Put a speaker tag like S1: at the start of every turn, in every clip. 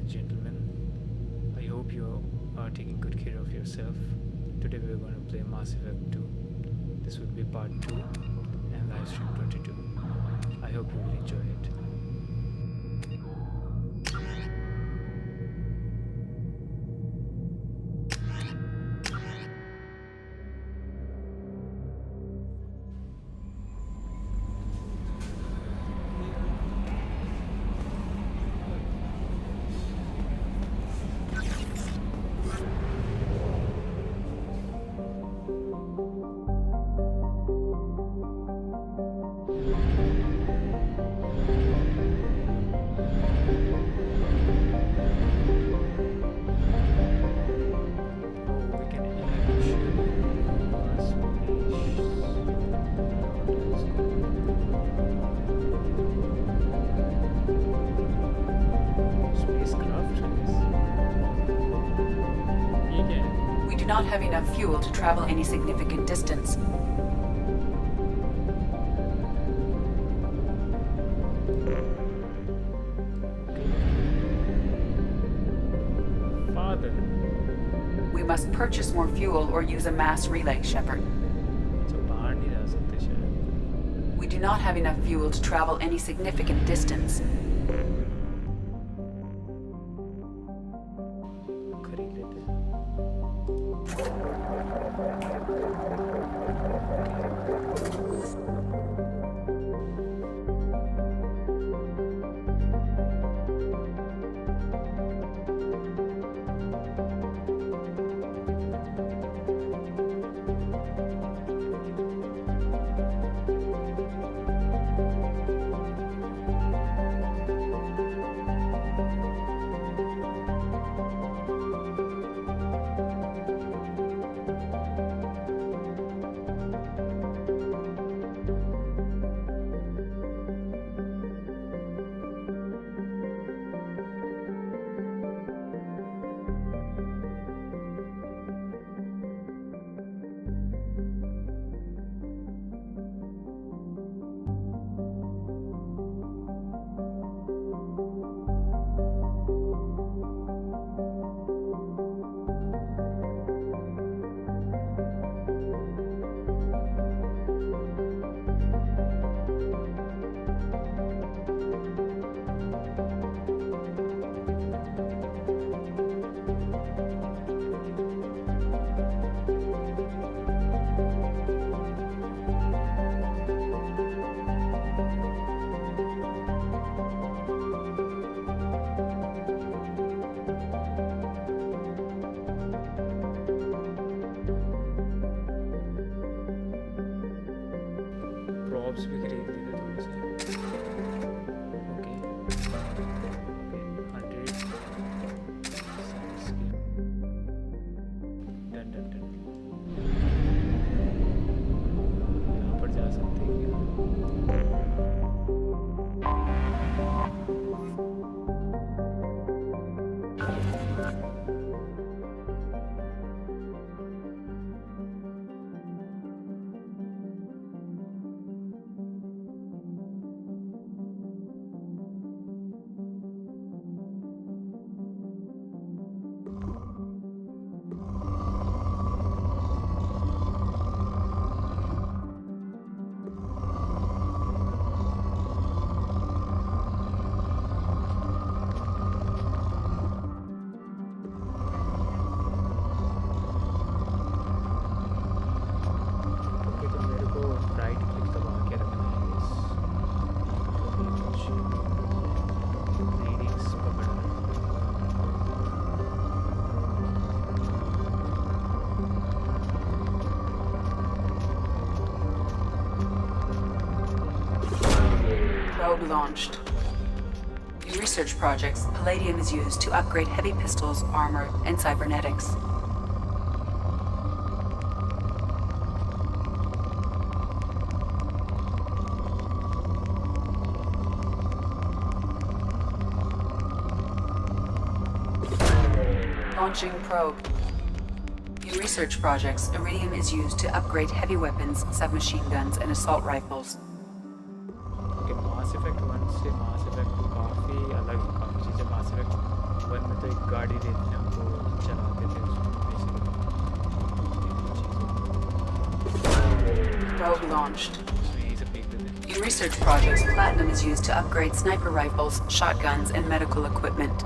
S1: and gentlemen. I hope you are taking good care of yourself. Today we are going to play Mass Effect 2. This would be part 2 and Livestream 22. I hope you will enjoy it.
S2: Not have enough fuel to travel any significant distance.
S1: Father.
S2: We must purchase more fuel or use a mass relay, Shepard. We do not have enough fuel to travel any significant distance.
S1: Props भी खरीद लिए थे थोड़े से okay 100 done done done यहाँ पर जा सकते हैं क्या
S2: DAWG launched. In research projects, palladium is used to upgrade heavy pistols, armor, and cybernetics. Launching probe. In research projects, iridium is used to upgrade heavy weapons, submachine guns, and assault rifles.
S1: Mass Effect 1 से Mass Effect 2 काफ़ी अलग है, काफ़ी चीज़ें Mass Effect one में तो एक गाड़ी देती ना वो चलाते थे बेसिकली
S2: Probe launched.
S1: उसमें यही सब देखते थे
S2: In research projects, platinum is used to upgrade sniper rifles, shotguns, and medical equipment.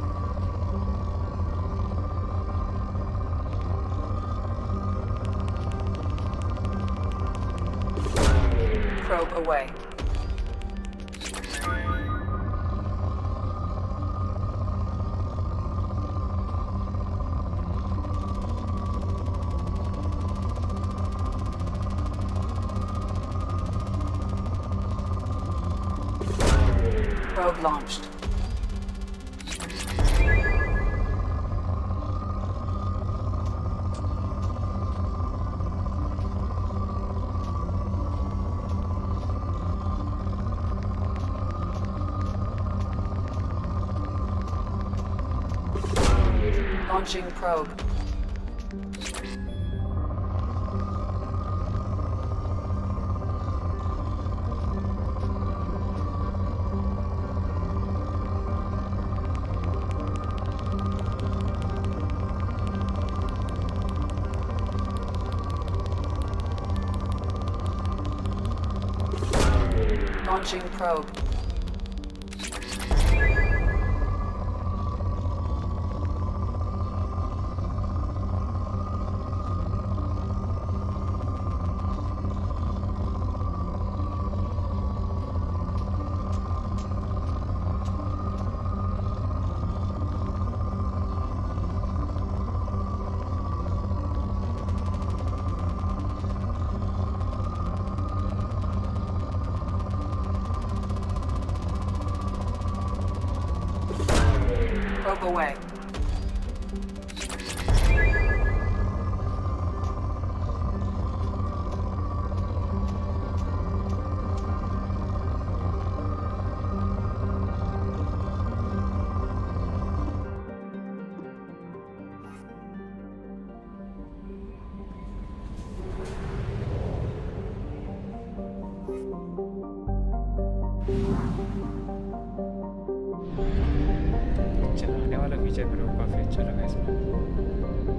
S2: Probe away. Probe launched. Launching probe. Launching probe. Probe away.
S1: चलाने वाला फीचर मेरे को काफ़ी अच्छा लगा इसमें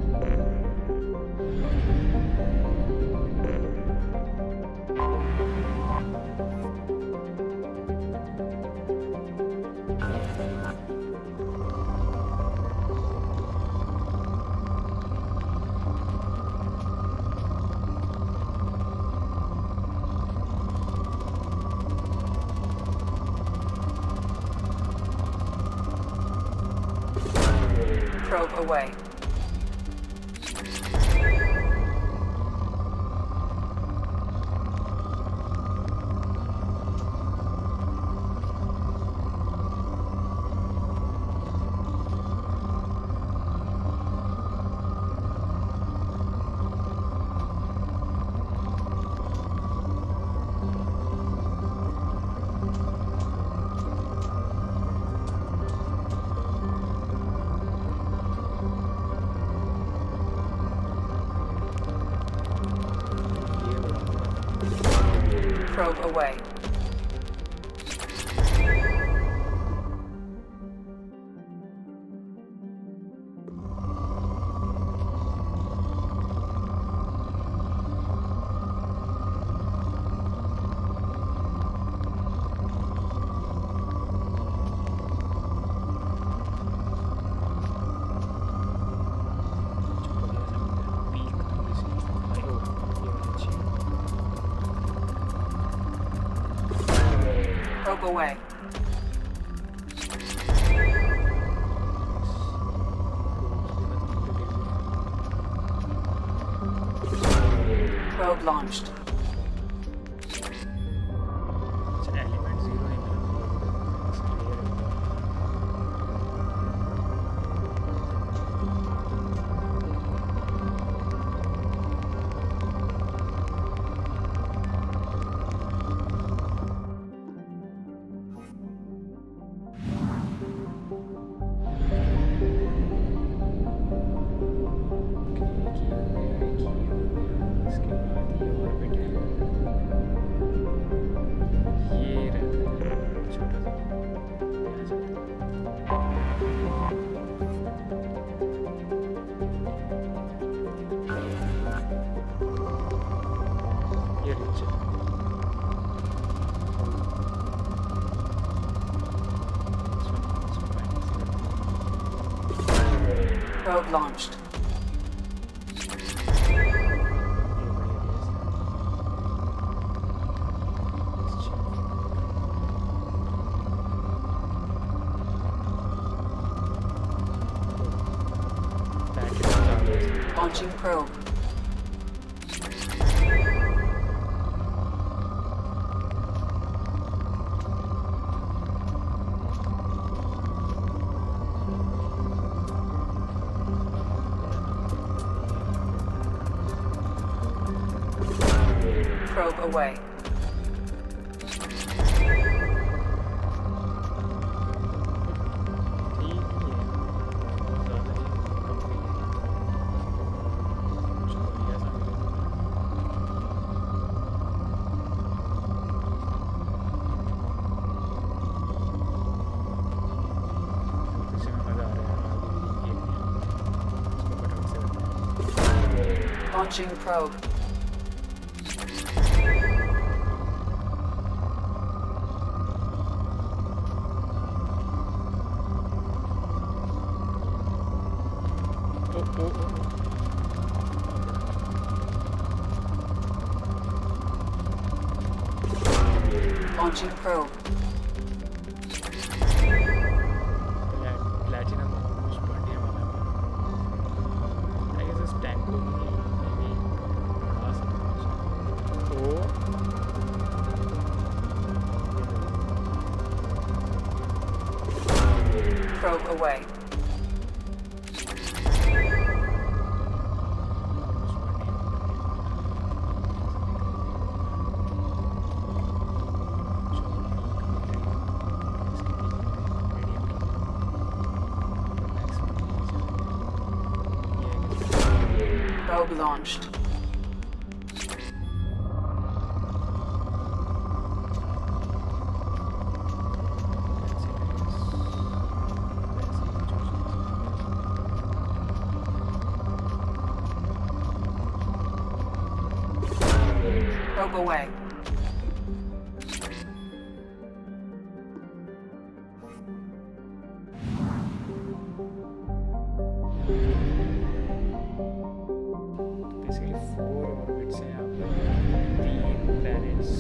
S2: Probe away. Probe away. Probe away. Probe launched.
S1: Element zero नहीं मिला इसके बाद ये orbit
S2: Probe launched. Launching probe. Probe away. Launching probe. Launching probe.
S1: Platinum almost बढ़ने वाला है. I guess इस tank को maybe बढ़ा सकते हैं.
S2: Probe away. Probe launched. Probe away.
S1: Basically 4 orbits हैं यहाँ पे 3 planets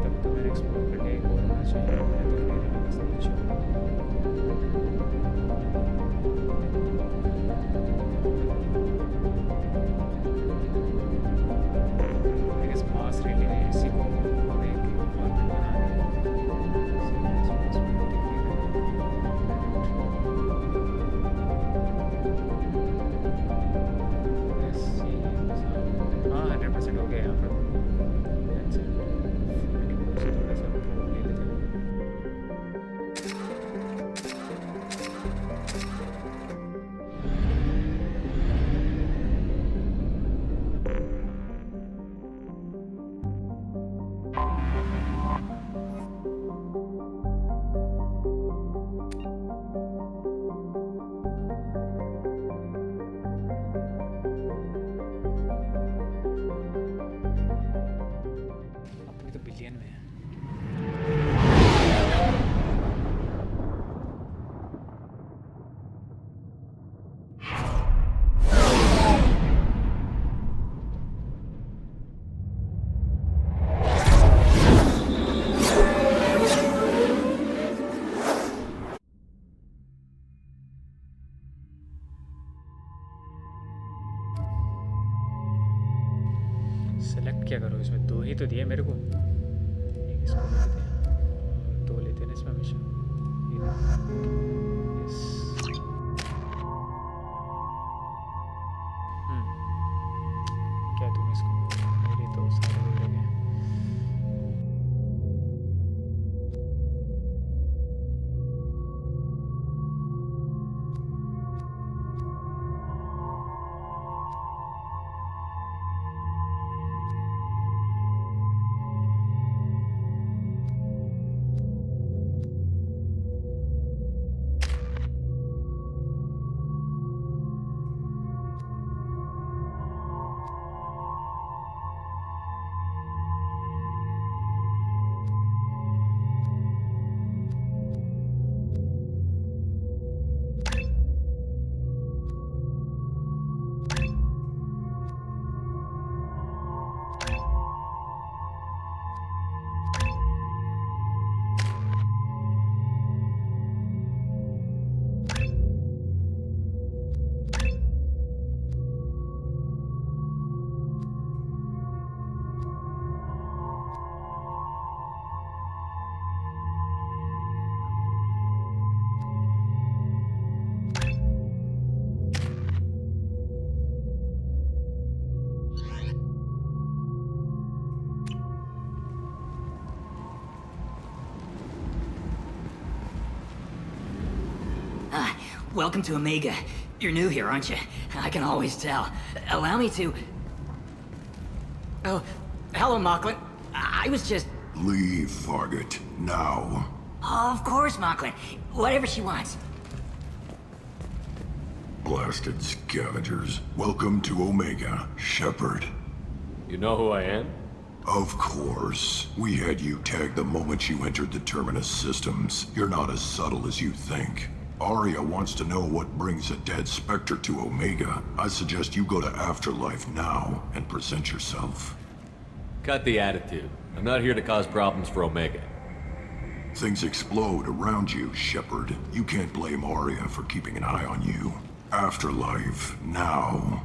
S1: तब तो मैंने explore कर लिया. एक और होना चाहिए. मैं तो नहीं रहा बस नीचे. I guess mass really है इसी को हमें एक orbit बनानी है. हाँ 100% हो गया यहाँ पर. That's it. थोड़ा सा probe ले लेते हैं. अपनी तो बिलियन में है. सेलेक्ट क्या करो इसमें? 2 ही तो दिए मेरे को. एक इसको ले लेते हैं और 2 लेते हैं इसमें मिशन. यस. क्या तुम इसको? मेरे तो सारे हो गए.
S3: Welcome to Omega. You're new here, aren't you? I can always tell. Allow me to... Oh, hello, Mocklin. I was just...
S4: Leave, Fargate. Now.
S3: Of course, Mocklin. Whatever she wants.
S4: Blasted scavengers. Welcome to Omega, Shepard.
S5: You know who I am?
S4: Of course. We had you tagged the moment you entered the Terminus systems. You're not as subtle as you think. Arya wants to know what brings a dead Spectre to Omega. I suggest you go to Afterlife now and present yourself.
S5: Cut the attitude. I'm not here to cause problems for Omega.
S4: Things explode around you, Shepard. You can't blame Arya for keeping an eye on you. Afterlife, now.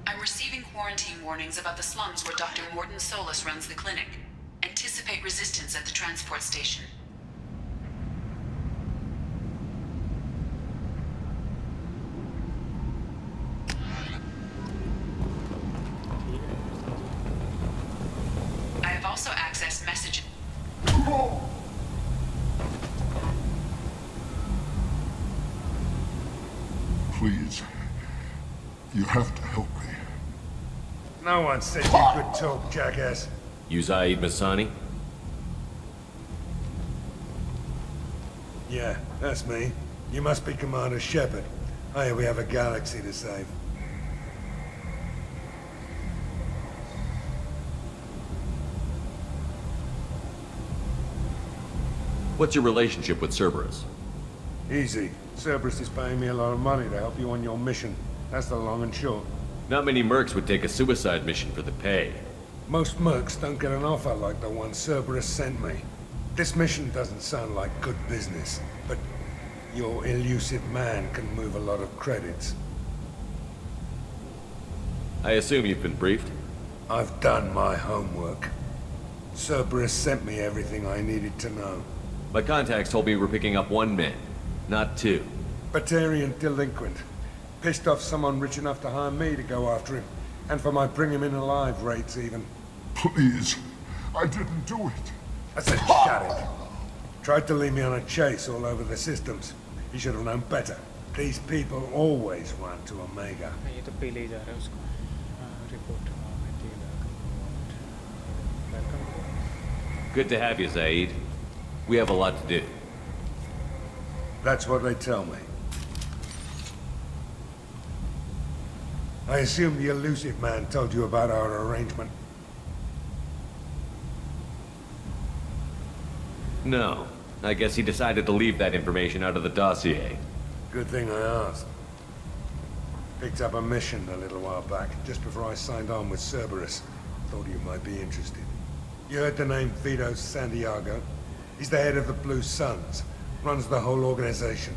S2: I'm receiving quarantine warnings about the slums where Dr. Morton Solus runs the clinic. Anticipate resistance at the transport station. I have also accessed messages.
S4: Please. You have to help me.
S6: No one said you could talk, jackass.
S5: You Zaid Masani?
S6: Yeah, that's me. You must be Commander Shepard. Hey, we have a galaxy to save.
S5: What's your relationship with Cerberus?
S6: Easy. Cerberus is paying me a lot of money to help you on your mission. That's the long and short.
S5: Not many mercs would take a suicide mission for the pay.
S6: Most mercs don't get an offer like the one Cerberus sent me. This mission doesn't sound like good business, but your elusive man can move a lot of credits.
S5: I assume you've been briefed?
S6: I've done my homework. Cerberus sent me everything I needed to know.
S5: My contacts told me we're picking up one man, not two.
S6: Batarian delinquent. Pissed off someone rich enough to hire me to go after him. And for my bring him in alive rates even.
S4: Please. I didn't do it.
S6: I said shut it. Tried to lead me on a chase all over the systems. He should have known better. These people always run to Omega.
S1: ये तो पहले ही जा रहा है उसको report welcome.
S5: Good to have you, Zaid. We have a lot to do.
S6: That's what they tell me. I assume the elusive man told you about our arrangement.
S5: No. I guess he decided to leave that information out of the dossier.
S6: Good thing I asked. Picked up a mission a little while back, just before I signed on with Cerberus. Thought you might be interested. You heard the name Vito Santiago? He's the head of the Blue Suns. Runs the whole organization.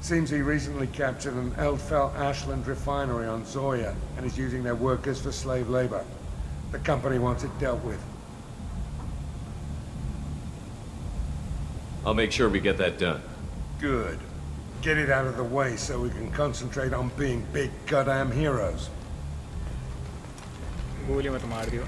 S6: Seems he recently captured an Eldfell Ashland refinery on Zoya and is using their workers for slave labor. The company wants it dealt with.
S5: I'll make sure we get that done.
S6: Good. Get it out of the way so we can concentrate on being big goddamn heroes.
S1: गोली मत मार दियो।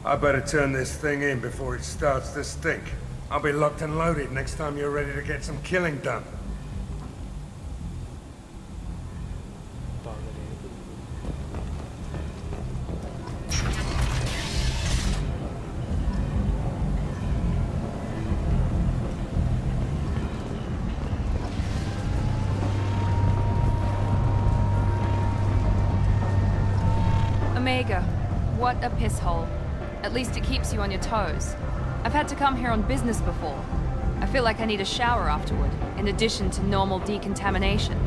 S6: I better turn this thing in before it starts to stink. I'll be locked and loaded next time you're ready to get some killing done.
S7: Omega, what a piss hole. At least it keeps you on your toes. I've had to come here on business before. I feel like I need a shower afterward, in addition to normal decontamination.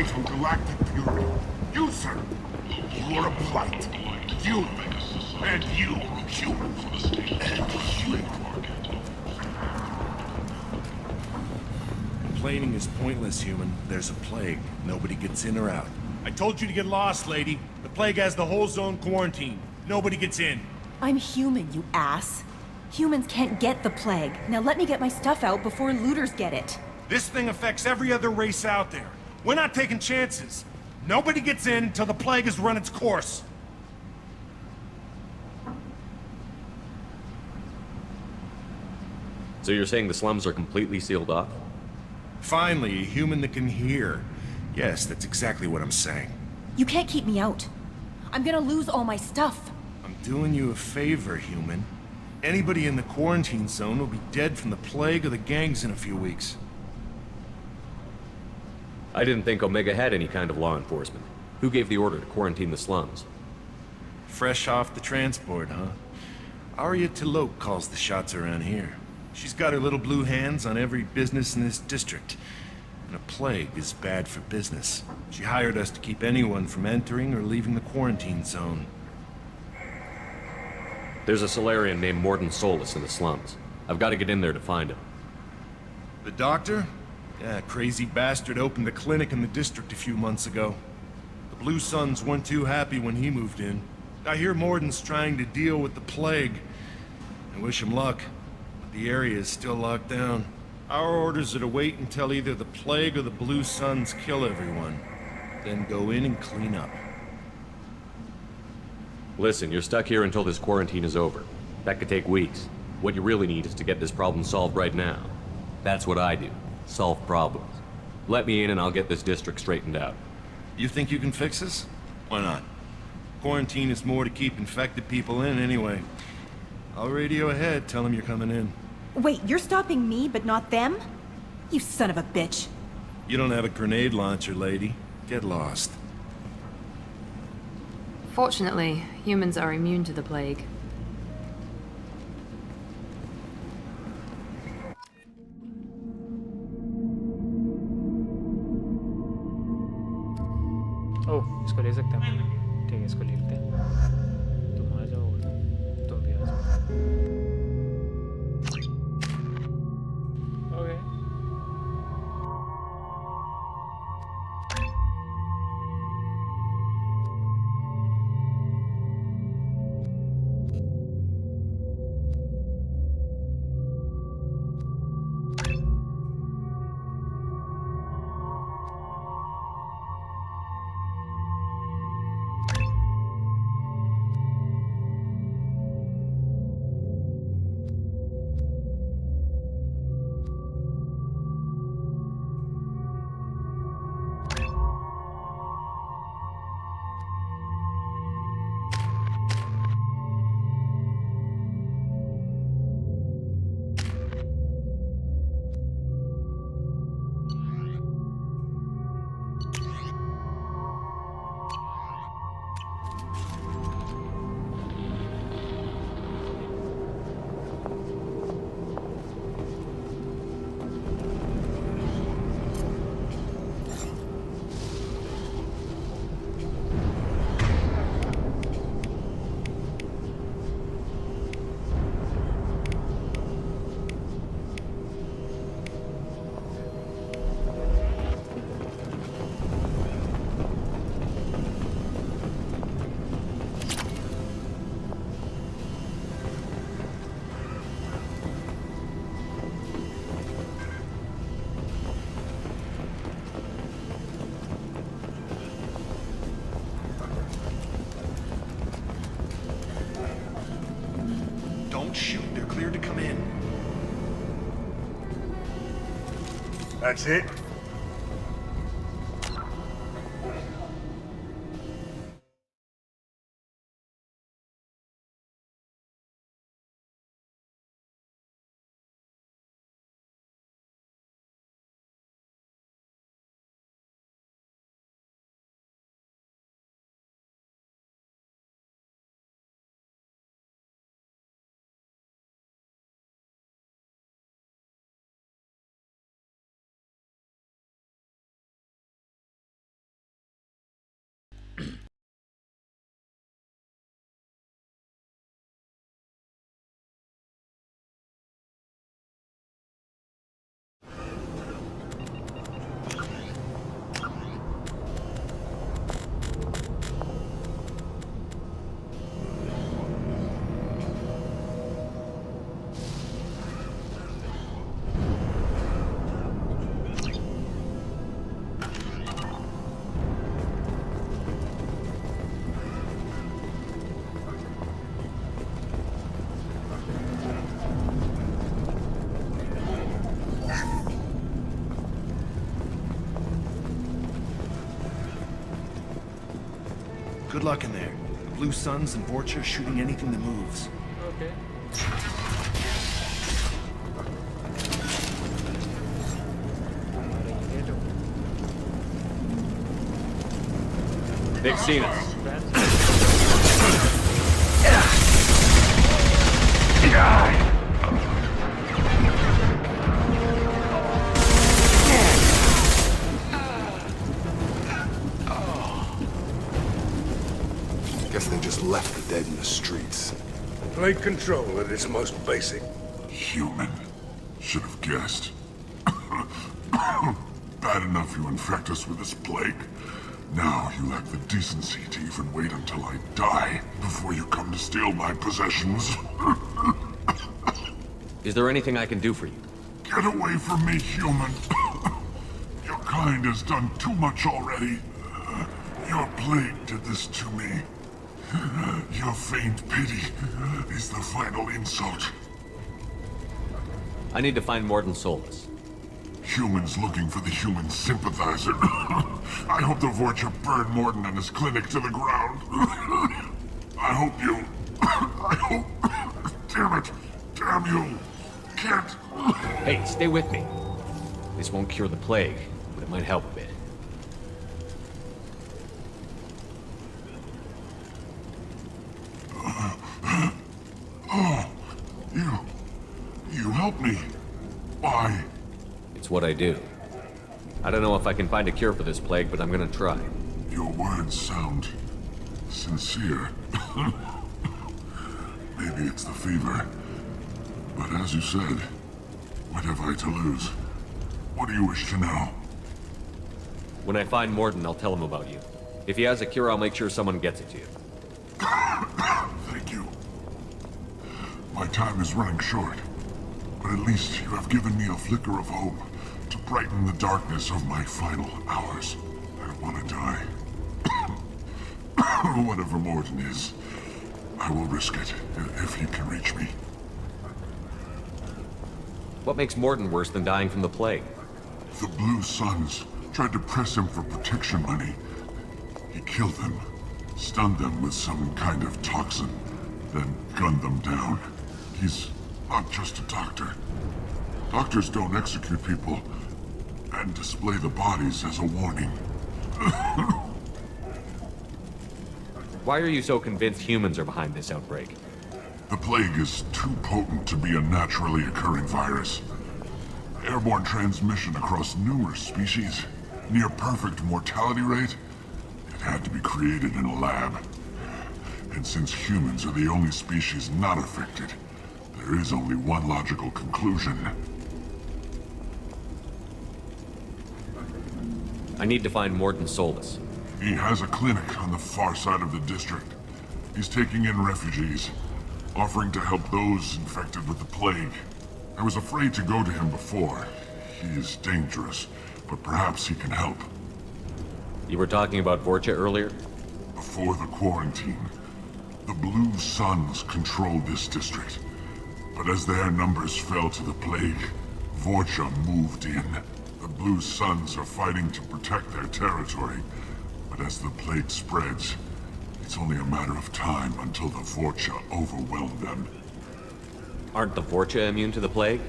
S8: vital galactic purity. You, sir, you're a blight. You, and you, human. And you.
S9: Complaining is pointless, human. There's a plague. Nobody gets in or out. I told you to get lost, lady. The plague has the whole zone quarantined. Nobody gets in.
S10: I'm human, you ass. Humans can't get the plague. Now let me get my stuff out before looters get it.
S9: This thing affects every other race out there. We're not taking chances. Nobody gets in until the plague has run its course.
S5: So you're saying the slums are completely sealed off?
S9: Finally, a human that can hear. Yes, that's exactly what I'm saying.
S10: You can't keep me out. I'm gonna lose all my stuff.
S9: I'm doing you a favor, human. Anybody in the quarantine zone will be dead from the plague or the gangs in a few weeks.
S5: I didn't think Omega had any kind of law enforcement. Who gave the order to quarantine the slums?
S9: Fresh off the transport, huh? Arya Tilok calls the shots around here. She's got her little blue hands on every business in this district. And a plague is bad for business. She hired us to keep anyone from entering or leaving the quarantine zone.
S5: There's a Solarian named Morden Solus in the slums. I've got to get in there to find him.
S9: The doctor? Yeah, crazy bastard opened a clinic in the district a few months ago. The Blue Suns weren't too happy when he moved in. I hear Morden's trying to deal with the plague. I wish him luck, but the area is still locked down. Our orders are to wait until either the plague or the Blue Suns kill everyone, then go in and clean up.
S5: Listen, you're stuck here until this quarantine is over. That could take weeks. What you really need is to get this problem solved right now. That's what I do. Solve problems. Let me in and I'll get this district straightened out.
S9: You think you can fix this? Why not? Quarantine is more to keep infected people in anyway. I'll radio ahead, tell them you're coming in.
S10: Wait, you're stopping me, but not them? You son of a bitch.
S9: You don't have a grenade launcher, lady. Get lost.
S7: Fortunately, humans are immune to the plague.
S1: ओह इसको ले सकते हैं हम ठीक है इसको ले लेते हैं तुम आ जाओ और तुम भी आ जाओ okay
S9: Don't shoot, they're cleared to come in.
S6: That's it?
S9: Good luck in there. The Blue Suns and Vorcha are shooting anything that moves.
S1: Okay.
S5: They've seen us.
S8: Guess they just left the dead in the streets.
S6: Plague control at its most basic.
S4: Human. Should have guessed. Bad enough you infect us with this plague. Now you lack the decency to even wait until I die before you come to steal my possessions.
S5: Is there anything I can do for you?
S4: Get away from me, human. Your kind has done too much already. Your plague did this to me. Your feigned pity is the final insult.
S5: I need to find Morden Solus.
S4: Humans looking for the human sympathizer. I hope the Vorcha burn Morden and his clinic to the ground. I hope you... I hope... Damn it! Damn you! Can't...
S5: Hey, stay with me. This won't cure the plague, but it might help a bit.
S4: Oh, you help me. Why?
S5: It's what I do. I don't know if I can find a cure for this plague, but I'm gonna try.
S4: Your words sound sincere. Maybe it's the fever. But as you said, what have I to lose? What do you wish to know?
S5: When I find Morden, I'll tell him about you. If he has a cure, I'll make sure someone gets it to you.
S4: Thank you. My time is running short, but at least you have given me a flicker of hope to brighten the darkness of my final hours. I don't want to die. Whatever Morden is, I will risk it if he can reach me.
S5: What makes Morden worse than dying from the plague?
S4: The Blue Suns tried to press him for protection money. He killed them, stunned them with some kind of toxin, then gunned them down. He's not just a doctor. Doctors don't execute people and display the bodies as a warning.
S5: Why are you so convinced humans are behind this outbreak?
S4: The plague is too potent to be a naturally occurring virus. Airborne transmission across numerous species, near perfect mortality rate. It had to be created in a lab. And since humans are the only species not affected, there is only one logical conclusion.
S5: I need to find Morden Solus.
S4: He has a clinic on the far side of the district. He's taking in refugees, offering to help those infected with the plague. I was afraid to go to him before. He is dangerous, but perhaps he can help.
S5: You were talking about Vorcha earlier?
S4: Before the quarantine, the Blue Suns controlled this district. But as their numbers fell to the plague, Vorcha moved in. The Blue Suns are fighting to protect their territory. But as the plague spreads, it's only a matter of time until the Vorcha overwhelm them.
S5: Aren't the Vorcha immune to the plague?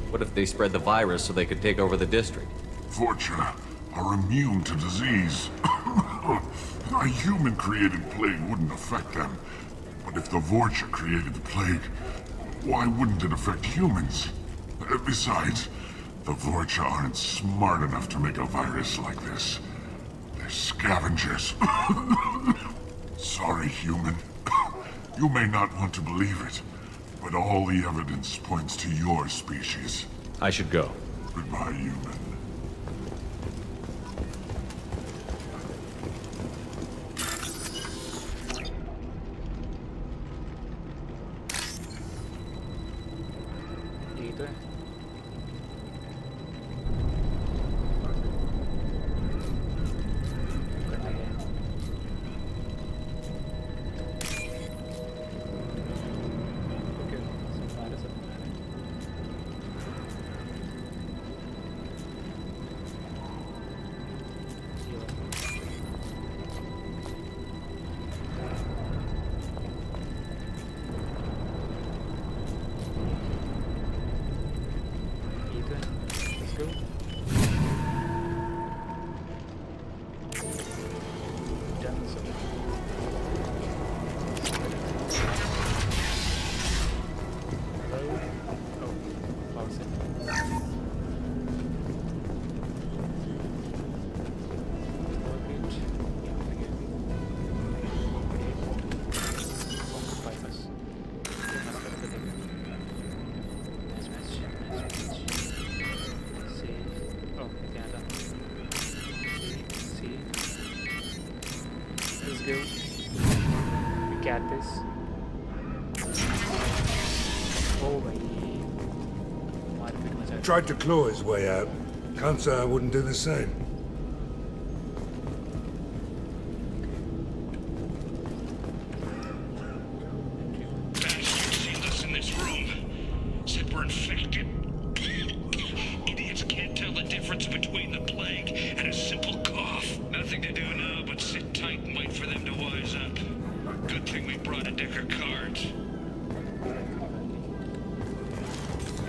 S5: What if they spread the virus so they could take over the district?
S4: Vorcha are immune to disease. A human-created plague wouldn't affect them. But if the Vorcha created the plague, why wouldn't it affect humans? Besides, the Vorcha aren't smart enough to make a virus like this. They're scavengers. Sorry, human. You may not want to believe it, but all the evidence points to your species.
S5: I should go.
S4: Goodbye, human.
S1: यही तो है करना है okay हमारे सब ओ भाई मारपीट मचा दी।
S6: Tried to claw his way out. Can't say I wouldn't do the same.
S8: Bastards sealed us in this room. Said we're infected. Idiots can't tell the difference between the plague and a simple cough. Nothing to do now but sit tight and wait for them to wise up. Good thing we brought a deck of cards.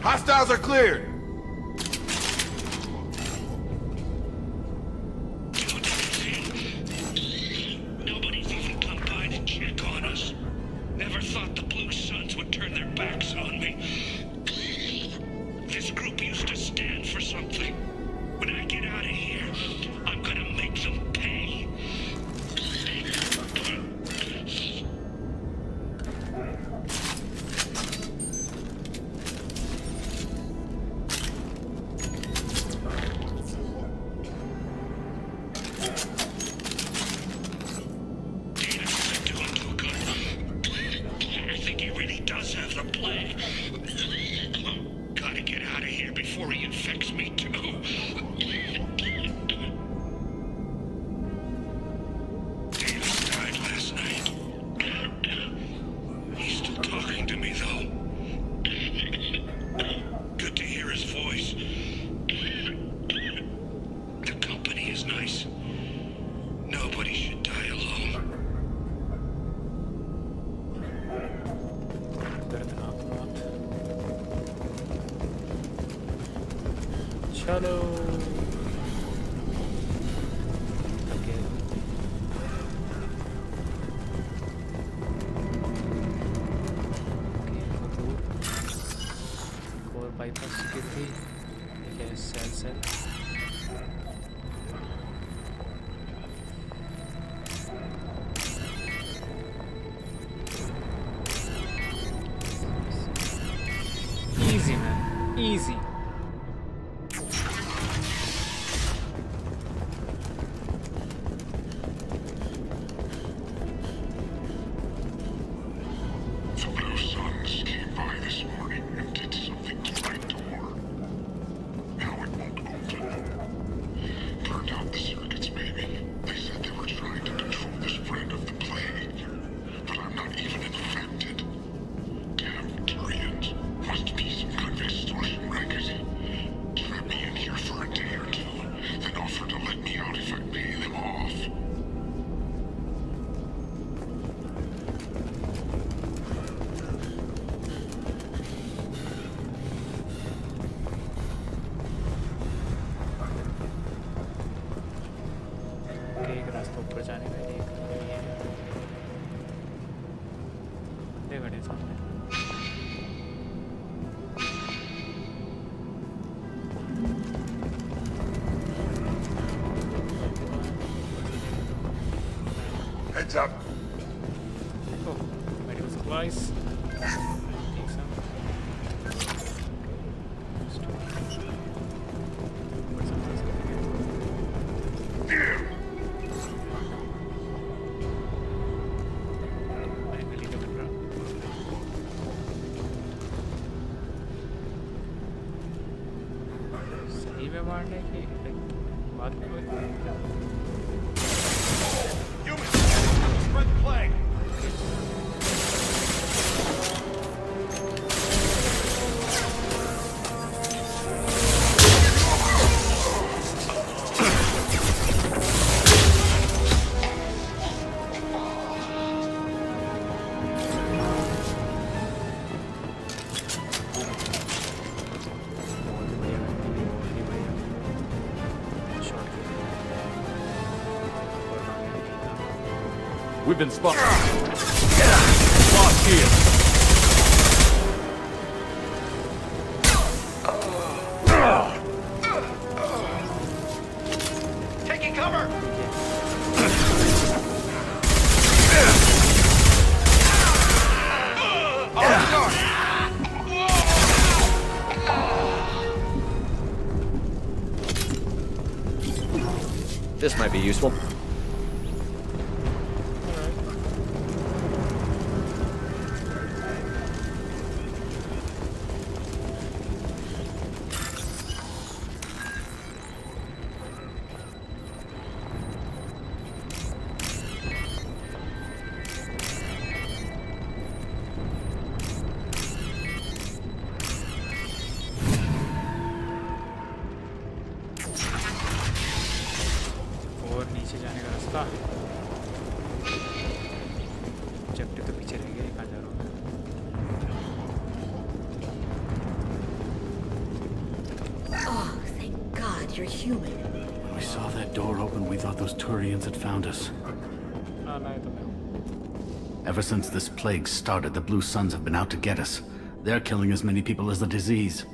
S11: Hostiles are cleared.
S8: Nobody's even come by to check on us. Never thought the Blue Suns would turn their backs on me. This group used to stand for something. When I get out of here, I'm gonna make them pay. Data isn't doing too good. I think he really does have the plague. Gotta get out of here before he infects me too. Davis died last night. He's still talking to me though. Good to hear his voice. The company is nice. Nobody should die alone.
S1: दर्दनाक मौत। चलो Okay. Core bypass security. Yes, cell. Easy man, easy.
S8: The Blue Suns came by this morning and did something to my door. Now it won't open. Burned out the circuits, maybe. They said they were trying to control the spread of the plague. But I'm not even infected. Damn Tyrians. Must be some kind of extortion racket. Trap me in here for a day or two, then offer to let me out if I pay them off.
S1: Okay, एक रास्ता ऊपर जाने का देख रहे हैं। बंदे खड़े सामने।
S6: Heads up.
S1: Oh, medical supplies. Take some. What's up? Finally double run. सही में मारने की बात कोई
S11: Humans, spread the plague.
S5: We've been spotted. Lost here.
S11: Taking cover.
S5: This might be useful.
S12: like you're human.
S13: When we saw that door open, we thought those Turians had found us. Ever since this plague started, the Blue Suns have been out to get us. They're killing as many people as the disease.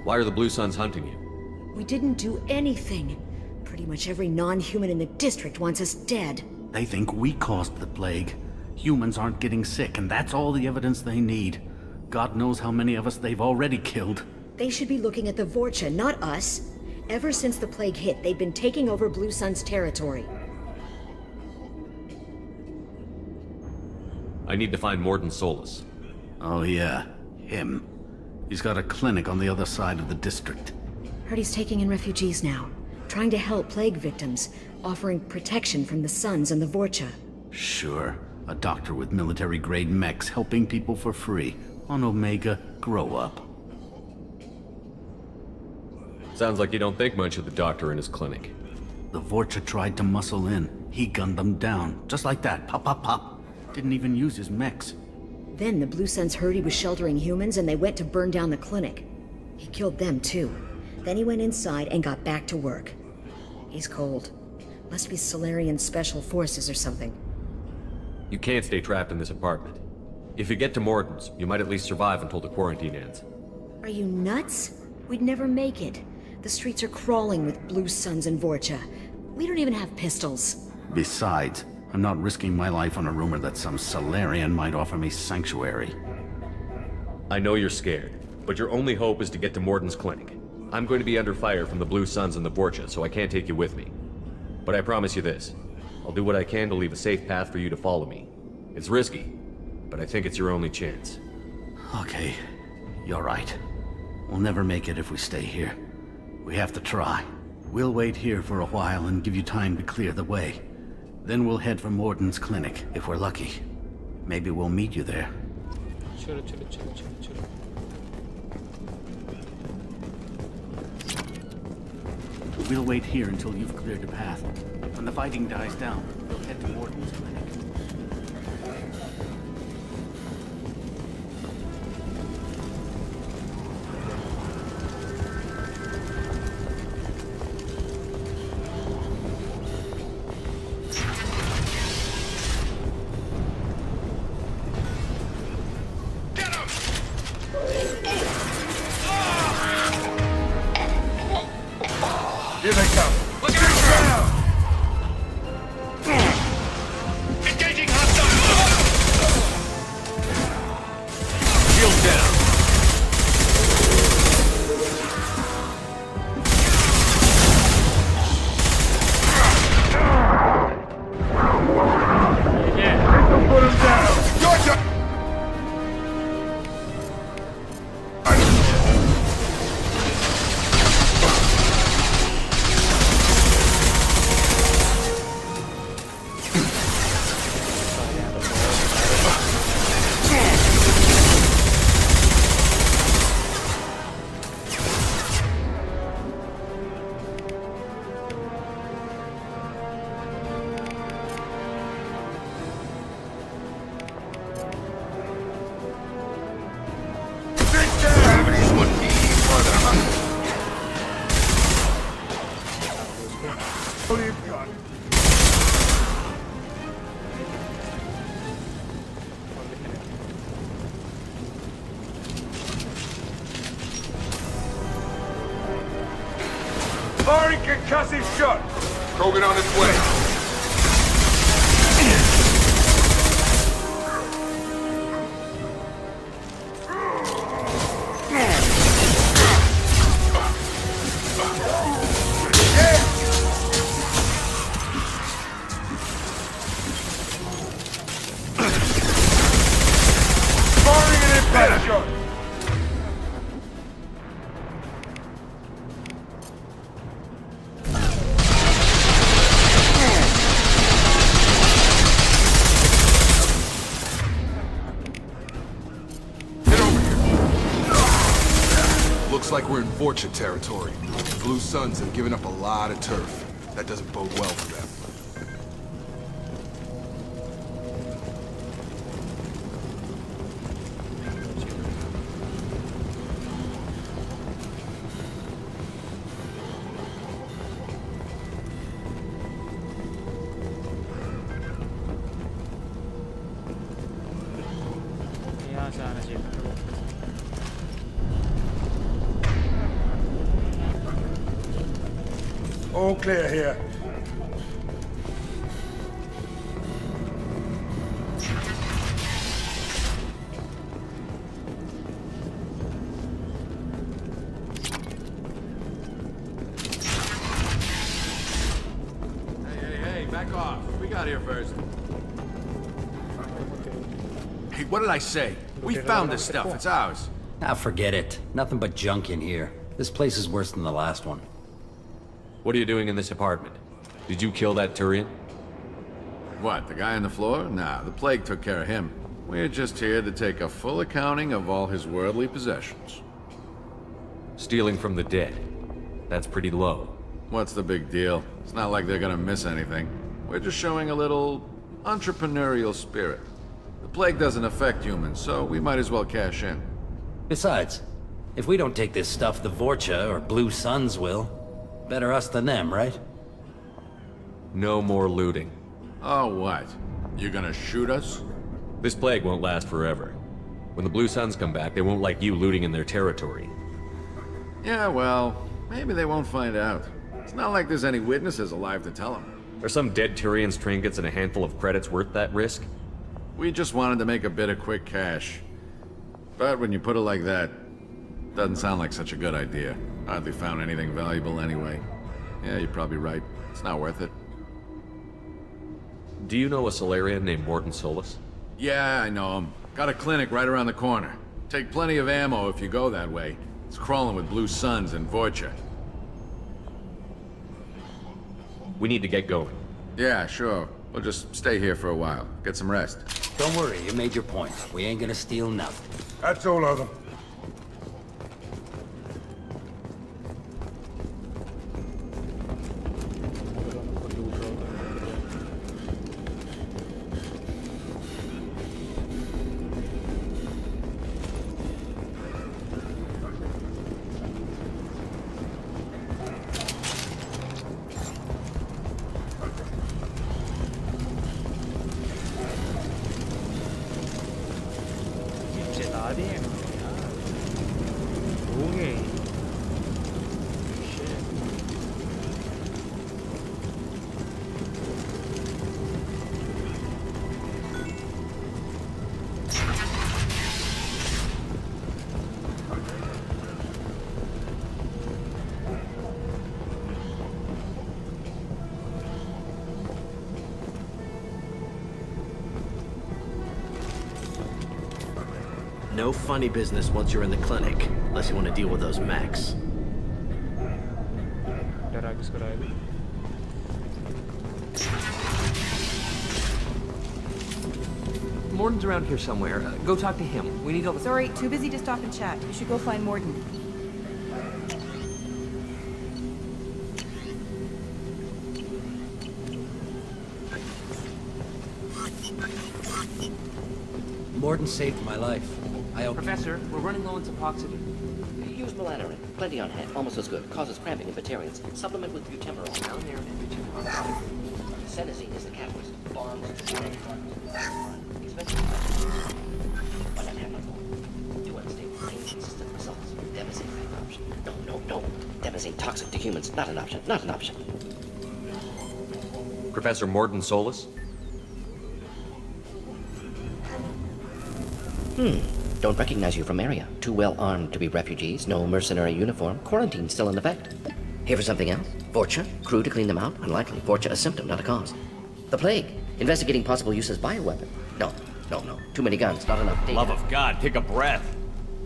S5: Why are the Blue Suns hunting you?
S12: We didn't do anything. Pretty much every non-human in the district wants us dead.
S13: They think we caused the plague. Humans aren't getting sick, and that's all the evidence they need. God knows how many of us they've already killed.
S12: They should be looking at the Vorcha, not us. Ever since the plague hit, they've been taking over Blue Sun's territory.
S5: I need to find Morden Solus.
S13: Oh yeah, him. He's got a clinic on the other side of the district.
S12: Heard he's taking in refugees now, trying to help plague victims, offering protection from the Suns and the Vorcha.
S13: Sure, a doctor with military-grade mechs helping people for free. On Omega, grow up.
S5: Sounds like you don't think much of the doctor in his clinic.
S13: The Vorcha tried to muscle in. He gunned them down, just like that, pop, pop, pop. Didn't even use his mechs.
S12: Then the Blue Suns heard he was sheltering humans and they went to burn down the clinic. He killed them too. Then he went inside and got back to work. He's cold. Must be Solarian Special Forces or something.
S5: You can't stay trapped in this apartment. If you get to Morden's, you might at least survive until the quarantine ends.
S12: Are you nuts? We'd never make it. The streets are crawling with Blue Suns and Vorcha. We don't even have pistols.
S13: Besides, I'm not risking my life on a rumor that some Solarian might offer me sanctuary.
S5: I know you're scared, but your only hope is to get to Morden's clinic. I'm going to be under fire from the Blue Suns and the Vorcha, so I can't take you with me. But I promise you this. I'll do what I can to leave a safe path for you to follow me. It's risky, but I think it's your only chance.
S13: Okay, you're right. We'll never make it if we stay here. We have to try. We'll wait here for a while and give you time to clear the way. Then we'll head for Morden's clinic, if we're lucky. Maybe we'll meet you there.
S1: Chalo, chalo, chalo, chalo, chalo.
S13: We'll wait here until you've cleared the path. When the fighting dies down, we'll head to Morden's clinic.
S11: Here they come. Look out! Engaging hostile! Shield down.
S1: Yeah.
S11: Put him down. Your turn. What have you got? Firing concussive shot.
S8: Krogan on its way.
S11: Firing an impact shot.
S8: Looks like we're in Vorcha territory. The Blue Suns have given up a lot of turf. That doesn't bode well for them.
S1: कहाँ से आना चाहिए था?
S6: All clear here.
S11: Hey, back off. We got here first. Hey, what did I say? We found this stuff. It's ours.
S14: Ah, forget it. Nothing but junk in here. This place is worse than the last one.
S5: What are you doing in this apartment? Did you kill that Turian?
S11: What, the guy on the floor? Nah, the plague took care of him. We're just here to take a full accounting of all his worldly possessions.
S5: Stealing from the dead. That's pretty low.
S11: What's the big deal? It's not like they're gonna miss anything. We're just showing a little entrepreneurial spirit. The plague doesn't affect humans, so we might as well cash in.
S14: Besides, if we don't take this stuff, the Vorcha or Blue Suns will. Better us than them, right?
S5: No more looting.
S11: Oh, what? You gonna shoot us?
S5: This plague won't last forever. When the Blue Suns come back, they won't like you looting in their territory.
S11: Yeah, well, maybe they won't find out. It's not like there's any witnesses alive to tell them.
S5: Are some dead Turians' trinkets and a handful of credits worth that risk?
S11: We just wanted to make a bit of quick cash. But when you put it like that, doesn't sound like such a good idea. Hardly found anything valuable anyway. Yeah, you're probably right. It's not worth it.
S5: Do you know a Solarian named Morton Solus?
S11: Yeah, I know him. Got a clinic right around the corner. Take plenty of ammo if you go that way. It's crawling with Blue Suns and Vorcha.
S5: We need to get going.
S11: Yeah, sure. We'll just stay here for a while. Get some rest.
S14: Don't worry, you made your point. We ain't gonna steal nothing.
S6: That's all of them.
S1: चला दिए इन्होंने यार हो गए
S15: No funny business once you're in the clinic, unless you want to deal with those mechs.
S1: डरा किसको रहा है
S16: Morton's around here somewhere. Go talk to him. We need all the...
S10: Sorry, too busy to stop and chat. You should go find Morton.
S14: Morton saved my life.
S16: Professor, we're running low on epoxy.
S17: Use melanorin. Plenty on hand. Almost as good. Causes cramping in Batarians. Supplement with butemerol.
S16: Melanorin and butemerol.
S17: Senesine is the catalyst. Bombs. Expensive. Why not have one more? Do unstable. Inconsistent results. Devastating option. No. Devastating toxic to humans. Not an option. Not an option.
S5: Professor Morton Solus?
S17: Don't recognize you from area. Too well armed to be refugees. No mercenary uniform. Quarantine still in effect. Here for something else? Vorcha? Crew to clean them out? Unlikely. Vorcha a symptom, not a cause. The plague. Investigating possible use as bioweapon. No. Too many guns. Not enough data.
S5: Love of God, take a breath.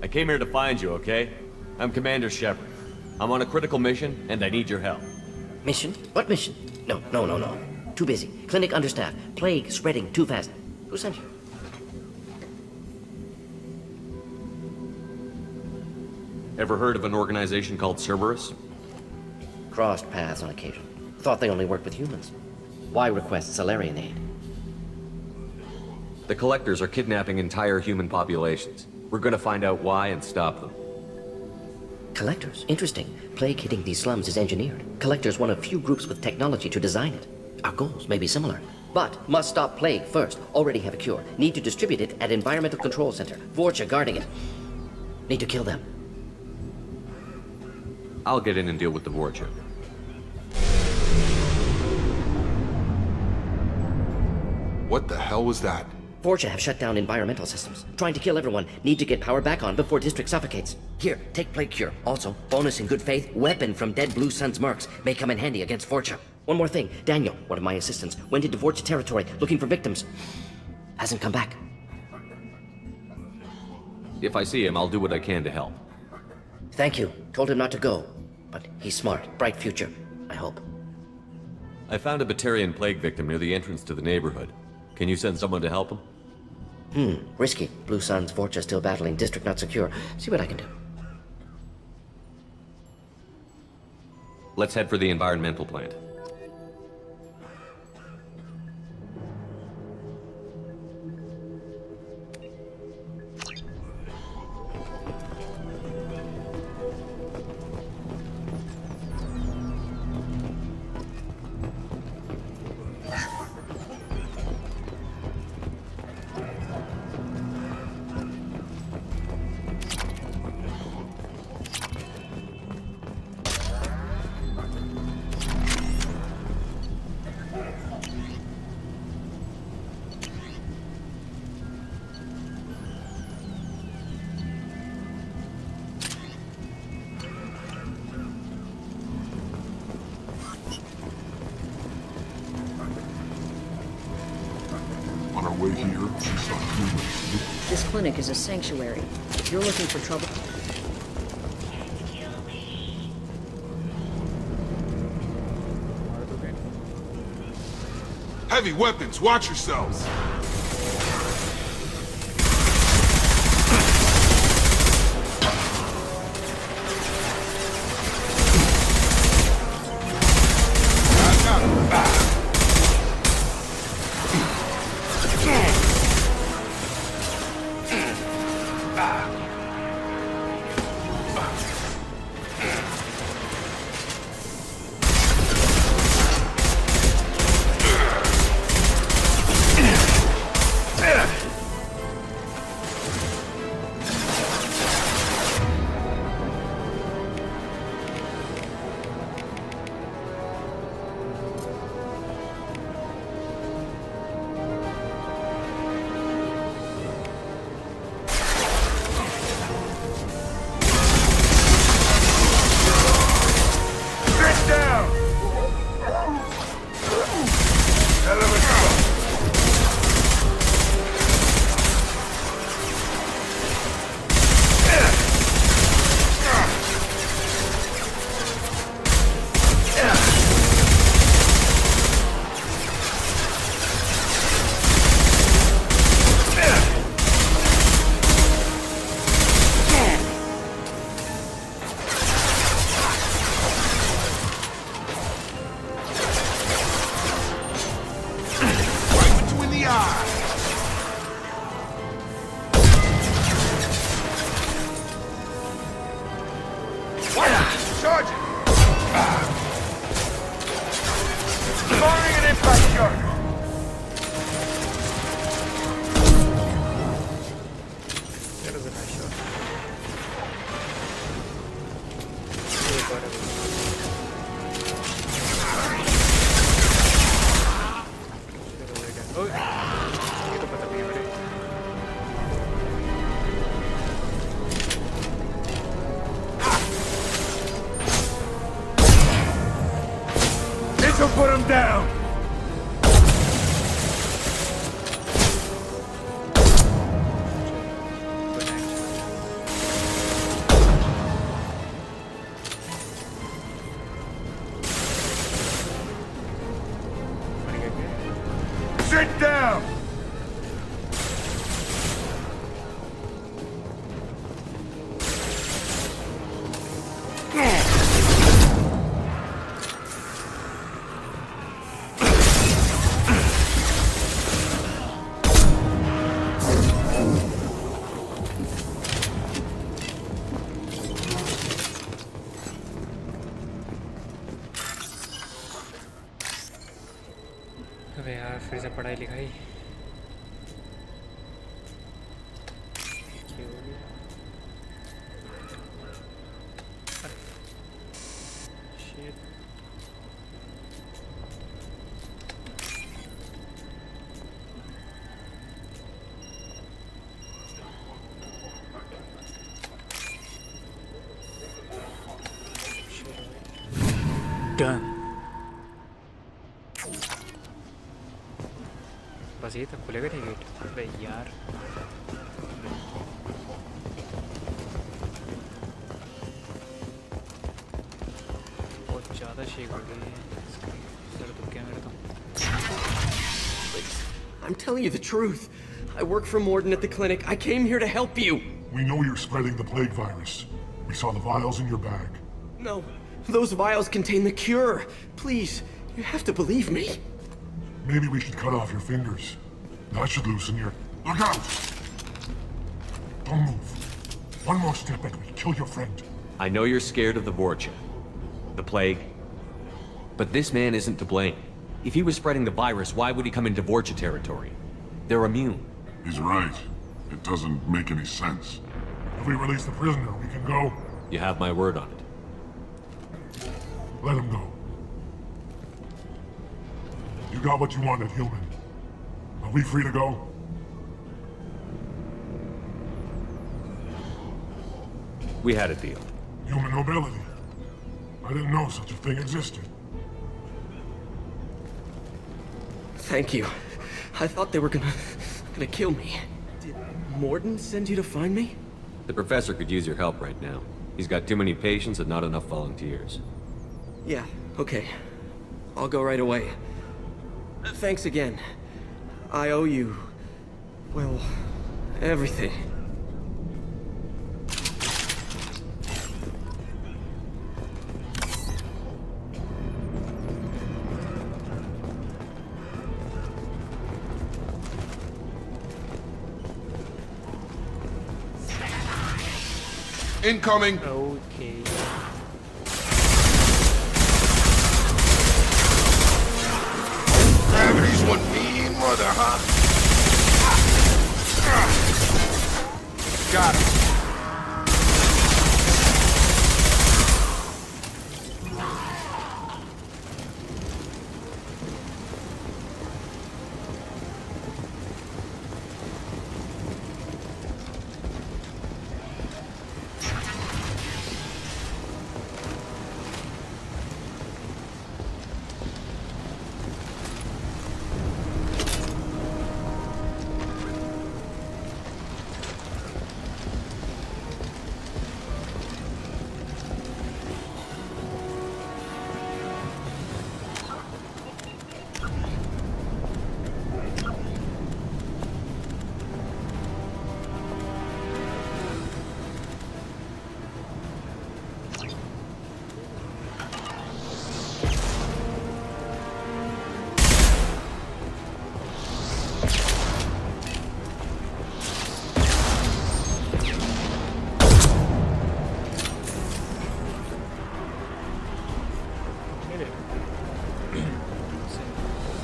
S5: I came here to find you, okay? I'm Commander Shepard. I'm on a critical mission, and I need your help.
S17: Mission? What mission? No. Too busy. Clinic understaffed. Plague spreading too fast. Who sent you?
S5: Ever heard of an organization called Cerberus?
S17: Crossed paths on occasion. Thought they only worked with humans. Why request Solarian aid?
S5: The Collectors are kidnapping entire human populations. We're gonna find out why and stop them.
S17: Collectors? Interesting. Plague hitting these slums is engineered. Collectors one of few groups with technology to design it. Our goals may be similar. But must stop plague first. Already have a cure. Need to distribute it at Environmental Control Center. Vorcha guarding it. Need to kill them.
S5: I'll get in and deal with the Vorcha.
S18: What the hell was that?
S17: Vorcha have shut down environmental systems. Trying to kill everyone. Need to get power back on before district suffocates. Here, take plague cure. Also, bonus in good faith, weapon from dead Blue Sun's mercs. May come in handy against Vorcha. One more thing. Daniel, one of my assistants, went into Vorcha territory looking for victims. Hasn't come back.
S5: If I see him, I'll do what I can to help.
S17: Thank you. Told him not to go. But he's smart. Bright future. I hope.
S5: I found a Batarian plague victim near the entrance to the neighborhood. Can you send someone to help him?
S17: Risky. Blue Sun's Vorcha still battling. District not secure. See what I can do.
S5: Let's head for the environmental plant.
S4: On our way here, we saw humans.
S12: This clinic is a sanctuary. If you're looking for trouble...
S18: Heavy weapons, watch yourselves!
S6: Put him down! Sit down!
S1: है पढ़ाई लिखाई? Done. बस ये तक खुलेगा नहीं gate? अबे यार बहुत ज़्यादा शेक हो गई है सर तो क्या मेरा तो
S15: I'm telling you the truth. I work for Morden at the clinic. I came here to help you.
S19: We know you're spreading the plague virus. We saw the vials in your bag.
S15: No, those vials contain the cure. Please, you have to believe me.
S19: Maybe we should cut off your fingers. That should loosen your... Look out! Don't move. One more step and we kill your friend.
S5: I know you're scared of the Vorcha, the plague, but this man isn't to blame. If he was spreading the virus, why would he come into Vorcha territory? They're immune.
S19: He's right. It doesn't make any sense. If we release the prisoner, we can go.
S5: You have my word on it.
S19: Let him go. You got what you wanted, human. Are we free to go?
S5: We had a deal.
S19: Human mobility. I didn't know such a thing existed.
S15: Thank you. I thought they were gonna kill me. Did Morden send you to find me?
S5: The professor could use your help right now. He's got too many patients and not enough volunteers.
S15: Yeah, okay. I'll go right away. Thanks again. I owe you... well, everything.
S18: Incoming!
S1: Okay.
S18: Gravity's one mean mother, huh? Got him.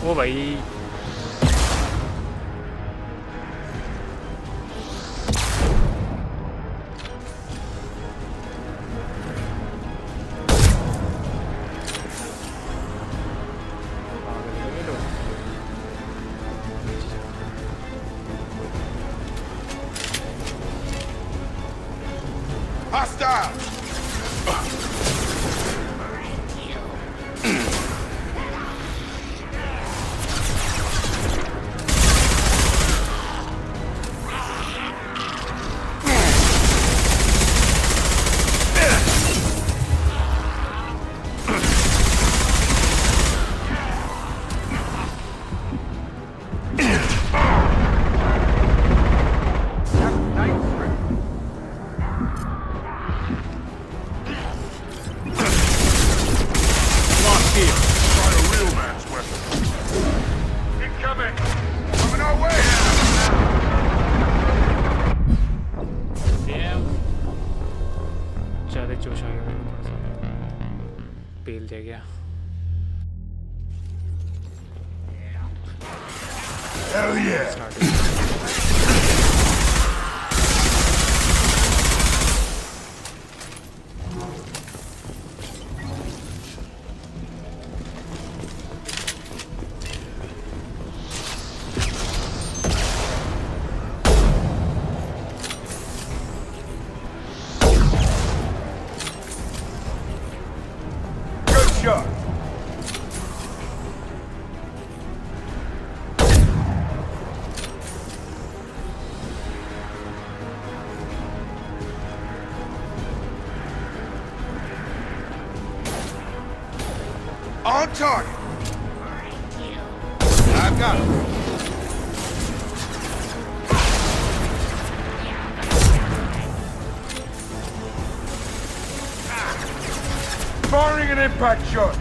S1: ओ भाई
S18: Hostile!
S6: Hell yeah! Good shot! On target! I've got him. Firing an impact shot.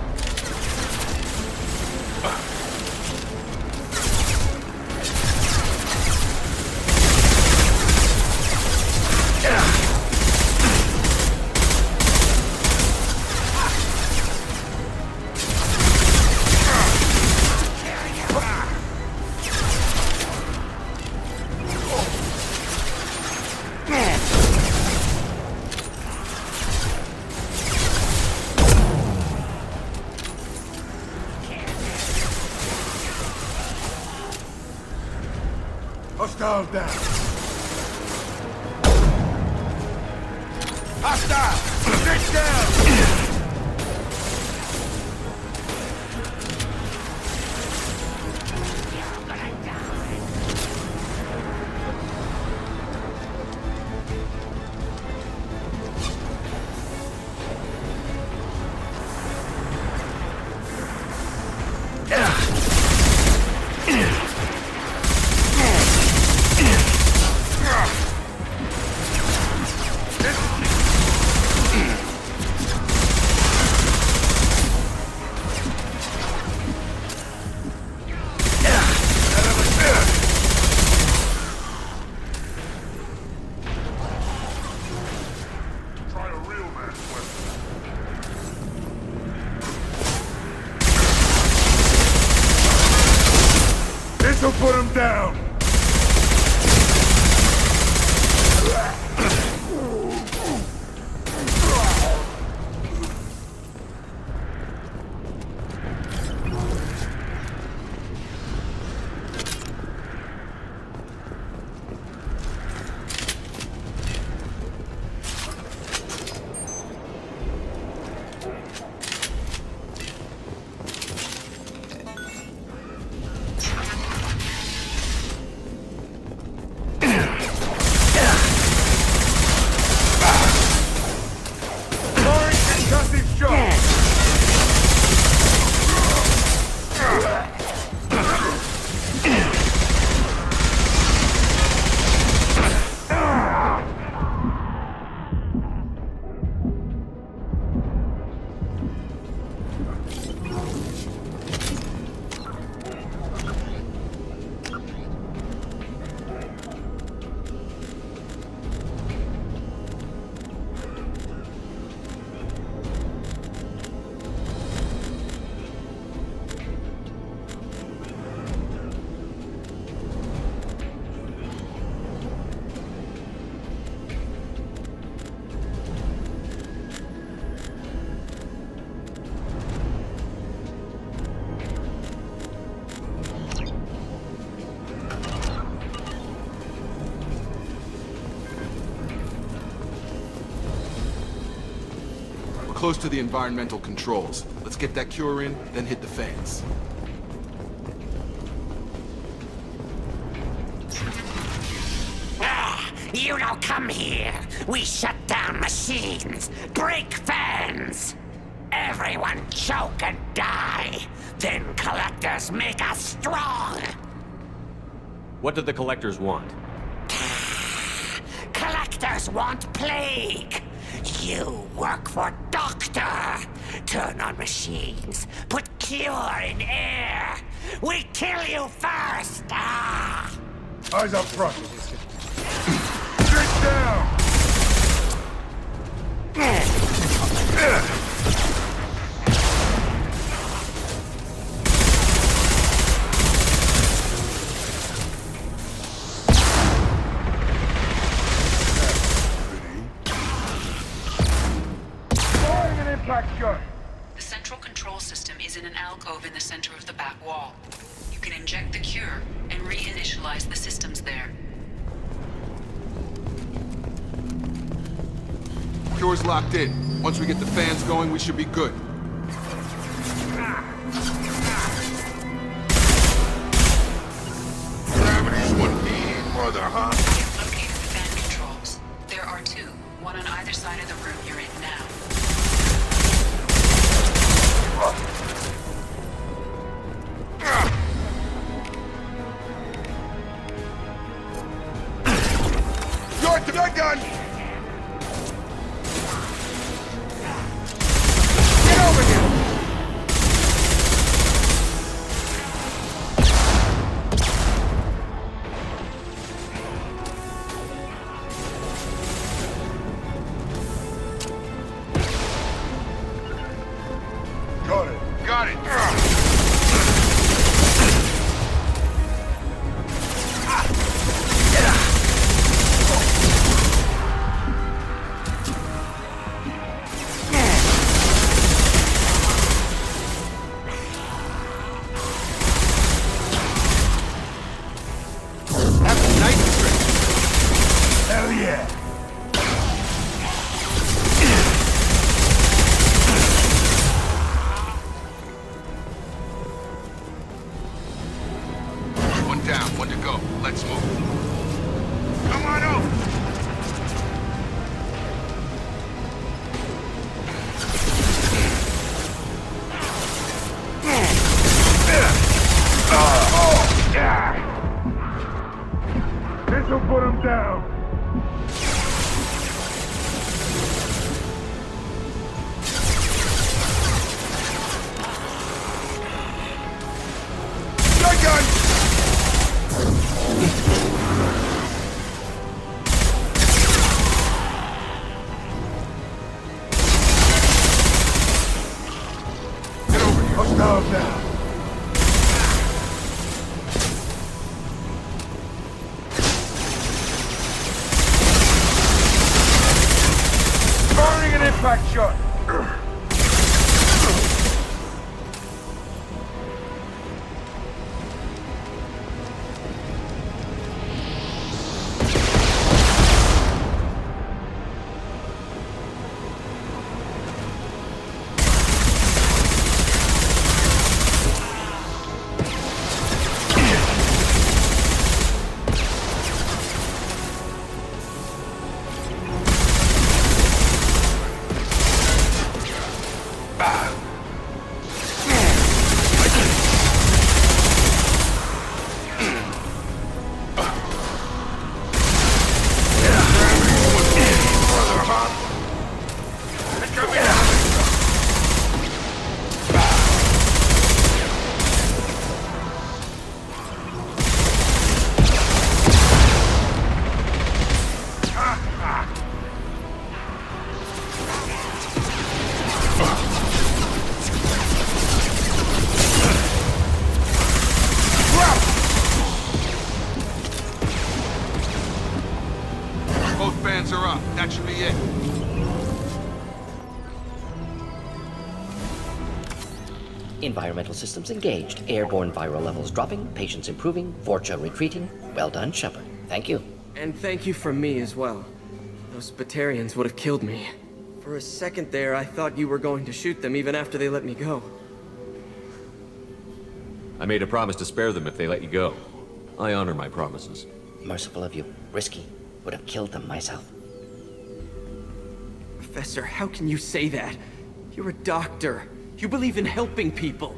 S6: Hostile down. Hostile! Get down! This'll put him down!
S20: Close to the environmental controls. Let's get that cure in, then hit the fans.
S21: You don't come here. We shut down machines, break fans. Everyone choke and die. Then collectors make us strong.
S5: What did the collectors want?
S21: Collectors want plague. You work for Doctor. Turn on machines. Put cure in air. We kill you first.
S6: Eyes up front. Straight down.
S18: impact shot.
S2: The central control system is in an alcove in the center of the back wall. You can inject the cure and reinitialize the systems there.
S20: Cure's locked in. Once we get the fans going, we should be good.
S18: Gravity's one mean mother, huh?
S2: You've located the fan controls. There are two, one on either side of the room you're in now.
S18: Your gun! Get over here!
S6: Got it.
S18: Got it!
S6: Hell yeah!
S20: One down, one to go. Let's move.
S18: Come on over!
S6: This'll put him down. Hostiles down.
S18: Firing an impact shot!
S20: Both fans are up. That should be it.
S17: Environmental systems engaged. Airborne viral levels dropping. Patients improving. Vorcha retreating. Well done, Shepard. Thank you.
S15: And thank you from me as well. Those Batarians would have killed me. For a second there, I thought you were going to shoot them even after they let me go.
S5: I made a promise to spare them if they let you go. I honor my promises.
S17: Merciful of you. Risky. Would have killed them myself.
S15: Professor, how can you say that? You're a doctor. You believe in helping people.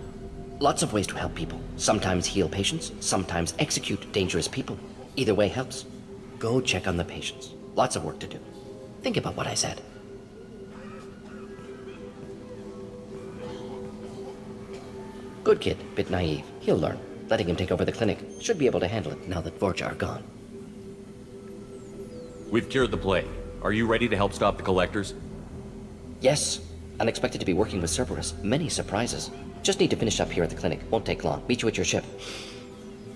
S17: Lots of ways to help people. Sometimes heal patients, sometimes execute dangerous people. Either way helps. Go check on the patients. Lots of work to do. Think about what I said. Good kid, bit naive. He'll learn. Letting him take over the clinic. Should be able to handle it now that Vorcha are gone.
S5: We've cured the plague. Are you ready to help stop the collectors?
S17: Yes. Unexpected to be working with Cerberus. Many surprises. Just need to finish up here at the clinic. Won't take long. Meet you at your ship.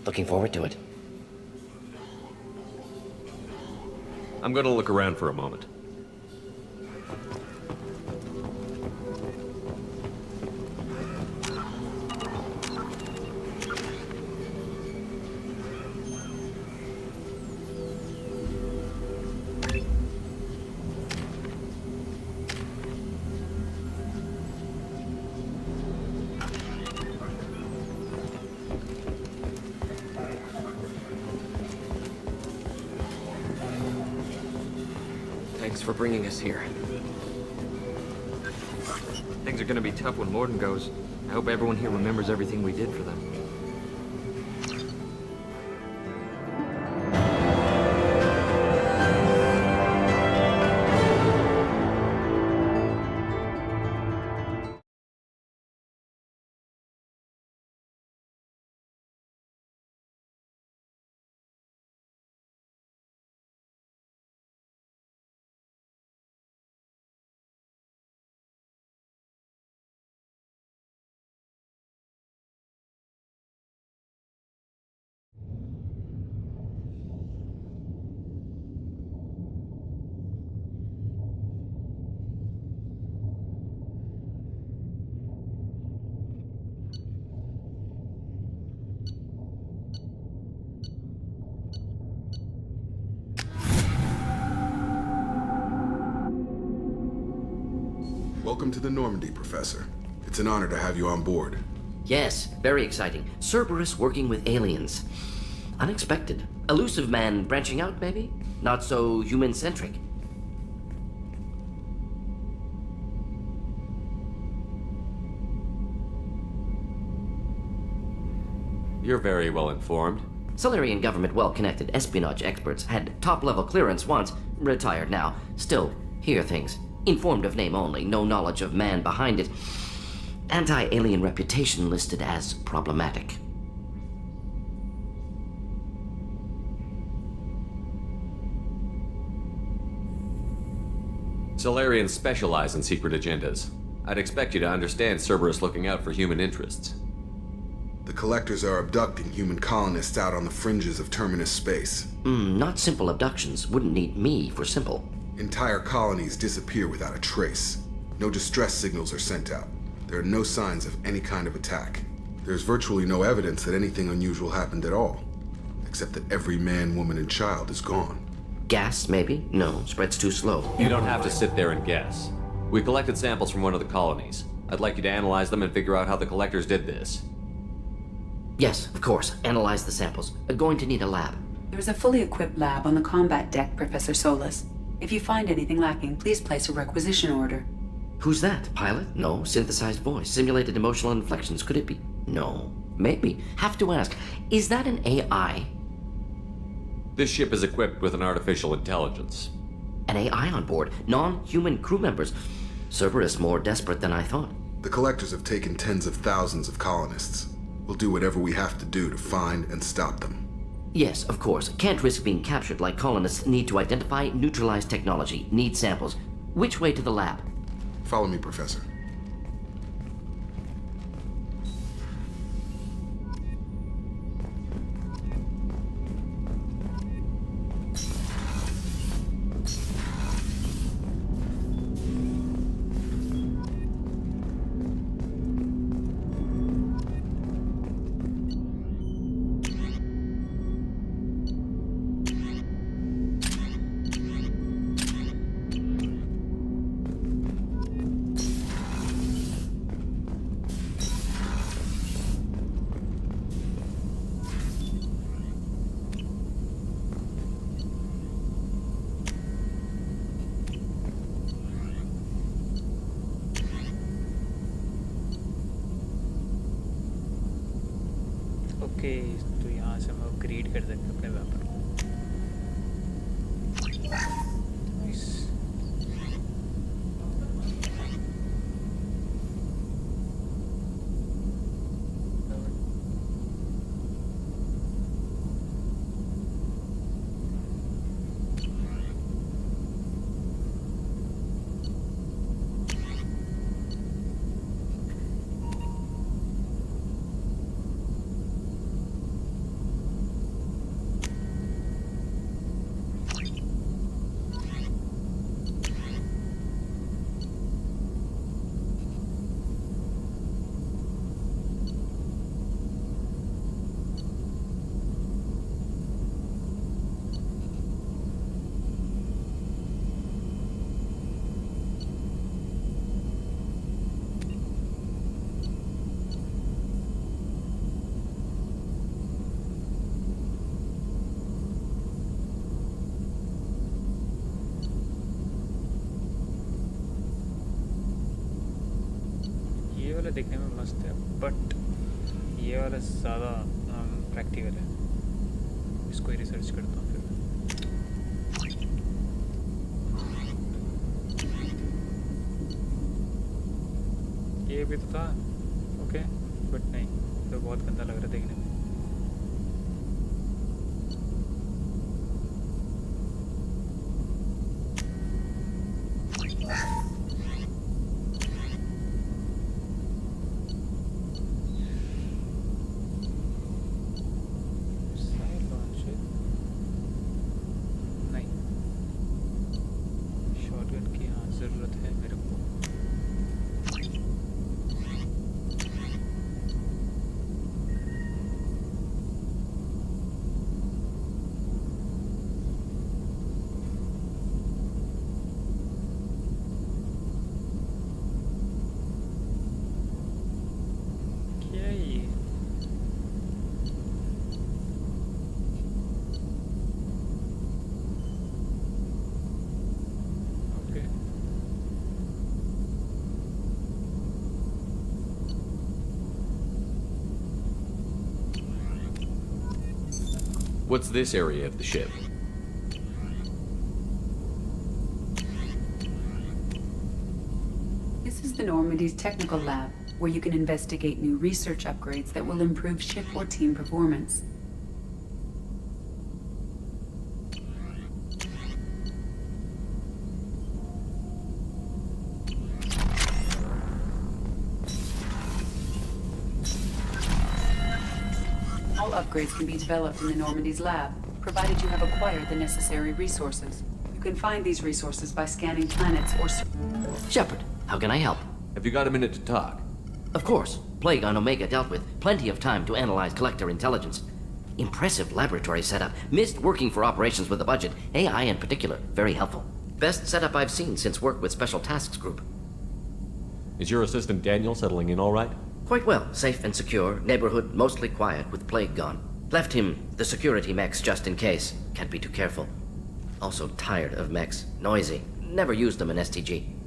S17: Looking forward to it.
S5: I'm gonna look around for a moment.
S15: Thanks for bringing us here.
S16: Things are gonna be tough when Morden goes. I hope everyone here remembers everything we did for them.
S20: Welcome to the Normandy, Professor. It's an honor to have you on board.
S17: Yes, very exciting. Cerberus working with aliens. Unexpected. Elusive man branching out, maybe? Not so human-centric.
S5: You're very well informed.
S17: Solarian government well-connected espionage experts had top-level clearance once, retired now. Still, hear things. Informed of name only, no knowledge of man behind it. Anti-alien reputation listed as problematic.
S5: Solarians specialize in secret agendas. I'd expect you to understand Cerberus looking out for human interests.
S20: The Collectors are abducting human colonists out on the fringes of Terminus space.
S17: Not simple abductions. Wouldn't need me for simple.
S20: Entire colonies disappear without a trace. No distress signals are sent out. There are no signs of any kind of attack. There's virtually no evidence that anything unusual happened at all, except that every man, woman, and child is gone.
S17: Gas, maybe? No, spreads too slow.
S5: You don't have to sit there and guess. We collected samples from one of the colonies. I'd like you to analyze them and figure out how the Collectors did this.
S17: Yes, of course. Analyze the samples. Going to need a lab.
S2: There's a fully equipped lab on the combat deck, Professor Solis. If you find anything lacking, please place a requisition order.
S17: Who's that? Pilot? No. Synthesized voice. Simulated emotional inflections. Could it be? No. Maybe. Have to ask. Is that an AI?
S5: This ship is equipped with an artificial intelligence.
S17: An AI on board. Non-human crew members. Cerberus more desperate than I thought.
S20: The Collectors have taken tens of thousands of colonists. We'll do whatever we have to do to find and stop them.
S17: Yes, of course. Can't risk being captured like colonists need to identify, neutralize technology, need samples. Which way to the lab?
S20: Follow me, Professor.
S1: Okay तो यहाँ से हम upgrade कर सकते हैं अपने weapon को। वाला देखने में मस्त है, बट ये वाला ज़्यादा प्रैक्टिकल है। इसको ही रिसर्च करता हूँ फिर। ये भी तो था ओके, बट नहीं, तो बहुत गंदा लग रहा है देखने में।
S5: What's this area of the ship?
S2: This is the Normandy's technical lab, where you can investigate new research upgrades that will improve ship or team performance. All upgrades can be developed in the Normandy's lab, provided you have acquired the necessary resources. You can find these resources by scanning planets or...
S17: Shepard, how can I help?
S5: Have you got a minute to talk?
S17: Of course. Plague on Omega dealt with. Plenty of time to analyze collector intelligence. Impressive laboratory setup. Missed working for operations with a budget. AI in particular. Very helpful. Best setup I've seen since work with Special Tasks Group.
S5: Is your assistant Daniel settling in all right?
S17: Quite well. Safe and secure. Neighborhood mostly quiet with Plague gone. Left him the security mechs just in case. Can't be too careful. Also tired of mechs. Noisy. Never used them in STG.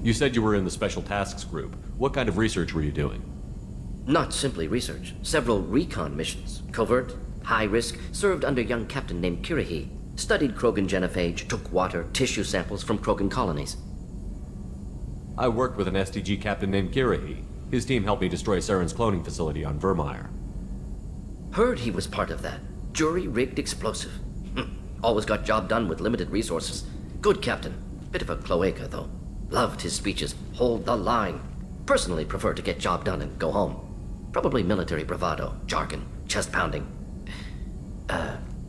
S5: You said you were in the Special Tasks Group. What kind of research were you doing?
S17: Not simply research. Several recon missions. Covert, high risk, served under a young captain named Kirihi. Studied Krogan genophage, took water, tissue samples from Krogan colonies.
S5: I worked with an STG captain named Kirihi. His team helped me destroy Saren's cloning facility on Vermeer.
S17: Heard he was part of that. Jury-rigged explosive. Always got job done with limited resources. Good captain. Bit of a cloaca, though. Loved his speeches. Hold the line. Personally prefer to get job done and go home. Probably military bravado, jargon, chest pounding.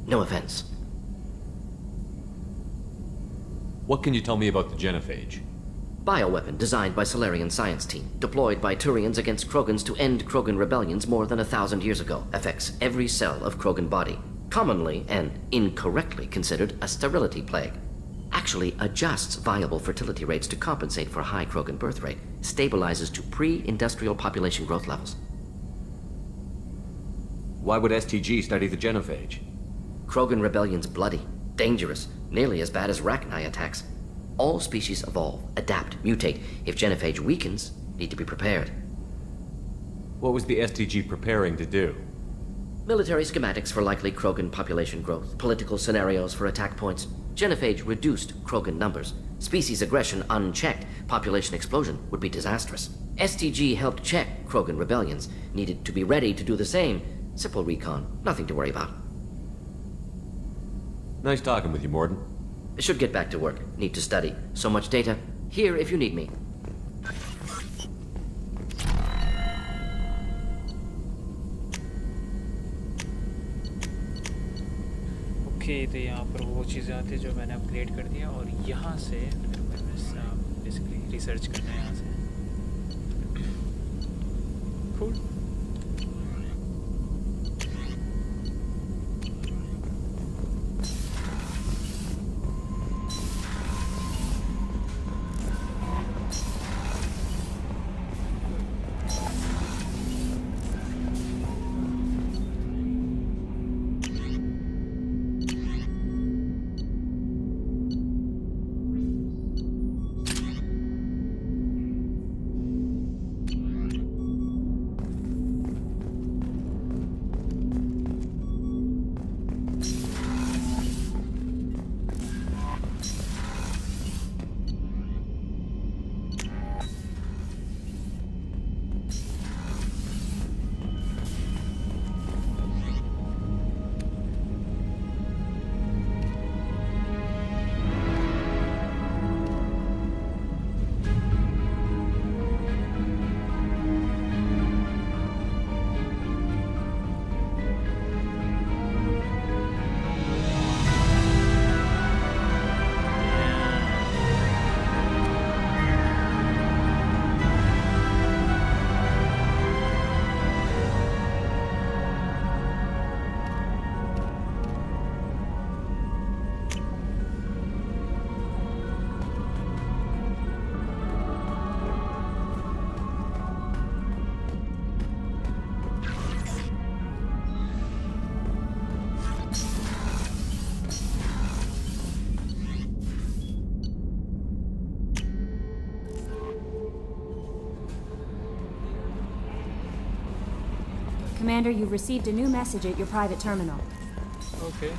S17: No offense.
S5: What can you tell me about the genophage?
S17: Bioweapon designed by Solarian science team, deployed by Turians against Krogans to end Krogan rebellions more than 1,000 years ago. Affects every cell of Krogan body. Commonly and incorrectly considered a sterility plague. Actually adjusts viable fertility rates to compensate for high Krogan birth rate. Stabilizes to pre-industrial population growth levels.
S5: Why would STG study the genophage?
S17: Krogan rebellion's bloody, dangerous, nearly as bad as Rachni attacks. All species evolve, adapt, mutate. If genophage weakens, need to be prepared.
S5: What was the STG preparing to do?
S17: Military schematics for likely Krogan population growth, political scenarios for attack points. Genophage reduced Krogan numbers. Species aggression unchecked, population explosion would be disastrous. STG helped check Krogan rebellions, needed to be ready to do the same. Simple recon, nothing to worry about.
S5: Nice talking with you, Morden.
S17: Should get back to work. Need to study. So much data. Here if you need me.
S1: Okay, तो यहाँ पर वो चीज़ें आती हैं जो मैंने upgrade कर दिया, और यहाँ से फिर मैंने बेसिकली रिसर्च करना है यहाँ से। Cool.
S3: Commander, you've received a new message at your private terminal.
S1: Okay.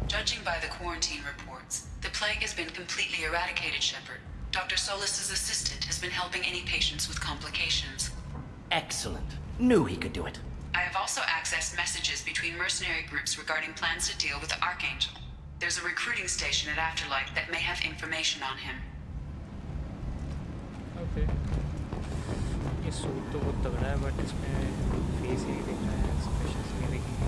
S2: Judging by the quarantine reports, the plague has been completely eradicated, Shepard. Dr. Solis's assistant has been helping any patients with complications.
S17: Excellent. Knew he could do it.
S2: I have also accessed messages between mercenary groups regarding plans to deal with the Archangel. There's a recruiting station at Afterlight that may have information on him.
S1: Okay. ये suit तो बहुत तगड़ा है but इसमें face ही नहीं दिख रहा है, एक्सप्रेशंस नहीं दिखेंगे।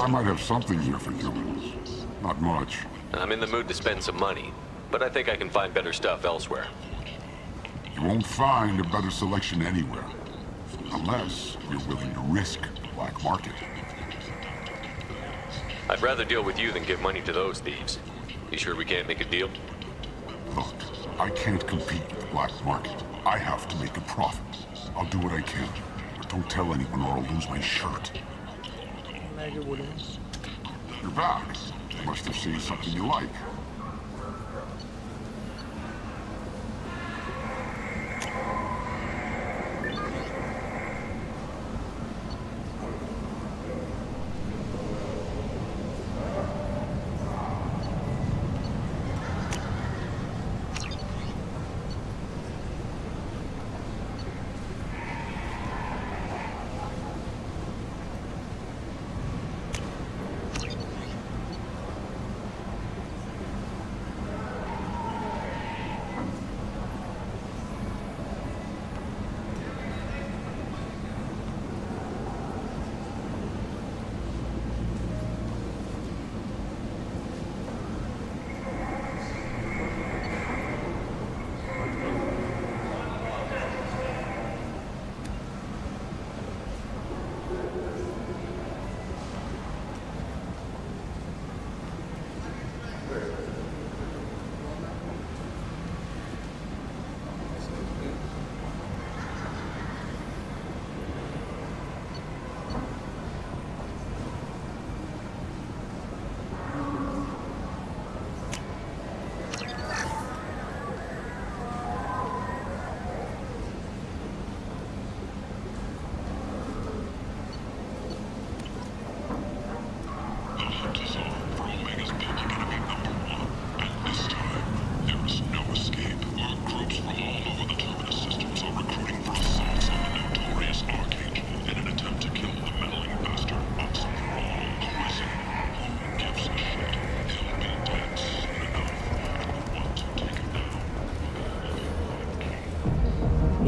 S19: I might have something here for humans. Not much.
S5: I'm in the mood to spend some money. but I think I can find better stuff elsewhere.
S19: You won't find a better selection anywhere. Unless you're willing to risk the black market.
S5: I'd rather deal with you than give money to those thieves. You sure we can't make a deal?
S19: Look, I can't compete with the black market. I have to make a profit. I'll do what I can. But don't tell anyone or I'll lose my shirt. You're back. Must have seen something you like.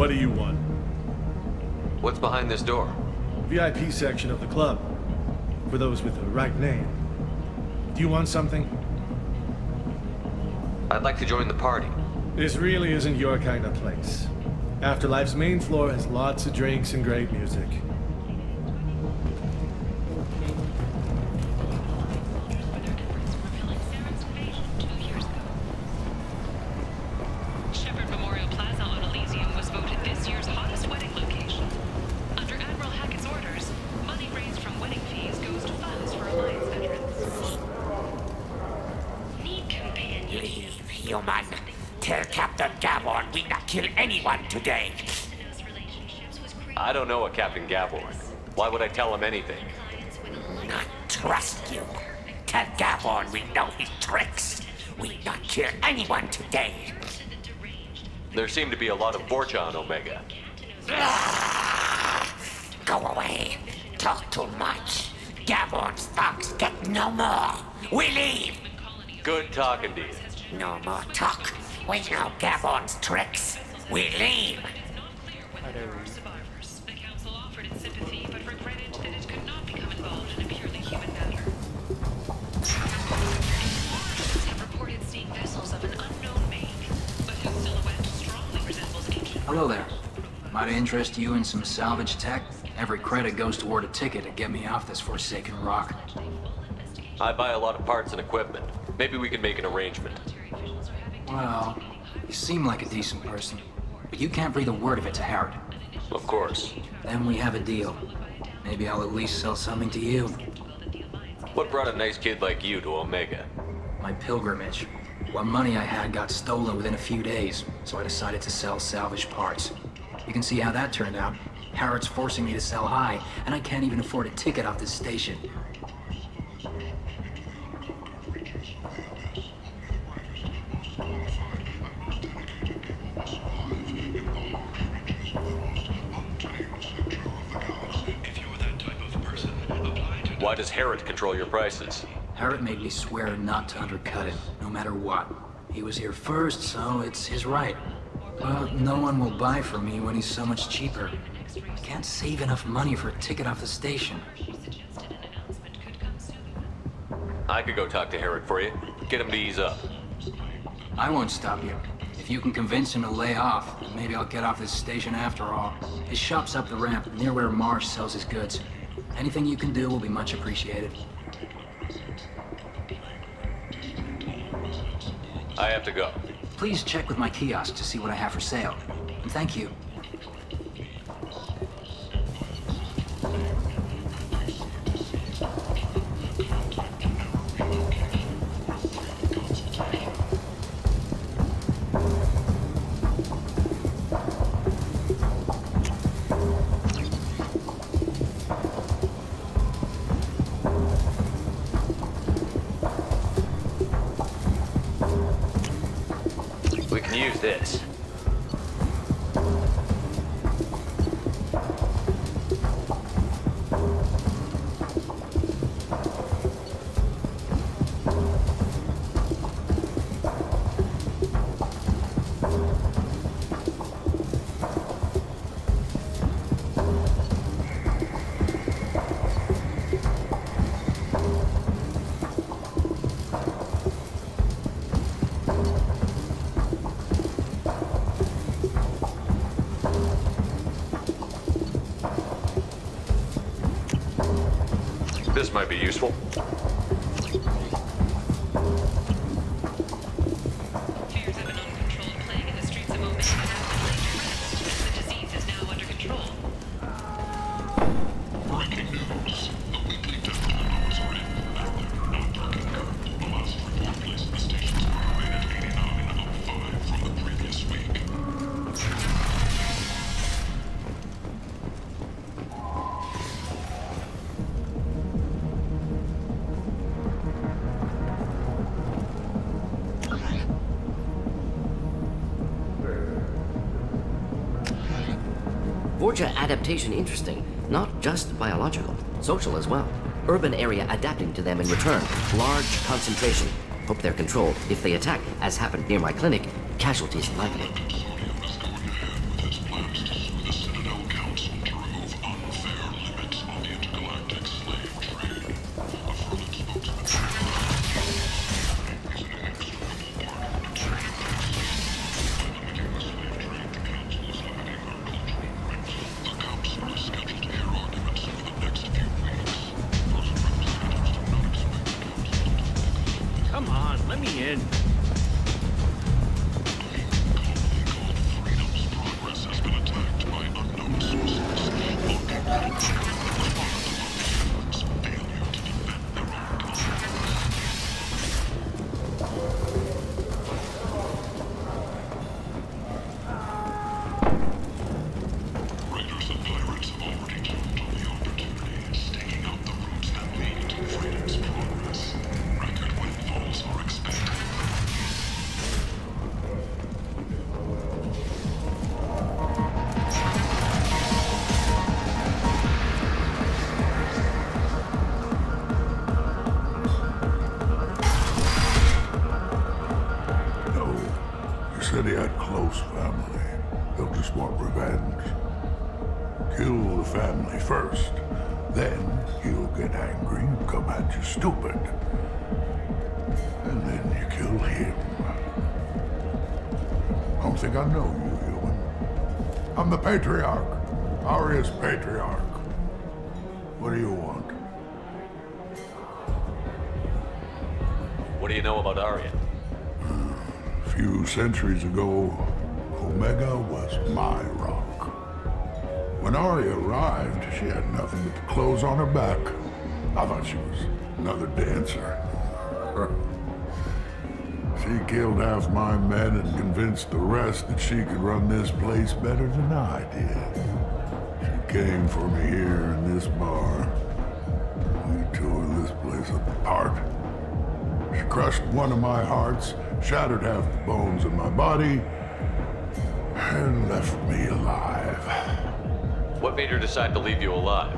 S9: What do you want?
S5: What's behind this door?
S9: VIP section of the club. For those with the right name. Do you want something?
S5: I'd like to join the party.
S9: This really isn't your kind of place. Afterlife's main floor has lots of drinks and great music.
S21: Human. Tell Captain Gaborn we not kill anyone today.
S5: I don't know a Captain Gaborn. Why would I tell him anything?
S21: Not trust you. Tell Gaborn we know his tricks. We not kill anyone today.
S5: There seem to be a lot of Vorcha on Omega.
S21: Go away. Talk too much. Gaborn's thugs get no more. We leave.
S5: Good talking to you.
S21: No more talk. We know Gaborn's tricks. We leave.
S7: The council offered its sympathy, but regretted that it could not become involved in a purely human matter. Explorers have reported seeing vessels of an unknown make, but whose silhouette strongly resembles ancient.
S22: Hello there. Might interest you in some salvage tech? Every credit goes toward a ticket to get me off this forsaken rock.
S5: I buy a lot of parts and equipment. Maybe we can make an arrangement.
S22: Well, you seem like a decent person, but you can't breathe a word of it to Harrod.
S5: Of course.
S22: Then we have a deal. Maybe I'll at least sell something to you.
S5: What brought a nice kid like you to Omega?
S22: My pilgrimage. What money I had got stolen within a few days, so I decided to sell salvage parts. You can see how that turned out. Harrod's forcing me to sell high, and I can't even afford a ticket off this station.
S5: Why does Harrod control your prices?
S22: Harrod made me swear not to undercut it, no matter what. He was here first, so it's his right. But no one will buy from me when he's so much cheaper. I can't save enough money for a ticket off the station.
S5: I could go talk to Harrod for you. Get him to ease up.
S22: I won't stop you. If you can convince him to lay off, then maybe I'll get off this station after all. His shop's up the ramp, near where Marsh sells his goods. Anything you can do will be much appreciated.
S5: I have to go.
S22: Please check with my kiosk to see what I have for sale. And thank you.
S5: We can use this. This might be useful.
S7: Fears of an uncontrolled plague in the streets of Omega have been laid to rest. The disease is now under control.
S19: Breaking news. The weekly death toll numbers are in, and they're not confirmed. The last report placed the station's murder rate at 89.05 from the previous week.
S17: Vorcha adaptation interesting. Not just biological, social as well. Urban area adapting to them in return. Large concentration. Hope they're controlled. If they attack, as happened near my clinic, casualties likely.
S1: Come on, let me in.
S19: Said he had close family. They'll just want revenge. Kill the family first. Then he'll get angry and come at you stupid. And then you kill him. I don't think I know you, human. I'm the Patriarch. Aria's Patriarch. What do you want?
S5: What do you know about Aria?
S19: A few centuries ago, Omega was my rock. When Aria arrived, she had nothing but the clothes on her back. I thought she was another dancer. She killed half my men and convinced the rest that she could run this place better than I did. She came for me here in this bar. We tore this place apart. She crushed one of my hearts, shattered half the bones in my body, and left me alive.
S5: What made her decide to leave you alive?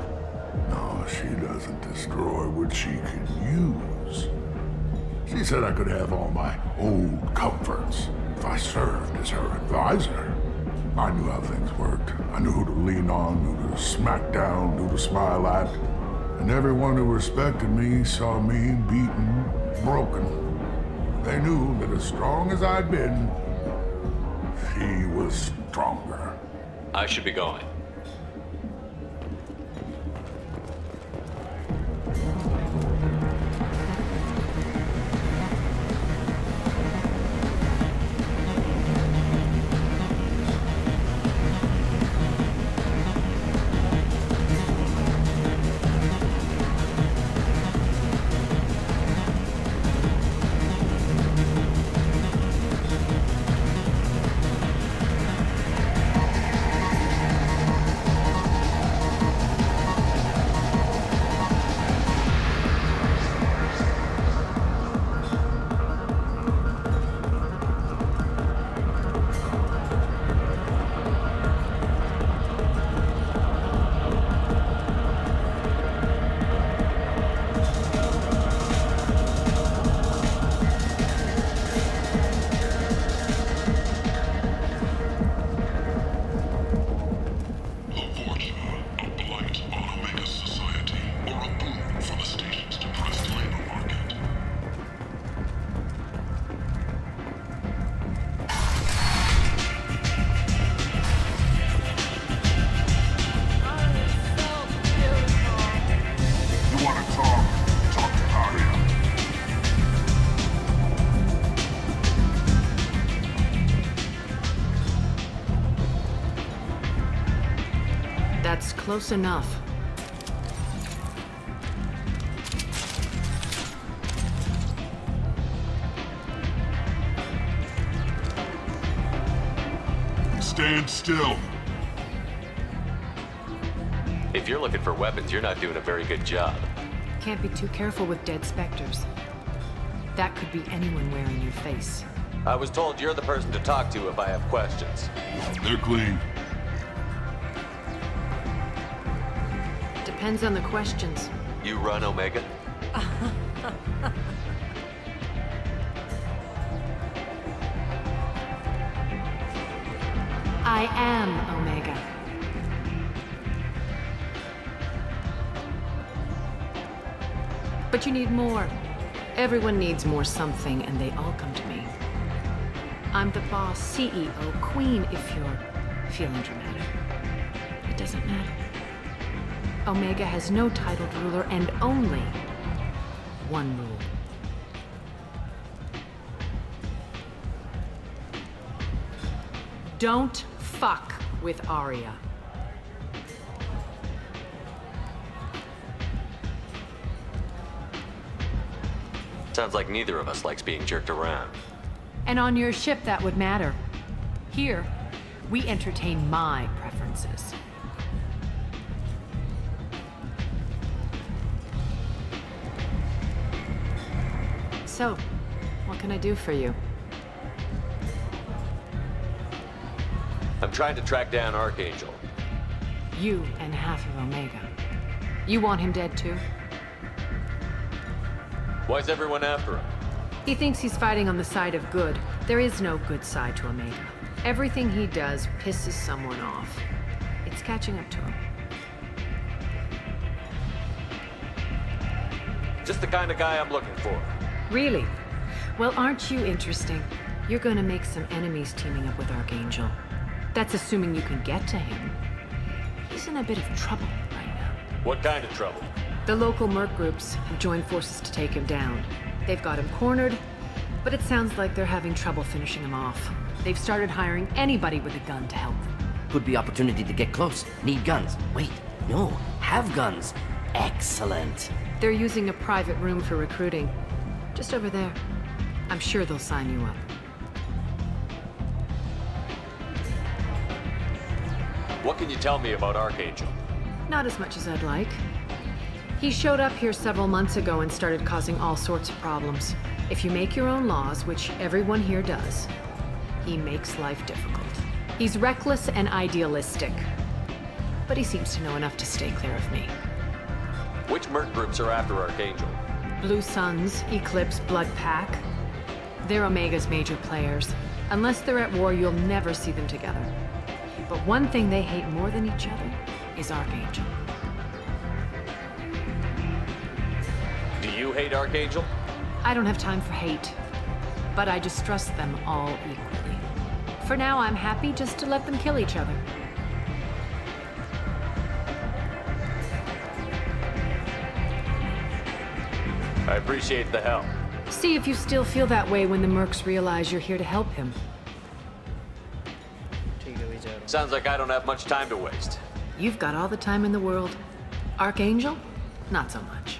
S19: No, she doesn't destroy what she can use. She said I could have all my old comforts if I served as her advisor. I knew how things worked. I knew who to lean on, who to smack down, who to smile at. And everyone who respected me saw me beaten, broken. They knew that as strong as I'd been, she was stronger.
S5: I should be going.
S8: That's close enough.
S19: Stand still.
S5: If you're looking for weapons, you're not doing a very good job.
S8: Can't be too careful with dead specters. That could be anyone wearing your face.
S5: I was told you're the person to talk to if I have questions.
S19: They're clean.
S8: Depends on the questions.
S5: You run Omega?
S8: I am Omega. But you need more. Everyone needs more something, and they all come to me. I'm the boss, CEO, queen, if you're feeling dramatic. It doesn't matter. Omega has no titled ruler and only one rule. Don't fuck with Arya.
S5: Sounds like neither of us likes being jerked around.
S8: And on your ship, that would matter. Here, we entertain my preferences. So, what can I do for you?
S5: I'm trying to track down Archangel.
S8: You and half of Omega. You want him dead too?
S5: Why's everyone after him?
S8: He thinks he's fighting on the side of good. There is no good side to Omega. Everything he does pisses someone off. It's catching up to him.
S5: Just the kind of guy I'm looking for.
S8: Really? Well, aren't you interesting? You're gonna make some enemies teaming up with Archangel. That's assuming you can get to him. He's in a bit of trouble right now.
S5: What kind of trouble?
S8: The local merc groups have joined forces to take him down. They've got him cornered, but it sounds like they're having trouble finishing him off. They've started hiring anybody with a gun to help them.
S17: Could be opportunity to get close. Need guns. Wait, no, have guns. Excellent.
S8: They're using a private room for recruiting. Just over there. I'm sure they'll sign you up.
S5: What can you tell me about Archangel?
S8: Not as much as I'd like. He showed up here several months ago and started causing all sorts of problems. If you make your own laws, which everyone here does, he makes life difficult. He's reckless and idealistic. But he seems to know enough to stay clear of me.
S5: Which merc groups are after Archangel?
S8: Blue Suns, Eclipse, Blood Pack. They're Omega's major players. Unless they're at war, you'll never see them together. But one thing they hate more than each other is Archangel.
S5: Do you hate Archangel?
S8: I don't have time for hate. but I distrust them all equally. For now, I'm happy just to let them kill each other.
S5: I appreciate the help.
S8: See if you still feel that way when the mercs realize you're here to help him.
S5: Sounds like I don't have much time to waste.
S8: You've got all the time in the world. Archangel? Not so much.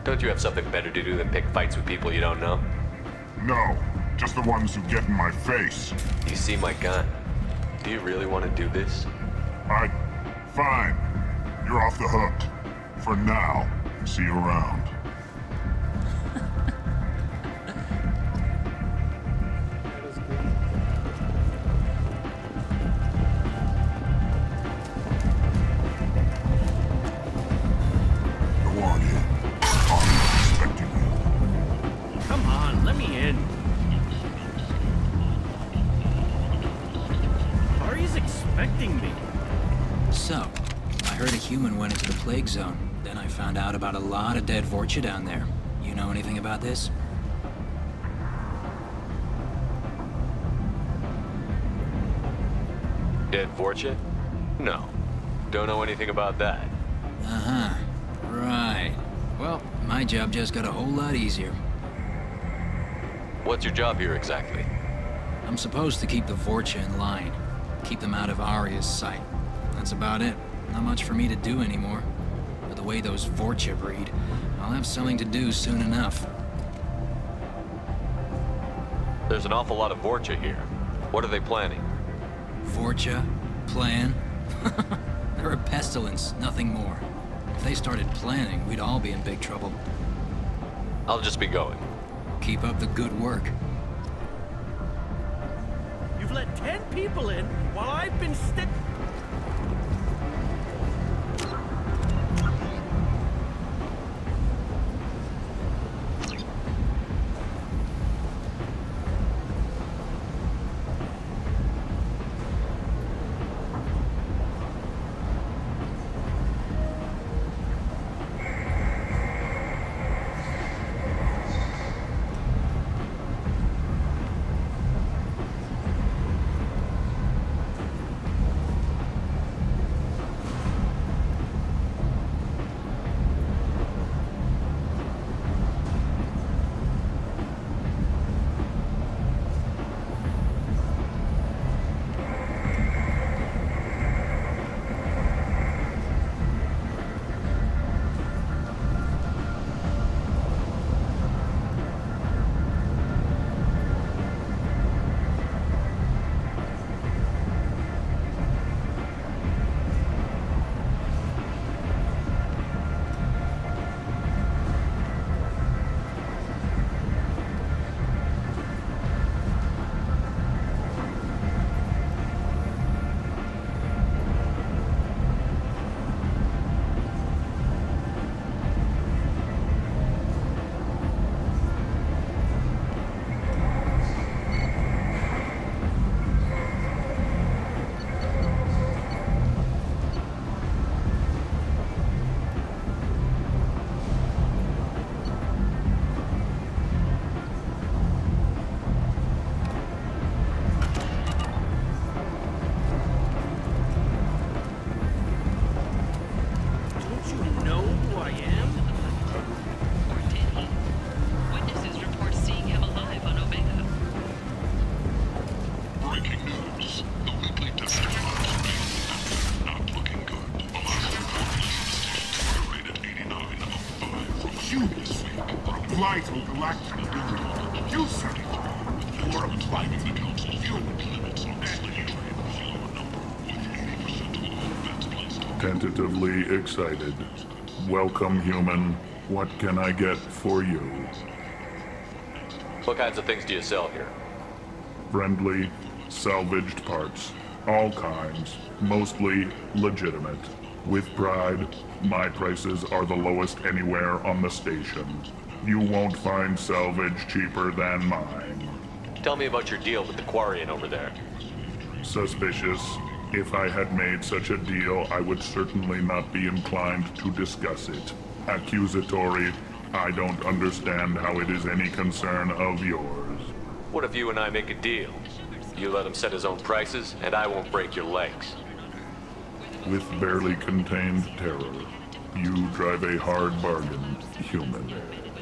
S5: Don't you have something better to do than pick fights with people you don't know?
S19: No, just the ones who get in my face.
S5: You see my gun. Do you really want to do this?
S19: Fine. You're off the hook. For now. See you around.
S22: Plague zone. Then I found out about a lot of dead Vorcha down there. You know anything about this?
S5: Dead Vorcha? No. Don't know anything about that.
S22: Uh-huh. Right. Well, my job just got a whole lot easier.
S5: What's your job here exactly?
S22: I'm supposed to keep the Vorcha in line. Keep them out of Arya's sight. That's about it. Not much for me to do anymore. But the way those Vorcha breed, I'll have something to do soon enough.
S5: There's an awful lot of Vorcha here. What are they planning?
S22: Vorcha? Plan? They're a pestilence, nothing more. If they started planning, we'd all be in big trouble.
S5: I'll just be going.
S22: Keep up the good work.
S11: You've let 10 people in while I've been
S19: vital galactic building. You said it. You're a planet. Fuel limits on slave trade. Lower number with 80% tentatively excited. Welcome, human. What can I get for you?
S5: What kinds of things do you sell here?
S19: Friendly, salvaged parts. All kinds. Mostly legitimate. With pride, my prices are the lowest anywhere on the station. You won't find salvage cheaper than mine.
S5: Tell me about your deal with the Quarian over there.
S19: Suspicious. If I had made such a deal, I would certainly not be inclined to discuss it. Accusatory. I don't understand how it is any concern of yours.
S5: What if you and I make a deal? You let him set his own prices, and I won't break your legs.
S19: With barely contained terror, you drive a hard bargain, human.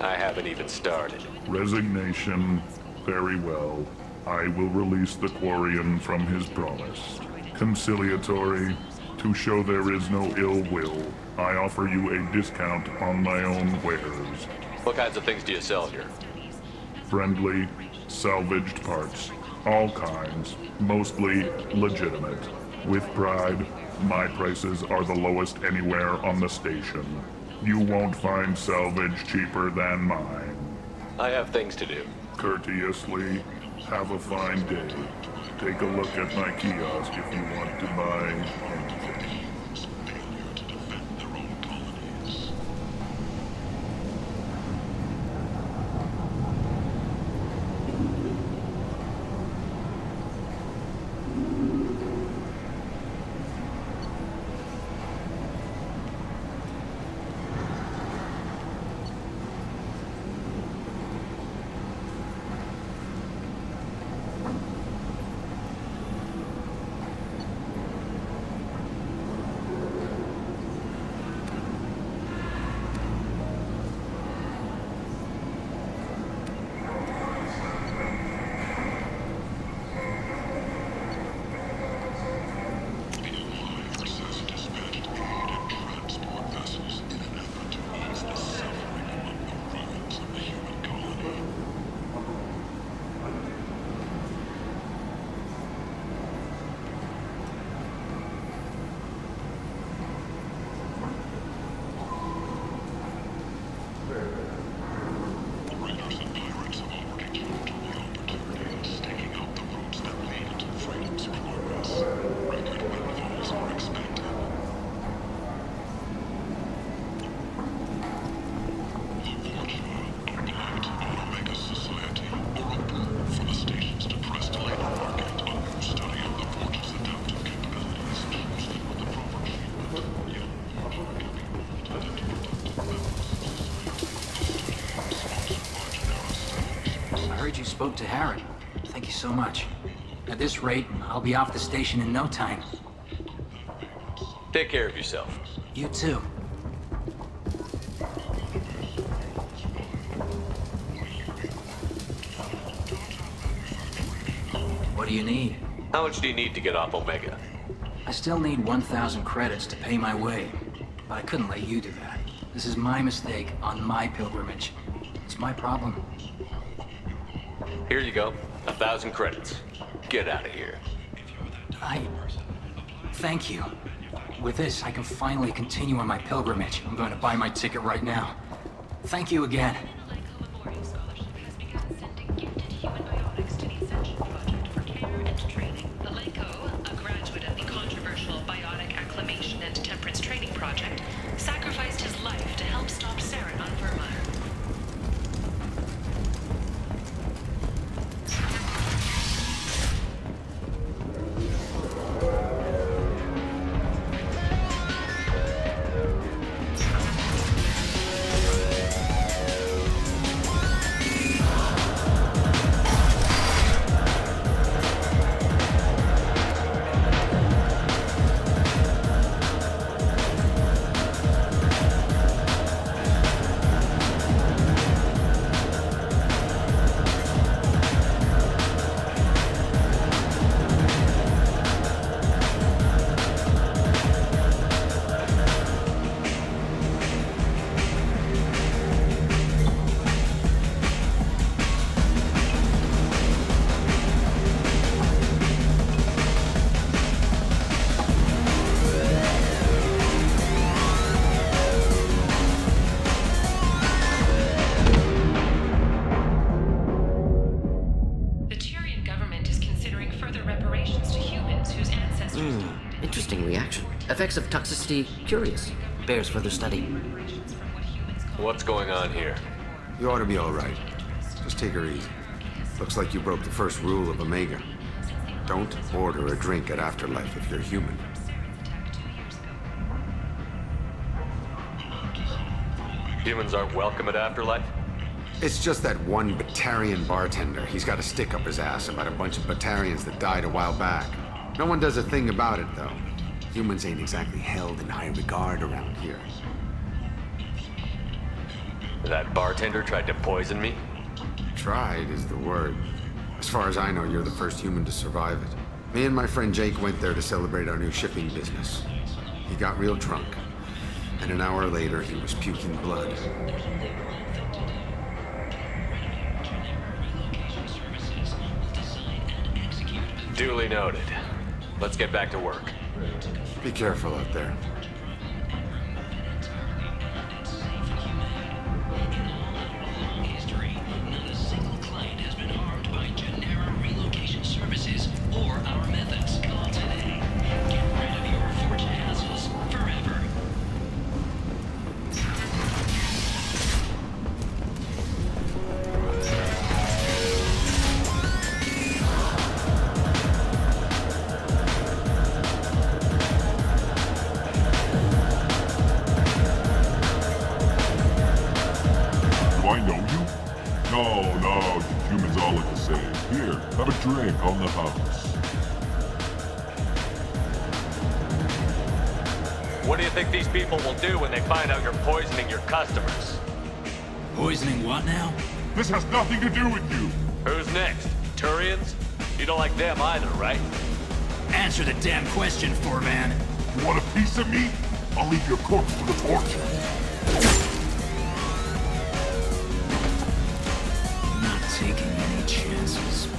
S5: I haven't even started.
S19: Resignation. Very well. I will release the Quarian from his promise. Conciliatory. To show there is no ill will, I offer you a discount on my own wares.
S5: What kinds of things do you sell here?
S19: Friendly, salvaged parts. All kinds. Mostly legitimate. With pride, my prices are the lowest anywhere on the station. You won't find salvage cheaper than mine.
S5: I have things to do.
S19: Courteously, have a fine day. Take a look at my kiosk if you want to buy anything.
S22: You spoke to Harry. Thank you so much. At this rate, I'll be off the station in no time.
S5: Take care of yourself.
S22: You too. What do you need?
S5: How much do you need to get off Omega?
S22: I still need 1,000 credits to pay my way, but I couldn't let you do that. This is my mistake on my pilgrimage. It's my problem.
S5: Here you go. 1,000 credits. Get out of here.
S22: Thank you. With this, I can finally continue on my pilgrimage. I'm going to buy my ticket right now. Thank you again.
S17: effects of toxicity curious. Bears further study.
S5: What's going on here?
S10: You ought to be all right. Just take her easy. Looks like you broke the first rule of Omega. Don't order a drink at Afterlife if you're human.
S5: Humans aren't welcome at Afterlife?
S10: It's just that one Batarian bartender. He's got a stick up his ass about a bunch of Batarians that died a while back. No one does a thing about it, though. Humans ain't exactly held in high regard around here.
S5: That bartender tried to poison me?
S10: Tried is the word. As far as I know, you're the first human to survive it. Me and my friend Jake went there to celebrate our new shipping business. He got real drunk, and an hour later he was puking blood.
S5: Duly noted. Let's get back to work.
S10: Be careful out there.
S19: Drink on the house.
S5: What do you think these people will do when they find out you're poisoning your customers?
S22: Poisoning what now?
S19: This has nothing to do with you.
S5: Who's next? Turians? You don't like them either, right?
S22: Answer the damn question, Forvan.
S19: You want a piece of me? I'll leave your corpse to the torture.
S22: Not taking any chances.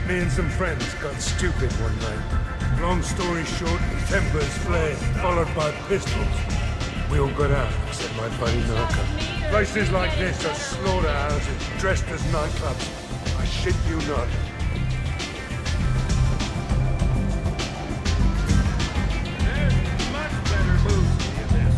S6: Me and some friends got stupid one night. Long story short, tempers flared, followed by pistols. We all got out, except my buddy Narco. Places like this are slaughterhouses dressed as nightclubs. I shit you not. There's much better moves than this.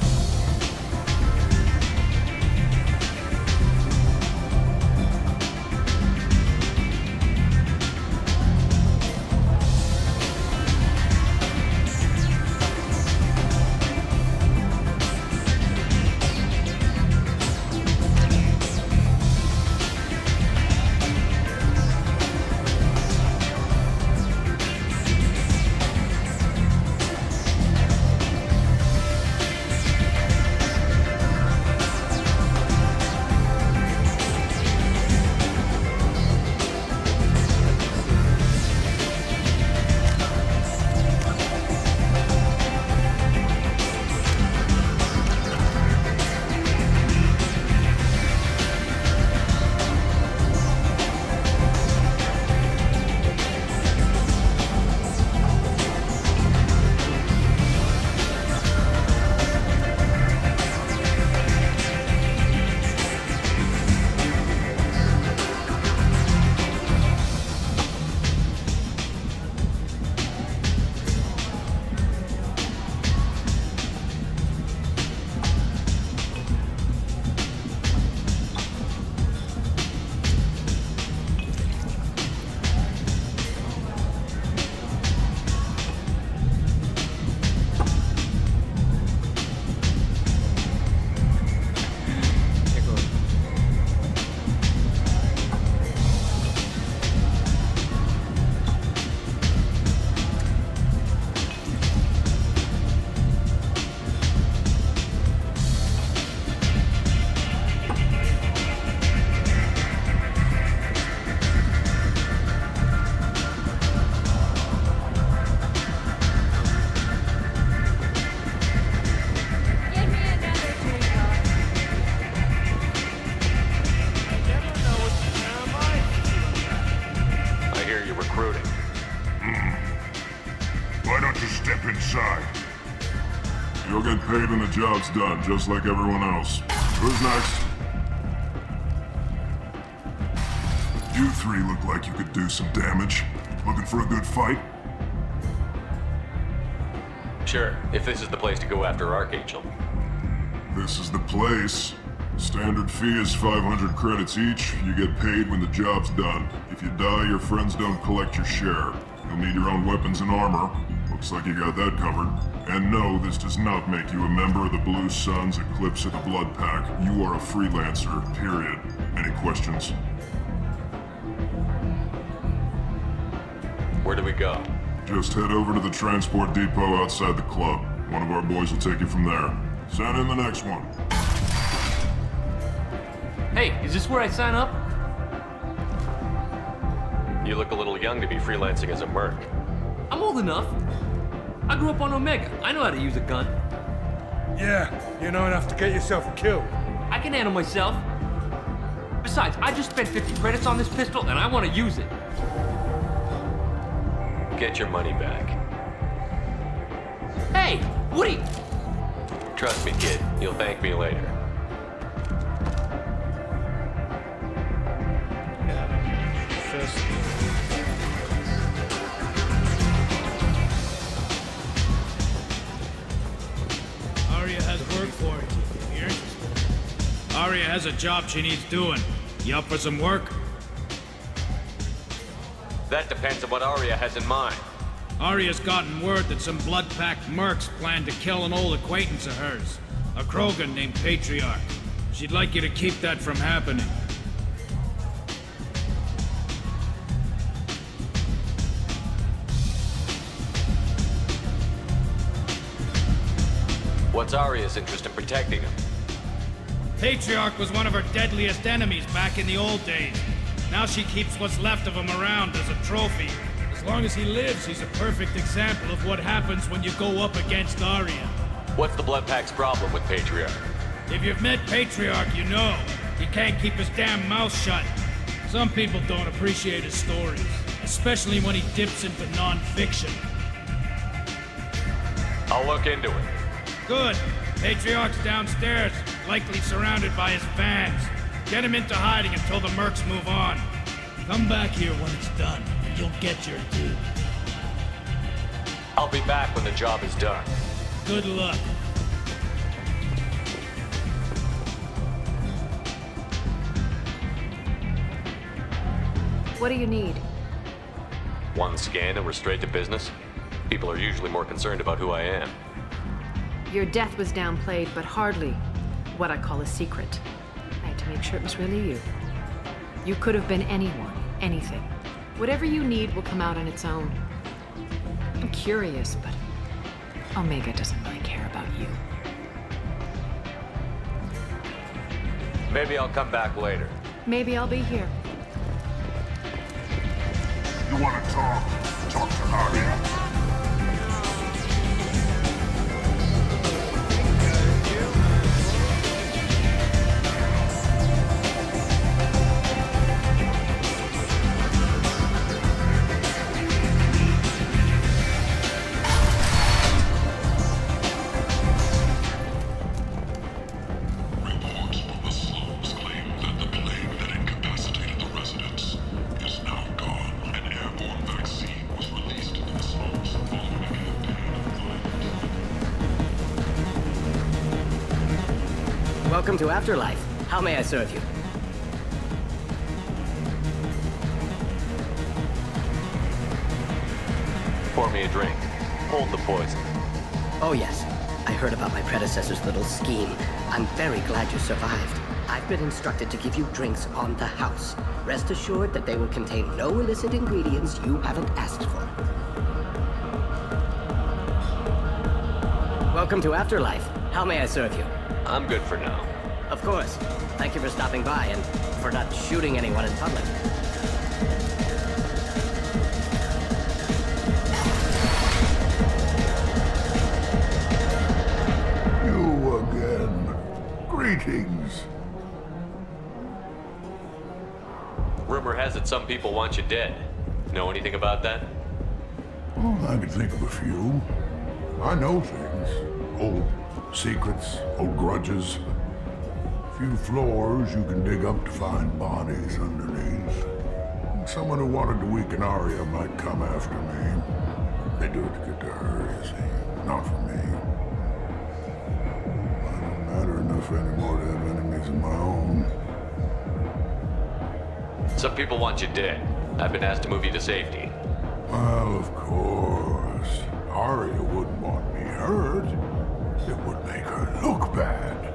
S5: recruiting.
S19: Why don't you step inside? You'll get paid when the job's done, just like everyone else. Who's next? You three look like you could do some damage. Looking for a good fight?
S5: Sure, if this is the place to go after Archangel.
S19: This is the place. Standard fee is 500 credits each. You get paid when the job's done. If you die, your friends don't collect your share. You'll need your own weapons and armor. Looks like you got that covered. And no, this does not make you a member of the Blue Suns, Eclipse, or the Blood Pack. You are a freelancer, period. Any questions?
S5: Where do we go?
S19: Just head over to the transport depot outside the club. One of our boys will take you from there. Send in the next one.
S16: Hey, is this where I sign up?
S5: You look a little young to be freelancing as a merc.
S16: I'm old enough. I grew up on Omega. I know how to use a gun.
S6: Yeah, you know enough to get yourself killed.
S16: I can handle myself. Besides, I just spent 50 credits on this pistol and I want to use it.
S5: Get your money back.
S16: Hey, Woody!
S5: Trust me, kid. You'll thank me later.
S13: Aria has work for you. You're interested. Aria has a job she needs doing. You up for some work?
S5: That depends on what Aria has in mind.
S13: Aria's gotten word that some Blood Pack mercs plan to kill an old acquaintance of hers. A Krogan named Patriarch. She'd like you to keep that from happening.
S5: What's Aria's interest in protecting him?
S13: Patriarch was one of her deadliest enemies back in the old days. Now she keeps what's left of him around as a trophy. As long as he lives, he's a perfect example of what happens when you go up against Aria.
S5: What's the Blood Pack's problem with Patriarch?
S13: If you've met Patriarch, you know. He can't keep his damn mouth shut. Some people don't appreciate his stories, especially when he dips into non-fiction.
S5: I'll look into it.
S13: Good. Patriarch's downstairs, likely surrounded by his fans. Get him into hiding until the mercs move on. Come back here when it's done, and you'll get your due.
S5: I'll be back when the job is done.
S13: Good luck.
S8: What do you need?
S5: One scan and we're straight to business? People are usually more concerned about who I am.
S8: Your death was downplayed, but hardly what I call a secret. I had to make sure it was really you. You could have been anyone, anything. Whatever you need will come out on its own. I'm curious, but Omega doesn't really care about you.
S5: Maybe I'll come back later.
S8: Maybe I'll be here.
S19: You want to talk? Talk to Aria.
S14: Welcome to Afterlife. How may I serve you?
S5: Pour me a drink. Hold the poison.
S14: Oh yes, I heard about my predecessor's little scheme. I'm very glad you survived. I've been instructed to give you drinks on the house. Rest assured that they will contain no illicit ingredients you haven't asked for. Welcome to Afterlife. How may I serve you?
S5: I'm good for now.
S14: Of course. Thank you for stopping by and for not shooting anyone in public.
S19: You again. Greetings.
S5: Rumor has it some people want you dead. Know anything about that?
S19: Well, I can think of a few. I know things. Old secrets, old grudges. A few floors you can dig up to find bodies underneath. Someone who wanted to weaken Arya might come after me. They do it to get to her, you see. Not for me. I don't matter enough anymore to have enemies of my own.
S5: Some people want you dead. I've been asked to move you to safety.
S19: Well, of course. Arya wouldn't want me hurt. It would make her look bad.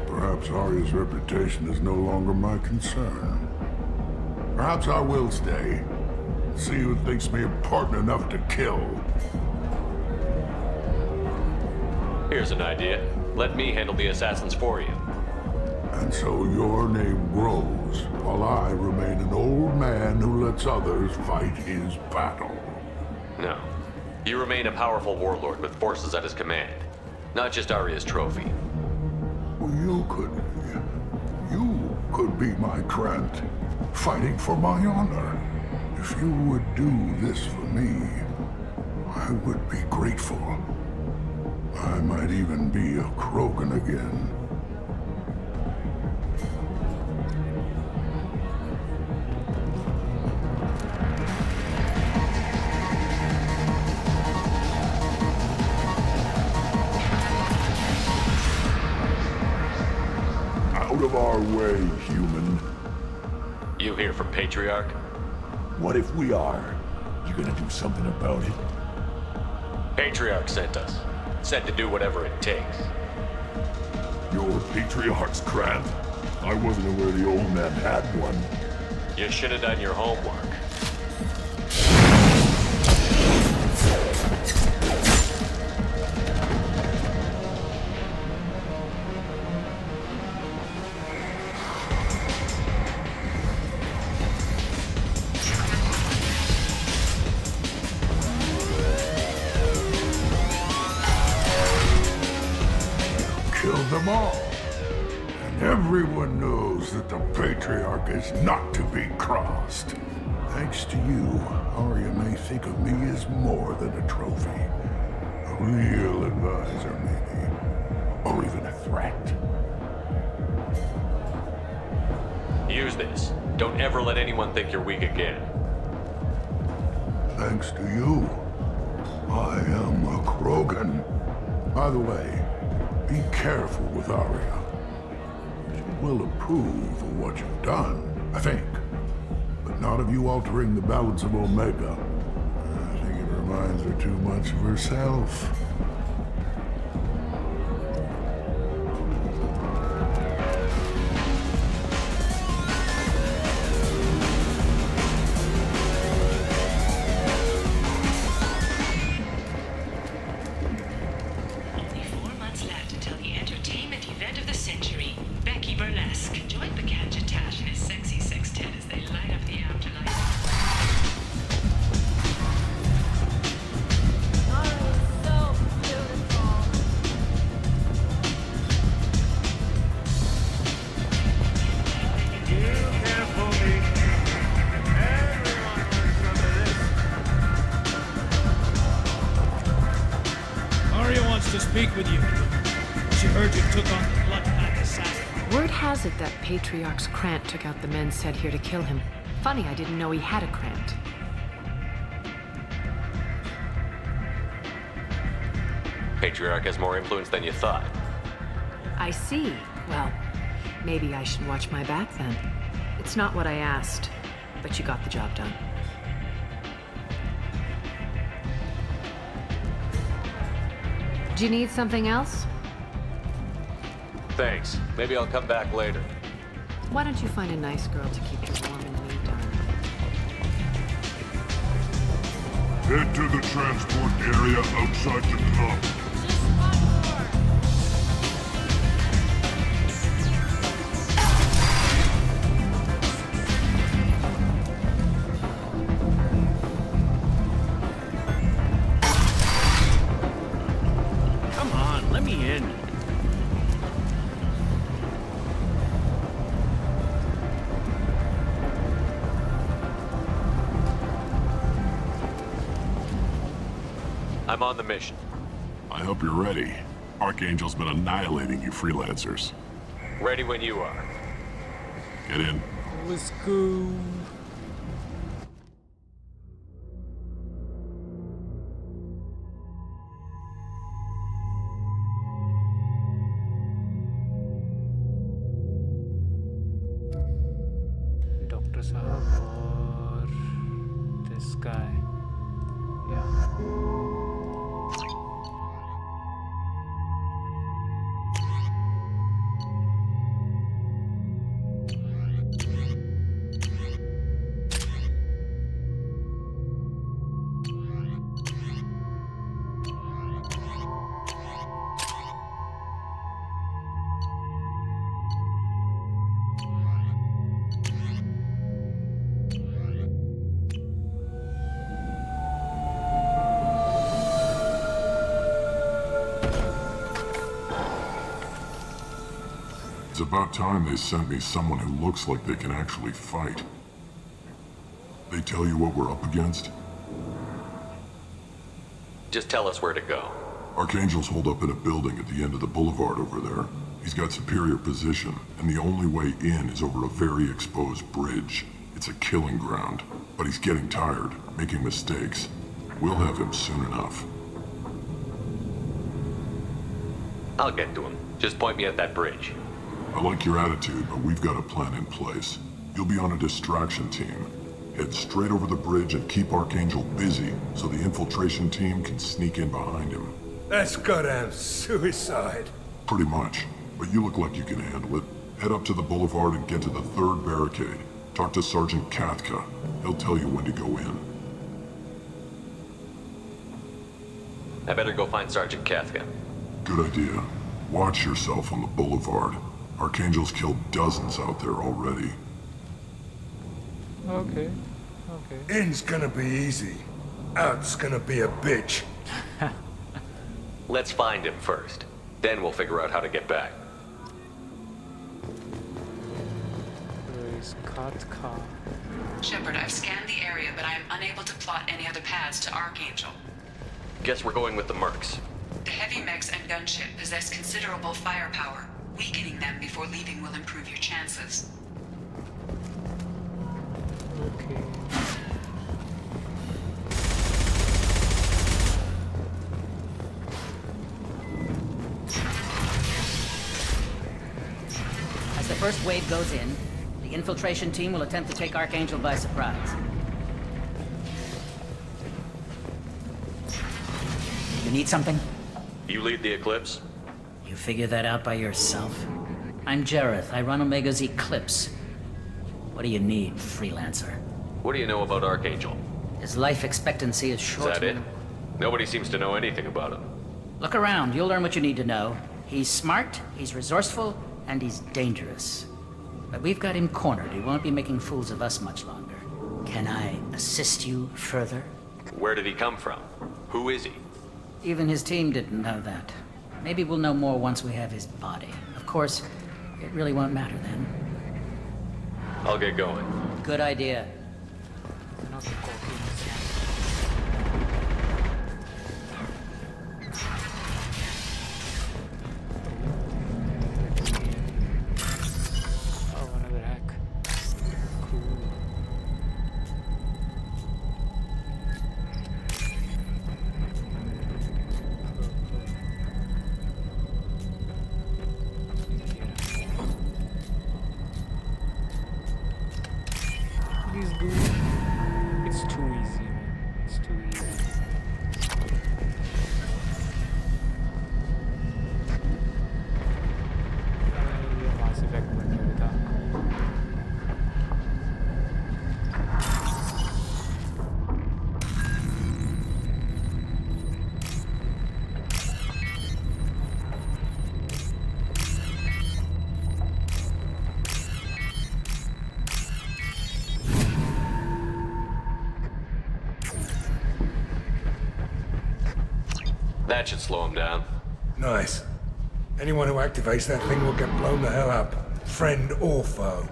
S19: Perhaps Arya's reputation is no longer my concern. Perhaps I will stay. See who thinks me important enough to kill.
S5: Here's an idea. Let me handle the assassins for you.
S19: And so your name grows, while I remain an old man who lets others fight his battle.
S5: No. You remain a powerful warlord with forces at his command. Not just Arya's trophy.
S19: Well, you could be my Krant, fighting for my honor. If you would do this for me, I would be grateful. I might even be a Krogan again. Out of our way, human.
S5: You here from Patriarch?
S4: What if we are? You gonna do something about it?
S5: Patriarch sent us. Said to do whatever it takes.
S4: Your Patriarch's Krant? I wasn't aware the old man had one.
S5: You should have done your homework.
S19: Killed them all. And everyone knows that the Patriarch is not to be crossed. Thanks to you, Arya may think of me as more than a trophy. A real advisor, maybe. Or even a threat.
S5: Use this. Don't ever let anyone think you're weak again.
S19: Thanks to you, I am a Krogan. By the way, be careful with Arya. She will approve of what you've done, I think. But not of you altering the balance of Omega. I think it reminds her too much of herself.
S7: Only 4 months left until the entertainment event of the century. Becky Burlesque. Join the Gadget Tash and his sexy sextet as they light up the afterlife.
S13: Arya wants to speak with you. She heard you took on the blood-pack assassin.
S8: Word has it that Patriarch's Krant took out the men sent here to kill him. Funny, I didn't know he had a Krant.
S5: Patriarch has more influence than you thought.
S8: I see. Well, maybe I should watch my back then. It's not what I asked, but you got the job done. Do you need something else?
S5: Thanks. Maybe I'll come back later.
S8: Why don't you find a nice girl to keep you warm in the meantime?
S19: Head to the transport area outside the club.
S11: Come on, let me in.
S5: I'm on the mission.
S4: I hope you're ready. Archangel's been annihilating you freelancers.
S5: Ready when you are.
S4: Get in.
S1: Let's go. Dr. Sahab or this guy? Yeah.
S4: It's about time they sent me someone who looks like they can actually fight. They tell you what we're up against?
S5: Just tell us where to go.
S4: Archangel's holed up in a building at the end of the boulevard over there. He's got superior position, and the only way in is over a very exposed bridge. It's a killing ground, but he's getting tired, making mistakes. We'll have him soon enough.
S5: I'll get to him. Just point me at that bridge.
S4: I like your attitude, but we've got a plan in place. You'll be on a distraction team. Head straight over the bridge and keep Archangel busy so the infiltration team can sneak in behind him.
S6: That's goddamn suicide.
S4: Pretty much, but you look like you can handle it. Head up to the boulevard and get to the third barricade. Talk to Sergeant Katka. He'll tell you when to go in.
S5: I better go find Sergeant Katka.
S4: Good idea. Watch yourself on the boulevard. Archangel's killed dozens out there already.
S1: Okay.
S6: In's gonna be easy. Out's gonna be a bitch.
S5: Let's find him first. Then we'll figure out how to get back.
S1: Where is Katka?
S2: Shepard, I've scanned the area, but I am unable to plot any other paths to Archangel.
S5: Guess we're going with the mercs.
S2: The heavy mechs and gunship possess considerable firepower. Weakening them before leaving will improve your chances.
S1: Okay.
S12: As the first wave goes in, the infiltration team will attempt to take Archangel by surprise. You need something?
S5: You lead the Eclipse?
S12: You figure that out by yourself? I'm Jareth. I run Omega's Eclipse. What do you need, freelancer?
S5: What do you know about Archangel?
S12: His life expectancy is short.
S5: Is that it? Nobody seems to know anything about him.
S12: Look around. You'll learn what you need to know. He's smart, he's resourceful, and he's dangerous. But we've got him cornered. He won't be making fools of us much longer. Can I assist you further?
S5: Where did he come from? Who is he?
S12: Even his team didn't know that. Maybe we'll know more once we have his body. Of course, it really won't matter then.
S5: I'll get going.
S12: Good idea.
S1: Not the cocaine. Oh, another hack. Cool. Please do. It's too easy, man. It's too easy. ये Mass Effect में नहीं था.
S5: That should slow him down.
S6: Nice. Anyone who activates that thing will get blown the hell up. Friend or foe.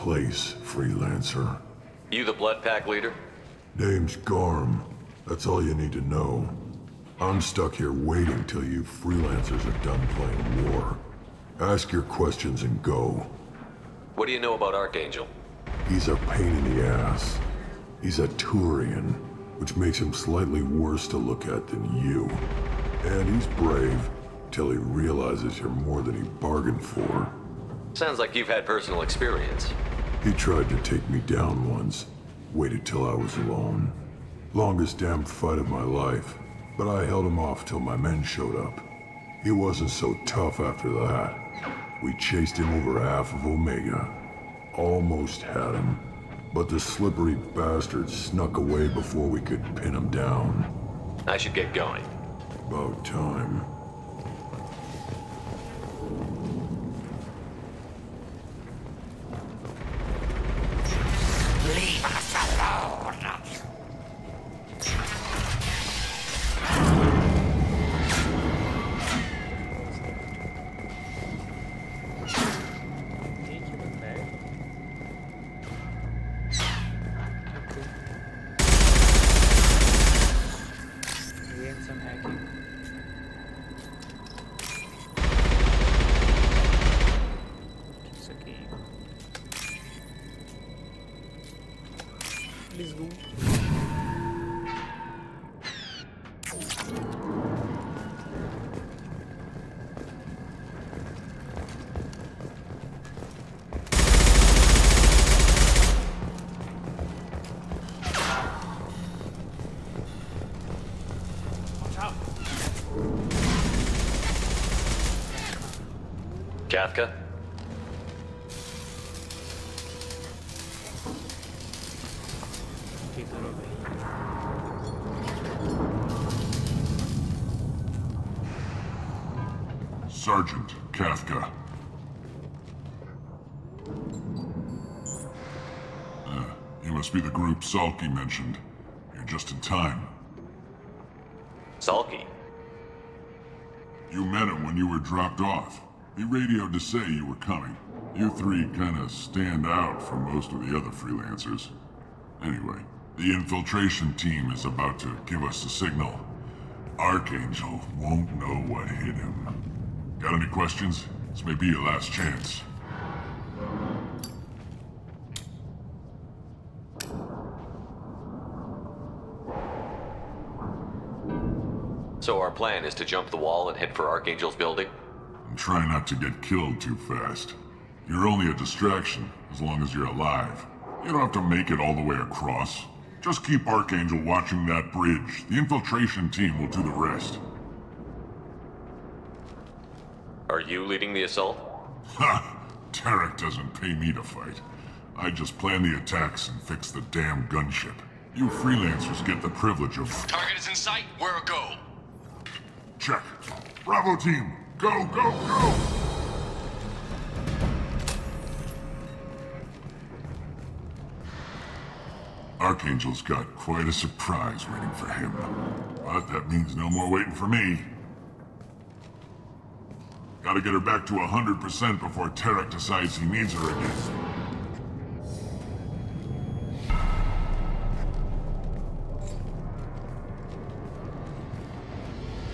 S4: place, freelancer.
S5: You the blood pack leader?
S4: Name's Garm. That's all you need to know. I'm stuck here waiting till you freelancers are done playing war. Ask your questions and go.
S5: What do you know about Archangel?
S4: He's a pain in the ass. He's a Turian, which makes him slightly worse to look at than you. And he's brave, till he realizes you're more than he bargained for.
S5: Sounds like you've had personal experience.
S4: He tried to take me down once. Waited till I was alone. Longest damn fight of my life. But I held him off till my men showed up. He wasn't so tough after that. We chased him over half of Omega. Almost had him. But the slippery bastard snuck away before we could pin him down.
S5: I should get going.
S4: About time.
S21: Leave us alone!
S1: Let's go.
S5: Kafka?
S4: Sergeant Kafka. You must be the group Sulky mentioned. You're just in time.
S5: Sulky?
S4: You met him when you were dropped off. He radioed to say you were coming. You three kinda stand out from most of the other freelancers. Anyway, the infiltration team is about to give us the signal. Archangel won't know what hit him. Got any questions? This may be your last chance.
S5: So our plan is to jump the wall and head for Archangel's building?
S4: And try not to get killed too fast. You're only a distraction, as long as you're alive. You don't have to make it all the way across. Just keep Archangel watching that bridge. The infiltration team will do the rest.
S5: Are you leading the assault?
S4: Ha! Tarek doesn't pay me to fight. I just plan the attacks and fix the damn gunship. You freelancers get the privilege of...
S15: Target is in sight. Where a go?
S4: Check. Bravo team! Go, go, go! Archangel's got quite a surprise waiting for him. But that means no more waiting for me. Gotta get her back to 100% before Tarek decides he needs her again.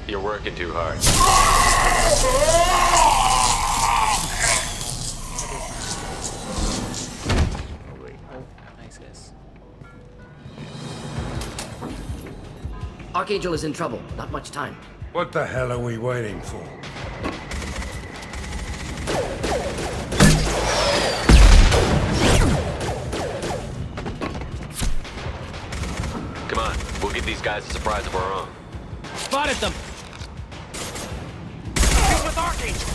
S5: You're working too hard.
S1: Oh wait, oh, nice guess.
S17: Archangel is in trouble. Not much time.
S6: What the hell are we waiting for?
S5: Come on, we'll give these guys a surprise of our own.
S11: Spotted them!
S15: He's with Archangel!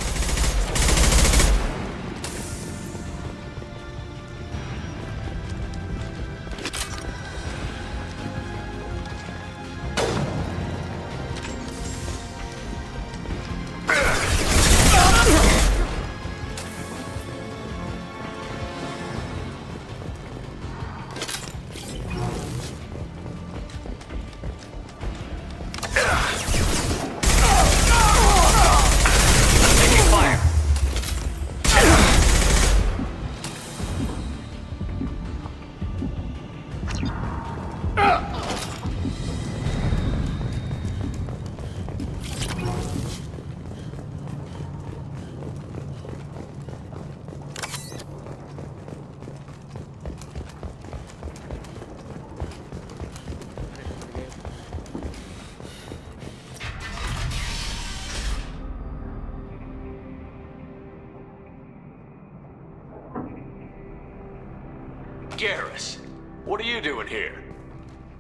S15: Garrus, what are you doing here?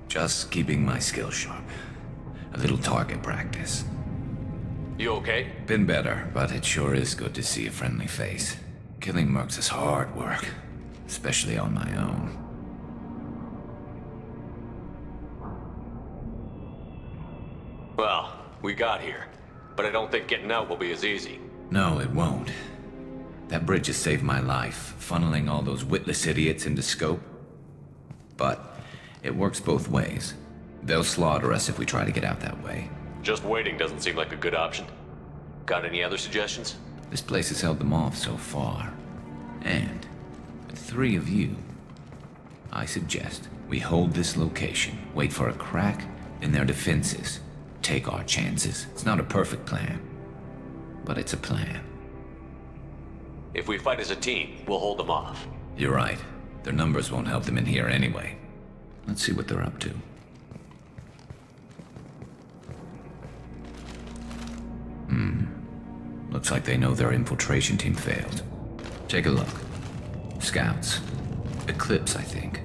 S18: Just keeping my skills sharp. A little target practice.
S15: You okay?
S18: Been better, but it sure is good to see a friendly face. Killing mercs is hard work, especially on my own.
S15: Well, we got here, but I don't think getting out will be as easy.
S18: No, it won't. That bridge has saved my life, funneling all those witless idiots into scope. But it works both ways. They'll slaughter us if we try to get out that way.
S15: Just waiting doesn't seem like a good option. Got any other suggestions?
S18: This place has held them off so far. And with 3 of you, I suggest we hold this location, wait for a crack in their defenses, take our chances. It's not a perfect plan, but it's a plan.
S15: If we fight as a team, we'll hold them off.
S18: You're right. Their numbers won't help them in here anyway. Let's see what they're up to. Looks like they know their infiltration team failed. Take a look. Scouts. Eclipse, I think.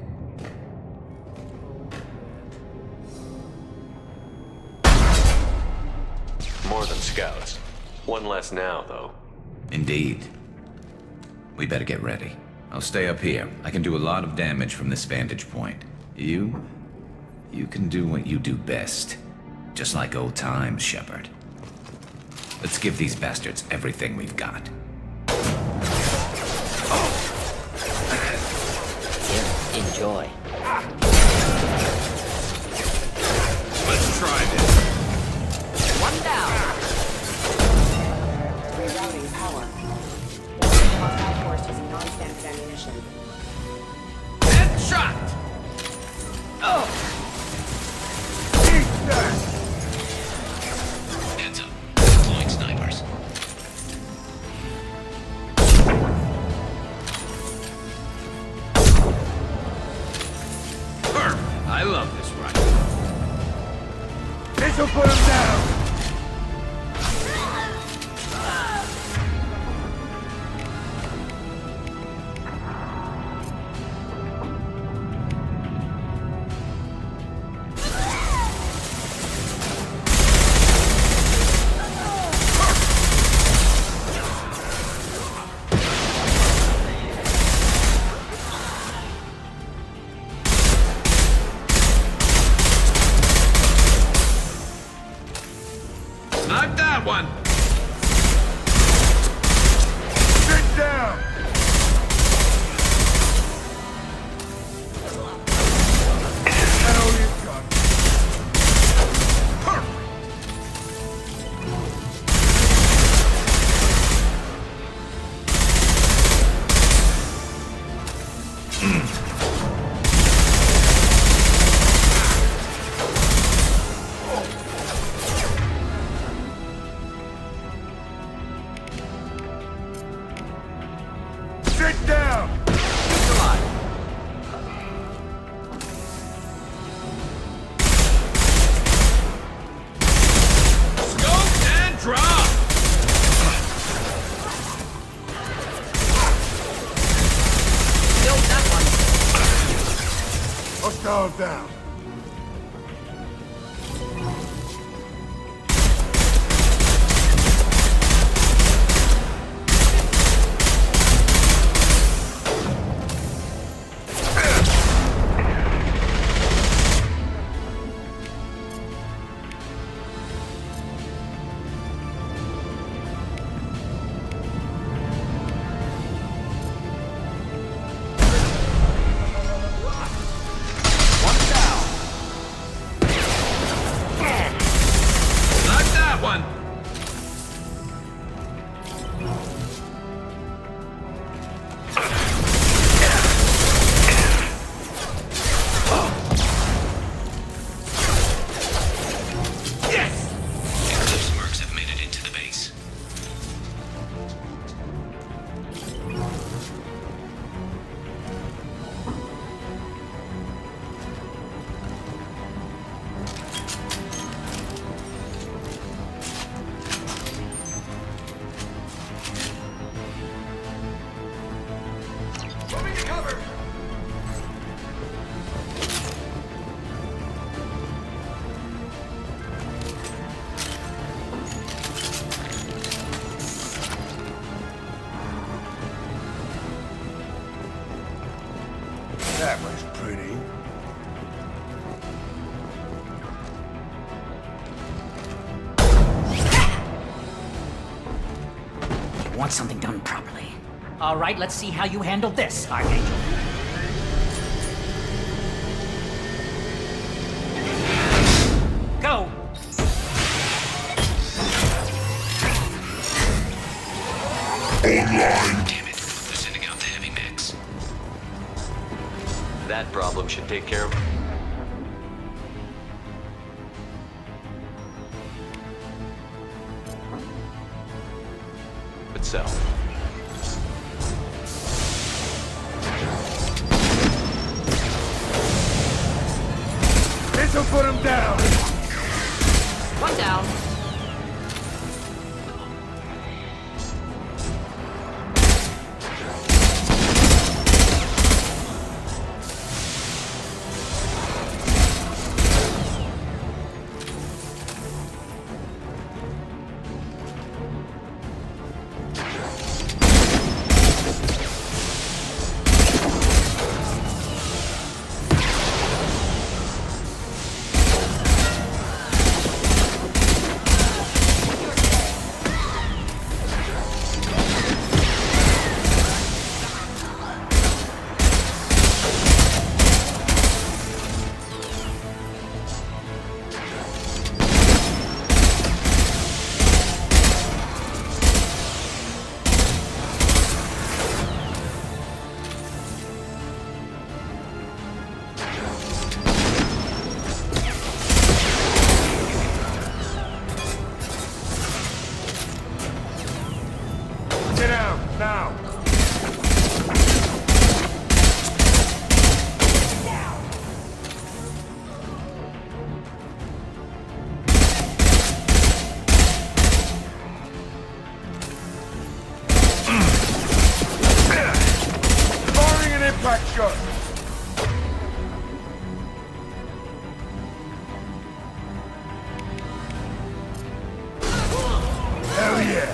S15: More than scouts. One less now, though.
S18: Indeed. We better get ready. I'll stay up here. I can do a lot of damage from this vantage point. You can do what you do best. Just like old times, Shepard. Let's give these bastards everything we've got.
S17: Here, enjoy.
S18: Let's try this.
S14: One down.
S20: Rerouting power. Hostile force using non-standard ammunition.
S18: Headshot!
S14: Oh!
S18: Eat that! Heads up. Deploying snipers. Perfect. I love this rifle.
S9: This'll put him down!
S18: Snipe that one!
S9: Sit down! Hell you got. Sit down!
S18: Scope and drop!
S14: Killed that one.
S9: Hostile down.
S18: One down!
S12: want something done properly. All right, let's see how you handle this, Archangel. Go!
S15: Damn it. They're sending out the heavy mix. That problem should take care of it. Itself.
S6: This'll put him down!
S8: One down.
S6: Get out, now! Firing an impact shot! Hell yeah!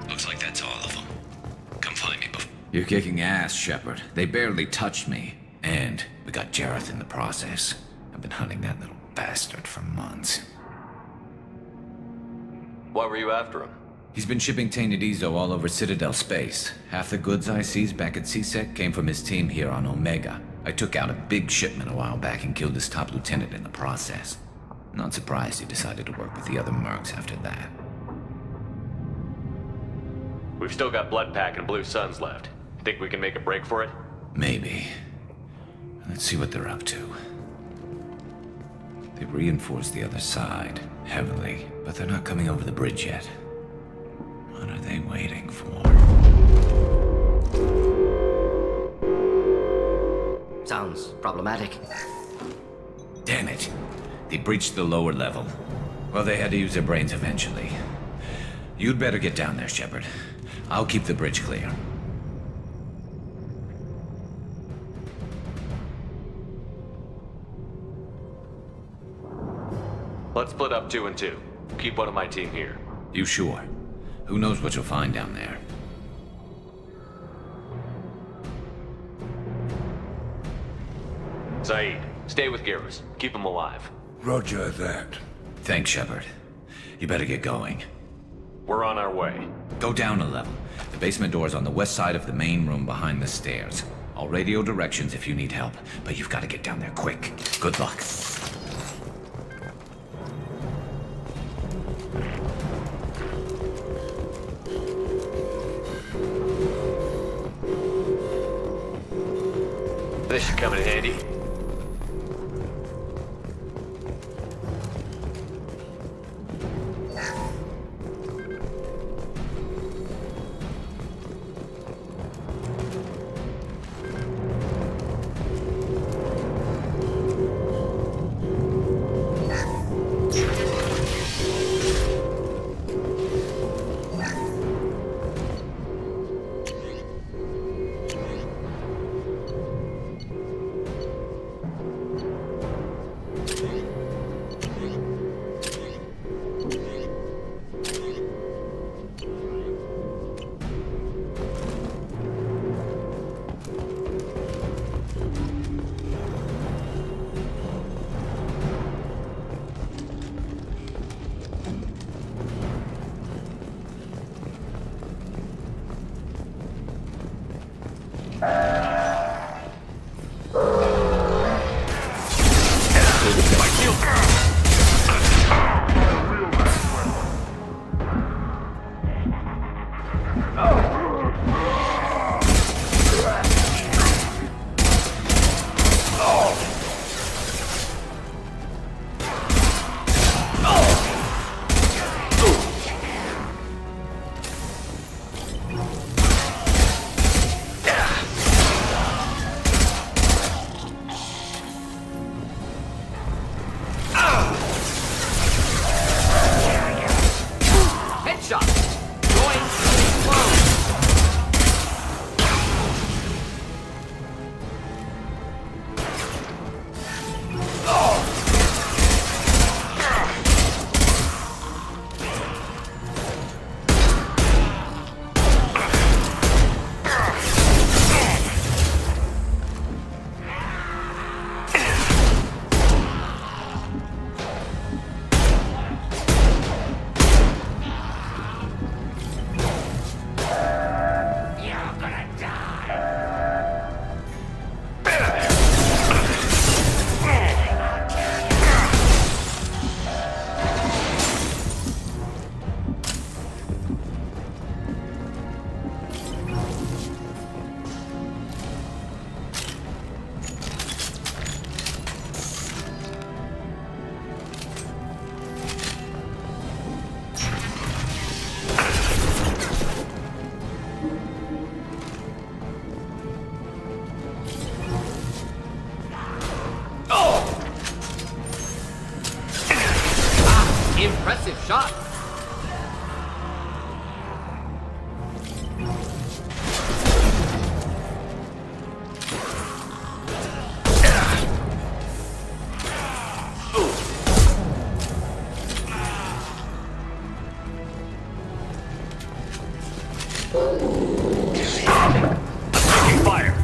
S15: Looks like that's all of them. Come find me before.
S18: You're kicking ass, Shepard. They barely touched me. And we got Jareth in the process. I've been hunting that little bastard for months.
S15: Why were you after him?
S18: He's been shipping tainted Ezo all over Citadel space. Half the goods I seized back at CSEC came from his team here on Omega. I took out a big shipment a while back and killed his top lieutenant in the process. Not surprised he decided to work with the other mercs after that.
S15: We've still got Blood Pack and Blue Suns left. Think we can make a break for it?
S18: Maybe. Let's see what they're up to. They've reinforced the other side, heavily, but they're not coming over the bridge yet. What are they waiting for?
S17: Sounds problematic.
S18: Damn it. They breached the lower level. Well, they had to use their brains eventually. You'd better get down there, Shepard. I'll keep the bridge clear.
S15: Let's split up 2 and 2. Keep one of my team here.
S18: You sure? Who knows what you'll find down there?
S15: Saeed, stay with Garrus. Keep him alive.
S6: Roger that.
S18: Thanks, Shepard. You better get going.
S15: We're on our way.
S18: Go down a level. The basement door's on the west side of the main room behind the stairs. I'll radio directions if you need help, but you've got to get down there quick. Good luck.
S15: This should come in handy.
S16: impressive shot.
S15: Taking fire.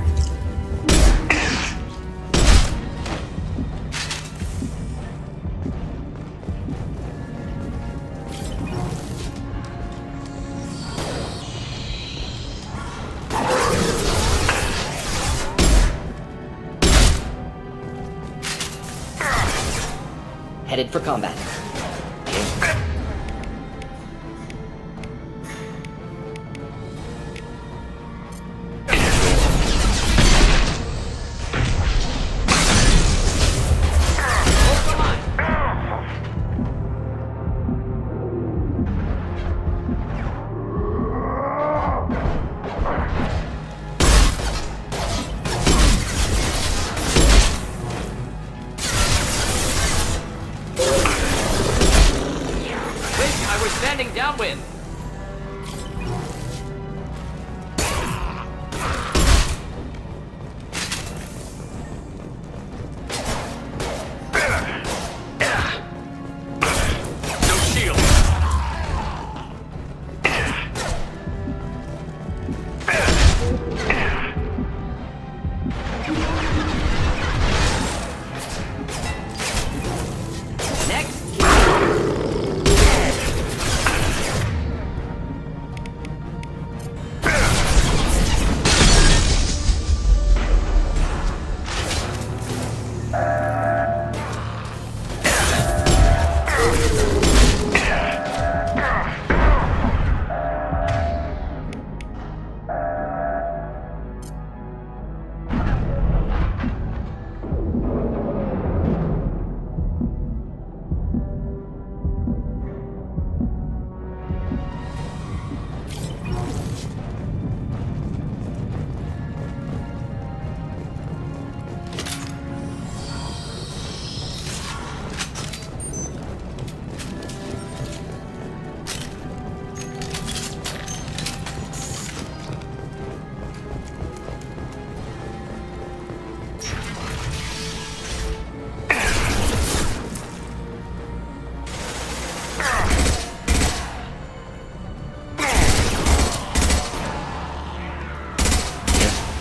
S17: Headed for combat.
S16: I was standing downwind.
S15: No shield.
S16: Next.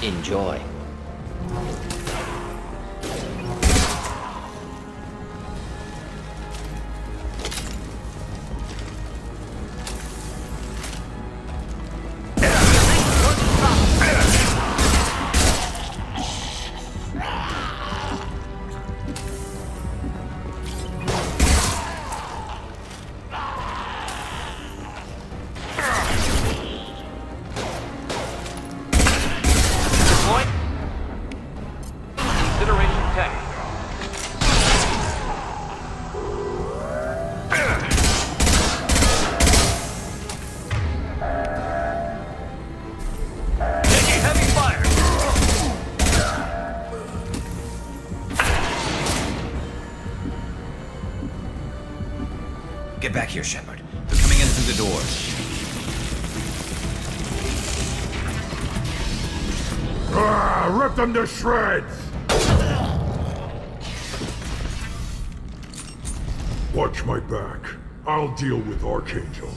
S17: Enjoy.
S18: Get back here, Shepard. They're coming in through the doors.
S19: Rip them to shreds! Watch my back. I'll deal with Archangel.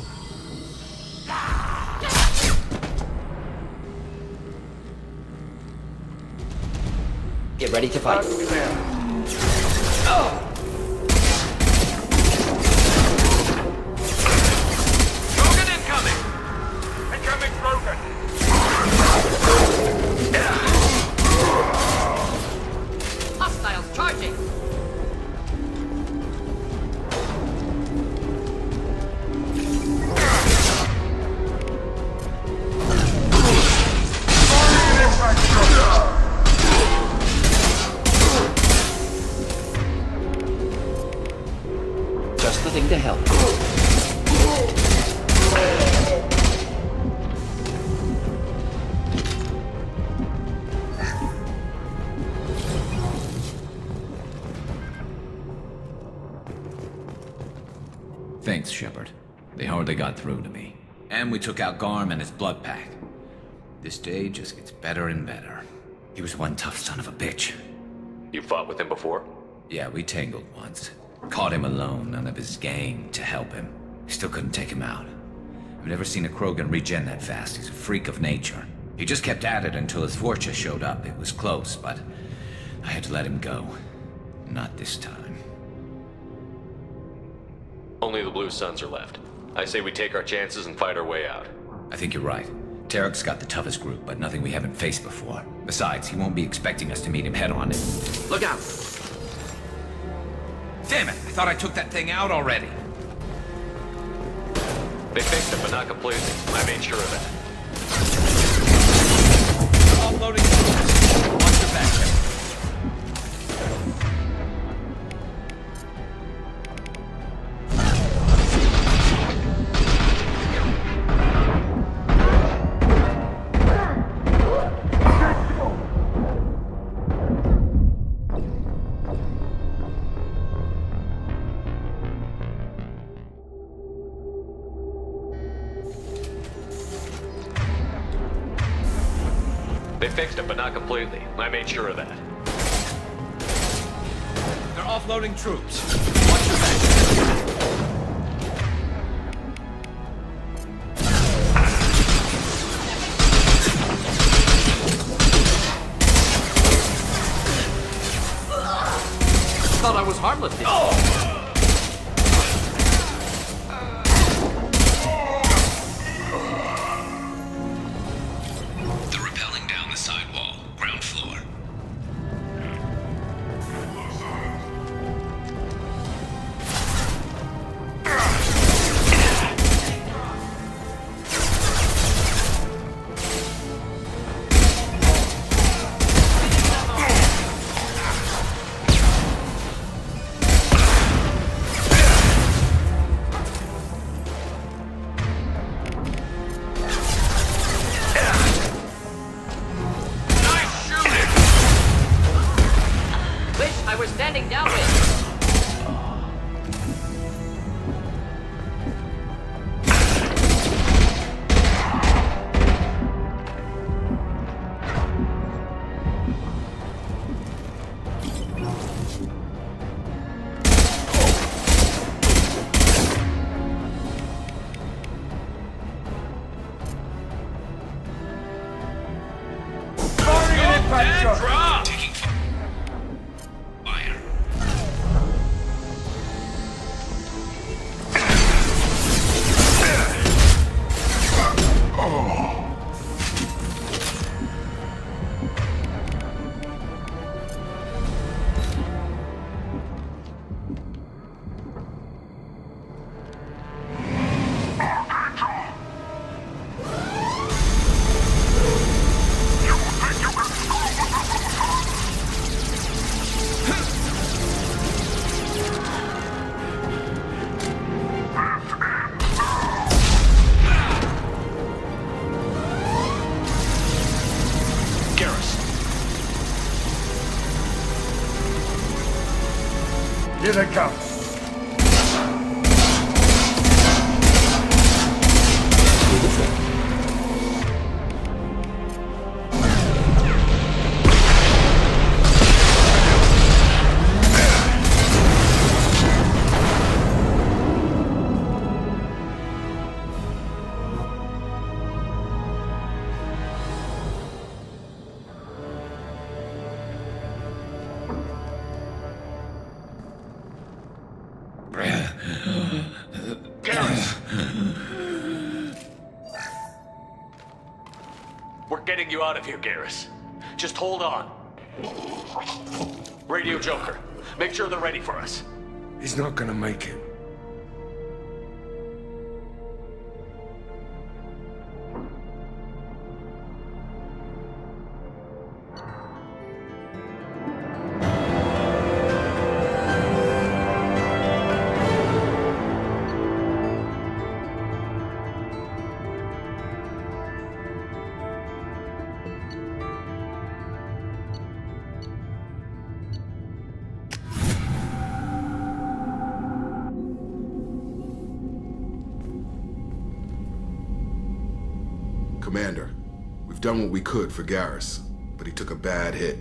S17: Get ready to fight.
S15: Broken incoming! Incoming broken!
S16: Hostiles charging.
S17: Just the thing to help.
S18: Thanks, Shepard. They hardly got through to me. And we took out Garm and his blood pack. This day just gets better and better. He was one tough son of a bitch.
S15: You fought with him before?
S18: Yeah, we tangled once. Caught him alone, none of his gang to help him. Still couldn't take him out. I've never seen a Krogan regen that fast. He's a freak of nature. He just kept at it until his Forcha showed up. It was close, but I had to let him go. Not this time.
S15: Only the Blue Suns are left. I say we take our chances and fight our way out.
S18: I think you're right. Tarek's got the toughest group, but nothing we haven't faced before. Besides, he won't be expecting us to meet him head-on. Look out! Damn it! I thought I took that thing out already.
S15: They fixed it, but not completely. I made sure of that.
S18: Offloading. Watch your back, Shepard.
S15: They fixed it, but not completely. I made sure of that.
S18: They're offloading troops. Watch your back.
S16: Thought I was harmless.
S6: Here they come.
S15: We're getting you out of here, Garrus. Just hold on. Radio Joker, make sure they're ready for us.
S6: He's not gonna make it.
S3: Commander, we've done what we could for Garrus, but he took a bad hit.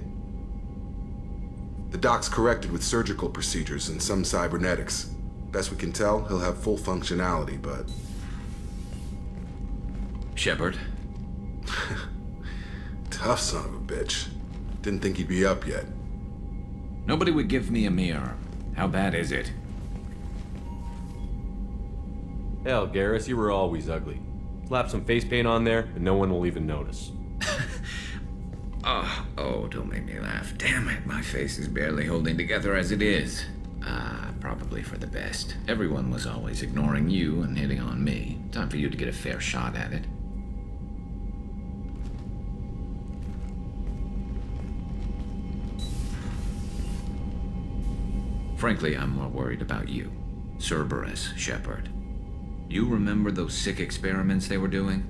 S3: The doc's corrected with surgical procedures and some cybernetics. Best we can tell, he'll have full functionality, but...
S18: Shepard?
S3: Tough son of a bitch. Didn't think he'd be up yet.
S18: Nobody would give me a mirror. How bad is it?
S5: Hell, Garrus, you were always ugly. Slap some face paint on there, and no one will even notice.
S18: Oh, don't make me laugh. Damn it, my face is barely holding together as it is. Probably for the best. Everyone was always ignoring you and hitting on me. Time for you to get a fair shot at it. Frankly, I'm more worried about you. Cerberus, Shepard. You remember those sick experiments they were doing?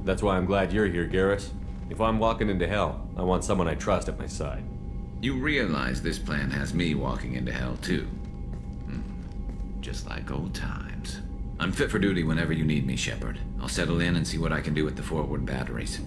S5: That's why I'm glad you're here, Garrus. If I'm walking into hell, I want someone I trust at my side.
S18: You realize this plan has me walking into hell, too. Just like old times. I'm fit for duty whenever you need me, Shepard. I'll settle in and see what I can do with the forward batteries.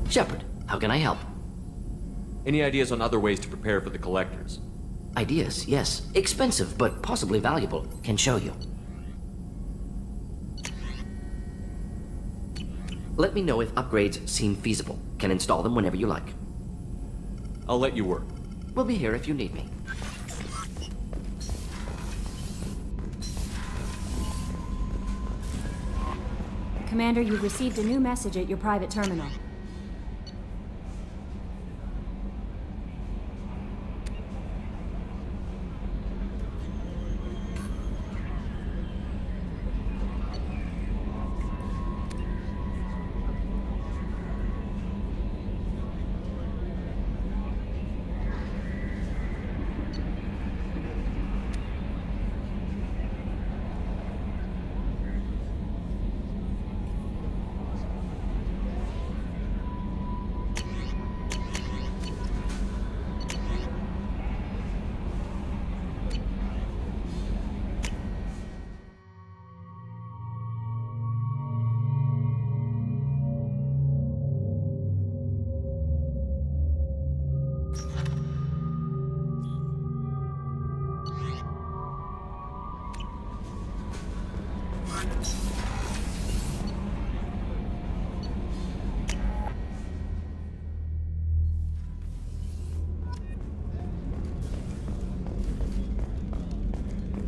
S17: Shepard, how can I help?
S5: Any ideas on other ways to prepare for the collectors?
S17: Ideas, yes. Expensive, but possibly valuable. Can show you. Let me know if upgrades seem feasible. Can install them whenever you like.
S5: I'll let you work.
S17: We'll be here if you need me.
S10: Commander, you've received a new message at your private terminal.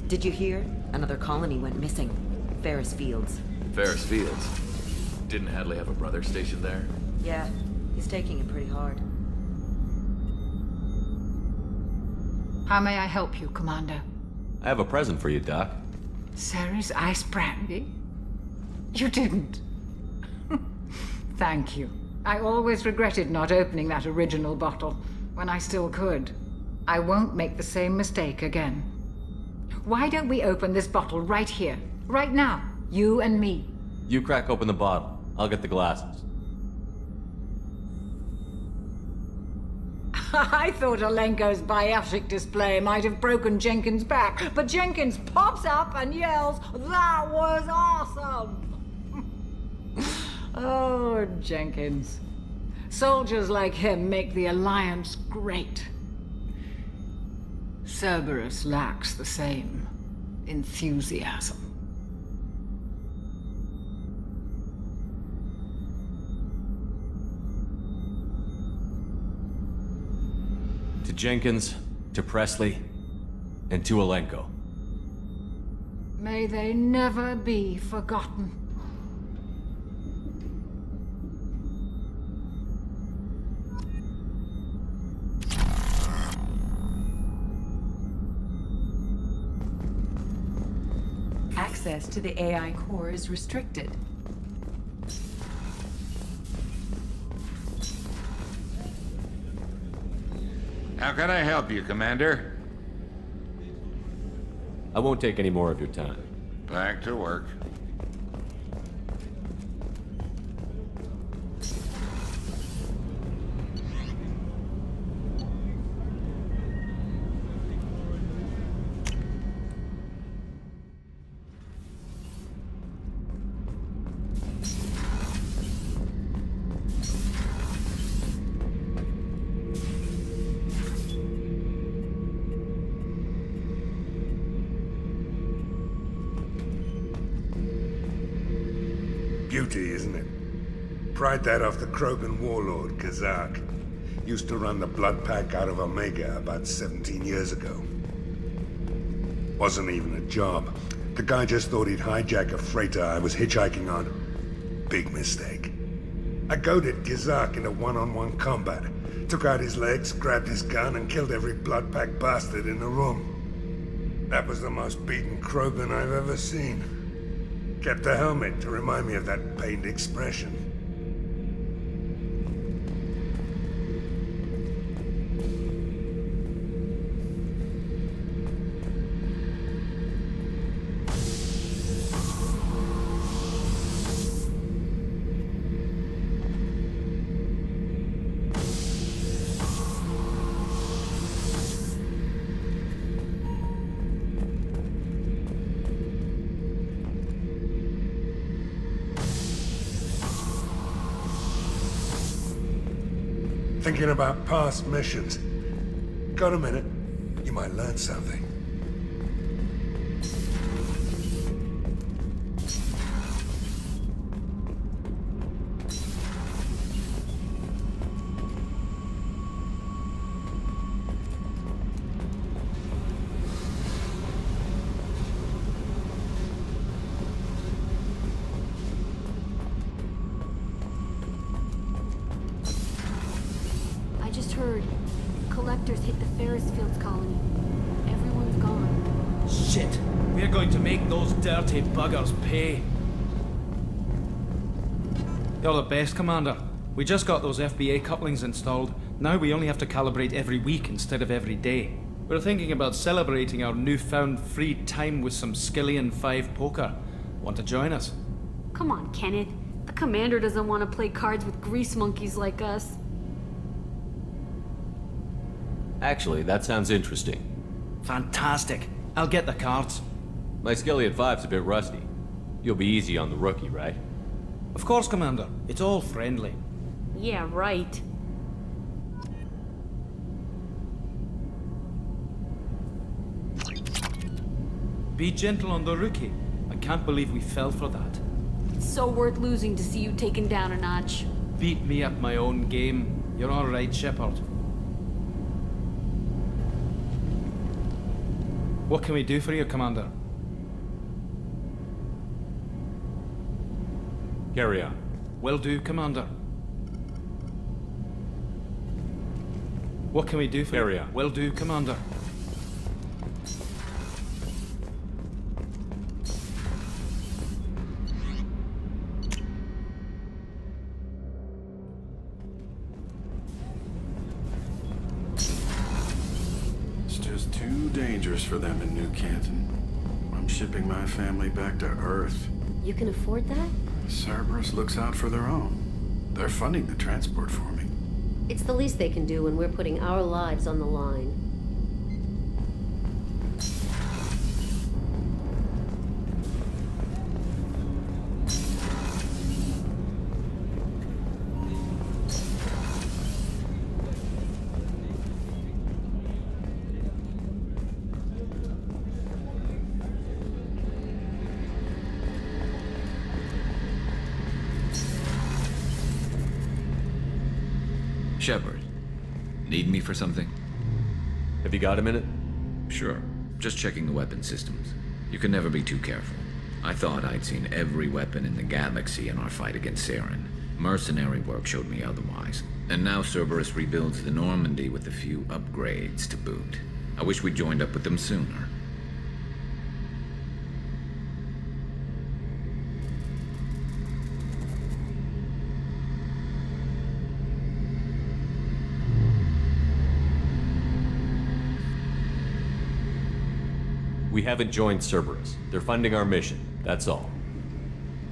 S23: Did you hear? Another colony went missing.
S7: Ferris Fields.
S15: Ferris Fields? Didn't Hadley have a brother stationed there?
S7: Yeah, he's taking it pretty hard.
S22: How may I help you, Commander?
S5: I have a present for you, Doc.
S22: Sarah's ice brandy? You didn't. Thank you. I always regretted not opening that original bottle when I still could. I won't make the same mistake again. Why don't we open this bottle right here, right now, you and me?
S5: You crack open the bottle. I'll get the glasses.
S22: I thought Alenko's biotic display might have broken Jenkins' back, but Jenkins pops up and yells, "That was awesome!" Oh, Jenkins. Soldiers like him make the Alliance great. Cerberus lacks the same enthusiasm.
S5: To Jenkins, to Presley, and to Alenko.
S22: May they never be forgotten.
S2: Access to the AI core is restricted.
S23: How can I help you, Commander?
S5: I won't take any more of your time.
S23: Back to work.
S6: Beauty, isn't it? Pried that off the Krogan warlord, Kazak. Used to run the blood pack out of Omega about 17 years ago. Wasn't even a job. The guy just thought he'd hijack a freighter I was hitchhiking on. Big mistake. I goaded Kazak into one-on-one combat. Took out his legs, grabbed his gun, and killed every blood pack bastard in the room. That was the most beaten Krogan I've ever seen. Kept a helmet to remind me of that pained expression. Thinking about past missions. Got a minute? You might learn something.
S10: Collectors hit the Ferris Fields colony. Everyone's gone.
S13: Shit! We're going to make those dirty buggers pay. You're the best, Commander. We just got those FBA couplings installed. Now we only have to calibrate every week instead of every day. We're thinking about celebrating our newfound free time with some Skillian 5 poker. Want to join us?
S10: Come on, Kenneth. The Commander doesn't want to play cards with grease monkeys like us.
S5: Actually, that sounds interesting.
S13: Fantastic. I'll get the cards.
S5: My Skillian 5's a bit rusty. You'll be easy on the rookie, right?
S13: Of course, Commander. It's all friendly.
S10: Yeah, right.
S13: Be gentle on the rookie. I can't believe we fell for that.
S10: It's so worth losing to see you taken down a notch.
S13: Beat me at my own game. You're all right, Shepard. What can we do for you, Commander?
S5: Carry on.
S13: Will do, Commander. What can we do for you?
S5: Carry on.
S13: Will do, Commander.
S1: It's just too dangerous for them in New Canton. I'm shipping my family back to Earth.
S10: You can afford that?
S1: Cerberus looks out for their own. They're funding the transport for me.
S10: It's the least they can do when we're putting our lives on the line.
S18: Shepard, need me for something?
S5: Have you got a minute?
S18: Sure. Just checking the weapon systems. You can never be too careful. I thought I'd seen every weapon in the galaxy in our fight against Saren. Mercenary work showed me otherwise. And now Cerberus rebuilds the Normandy with a few upgrades to boot. I wish we'd joined up with them sooner.
S5: We haven't joined Cerberus. They're funding our mission, that's all.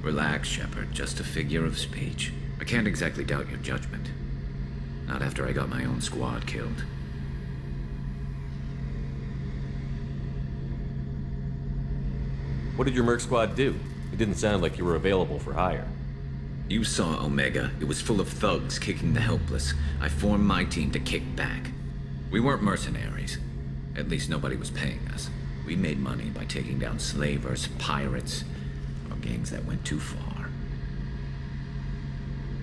S18: Relax, Shepard. Just a figure of speech. I can't exactly doubt your judgment. Not after I got my own squad killed.
S5: What did your merc squad do? It didn't sound like you were available for hire.
S18: You saw Omega. It was full of thugs kicking the helpless. I formed my team to kick back. We weren't mercenaries. At least nobody was paying us. We made money by taking down slavers, pirates, or gangs that went too far.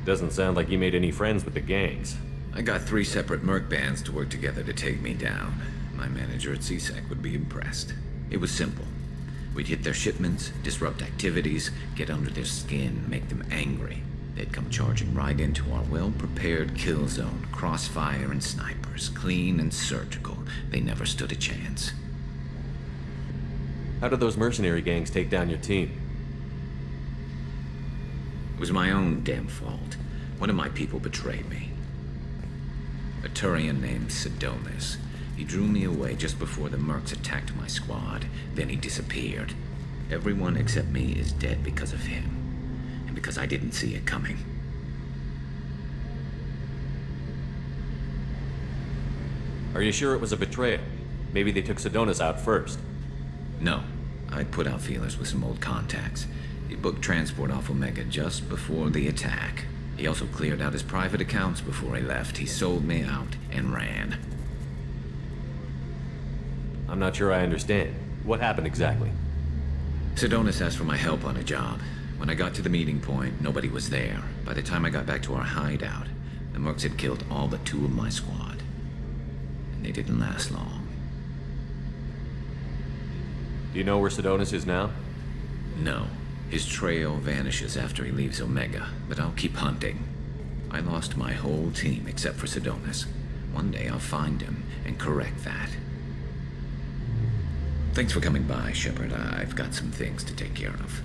S5: Doesn't sound like you made any friends with the gangs.
S18: I got 3 separate merc bands to work together to take me down. My manager at CSEC would be impressed. It was simple. We'd hit their shipments, disrupt activities, get under their skin, make them angry. They'd come charging right into our well-prepared kill zone, crossfire and snipers, clean and surgical. They never stood a chance.
S5: How did those mercenary gangs take down your team?
S18: It was my own damn fault. One of my people betrayed me. A Turian named Sidonis. He drew me away just before the mercs attacked my squad. Then he disappeared. Everyone except me is dead because of him. And because I didn't see it coming.
S5: Are you sure it was a betrayal? Maybe they took Sidonis out first.
S18: No. I'd put out feelers with some old contacts. He booked transport off Omega just before the attack. He also cleared out his private accounts before he left. He sold me out and ran.
S5: I'm not sure I understand. What happened exactly?
S18: Sidonis asked for my help on a job. When I got to the meeting point, nobody was there. By the time I got back to our hideout, the mercs had killed all but 2 of my squad. And they didn't last long.
S5: Do you know where Sidonis is now?
S18: No. His trail vanishes after he leaves Omega, but I'll keep hunting. I lost my whole team except for Sidonis. One day I'll find him and correct that. Thanks for coming by, Shepard. I've got some things to take care of.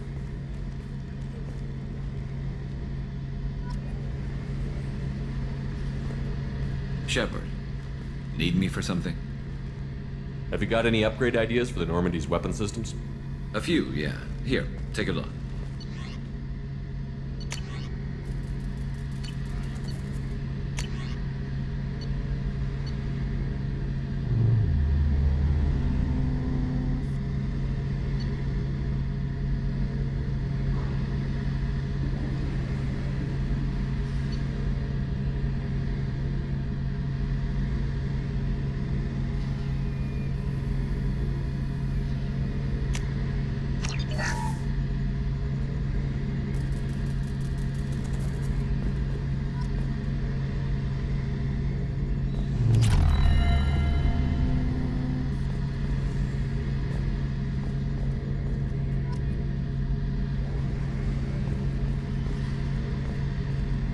S18: Shepard, need me for something?
S5: Have you got any upgrade ideas for the Normandy's weapon systems?
S18: A few, yeah. Here, take a look.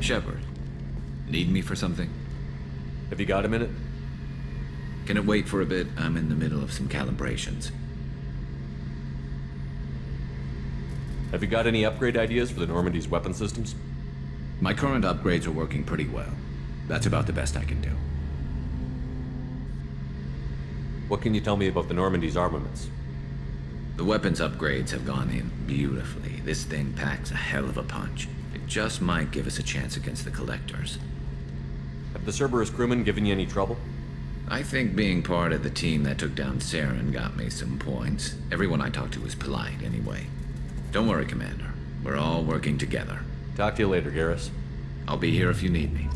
S18: Shepard, need me for something?
S5: Have you got a minute?
S18: Can it wait for a bit? I'm in the middle of some calibrations.
S5: Have you got any upgrade ideas for the Normandy's weapon systems?
S18: My current upgrades are working pretty well. That's about the best I can do.
S5: What can you tell me about the Normandy's armaments?
S18: The weapons upgrades have gone in beautifully. This thing packs a hell of a punch. It just might give us a chance against the Collectors.
S5: Have the Cerberus crewmen given you any trouble?
S18: I think being part of the team that took down Saren got me some points. Everyone I talked to was polite anyway. Don't worry, Commander. We're all working together.
S5: Talk to you later, Garrus.
S18: I'll be here if you need me.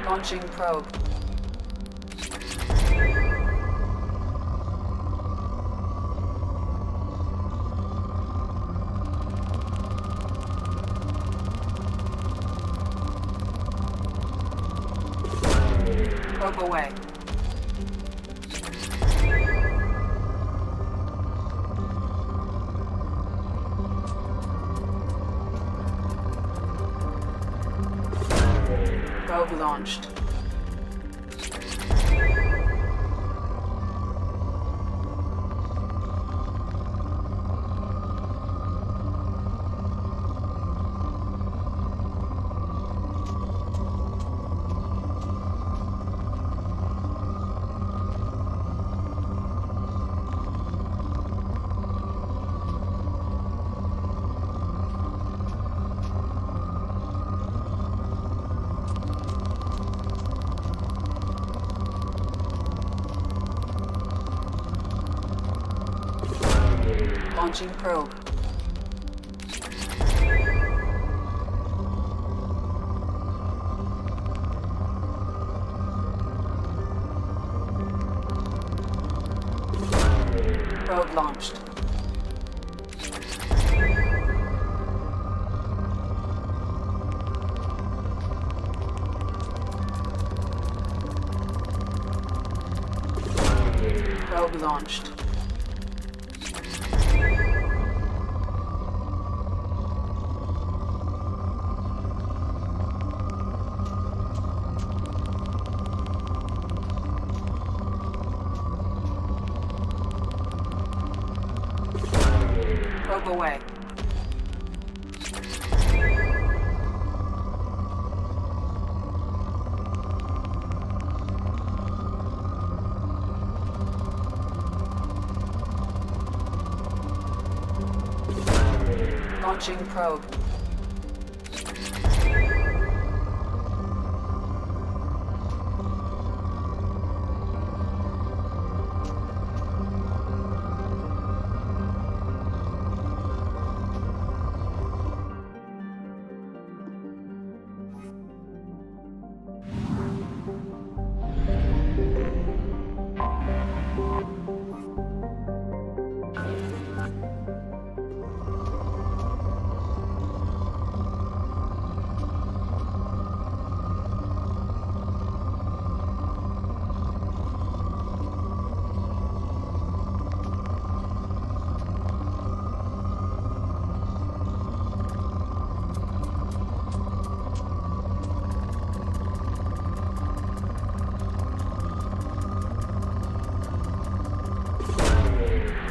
S2: Launching probe. Probe away. Probe launched. Launching probe. Probe launched. Probe launched. Probe away. Launching probe.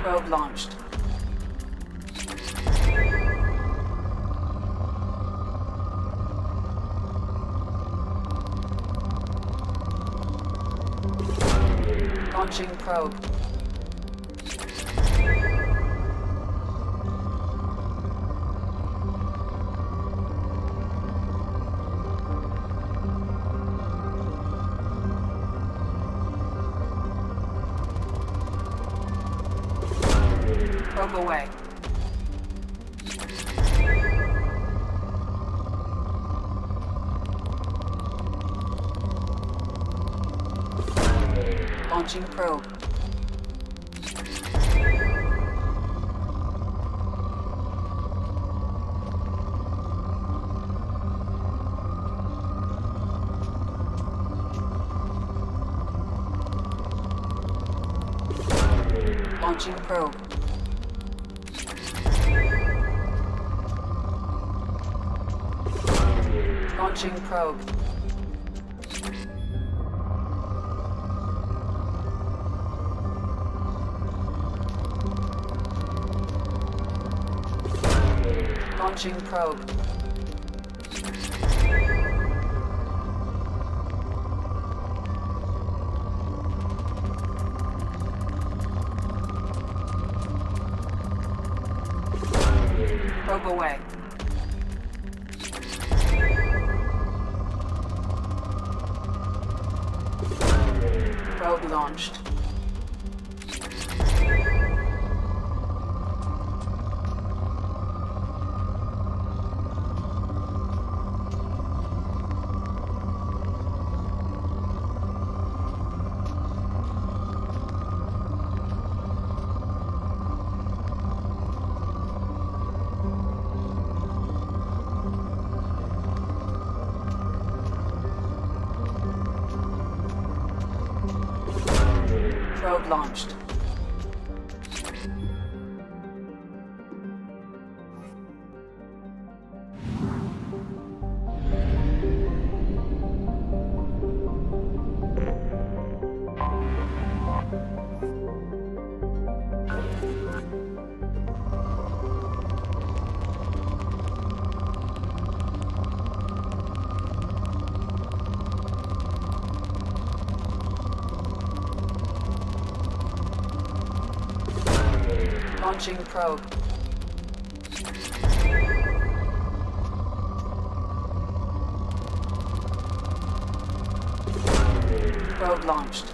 S2: Probe launched. Launching probe. Probe away. Launching probe. Launching probe. Launching probe. Launching probe. Probe away. Probe launched. Probe launched. Launching probe. Probe launched.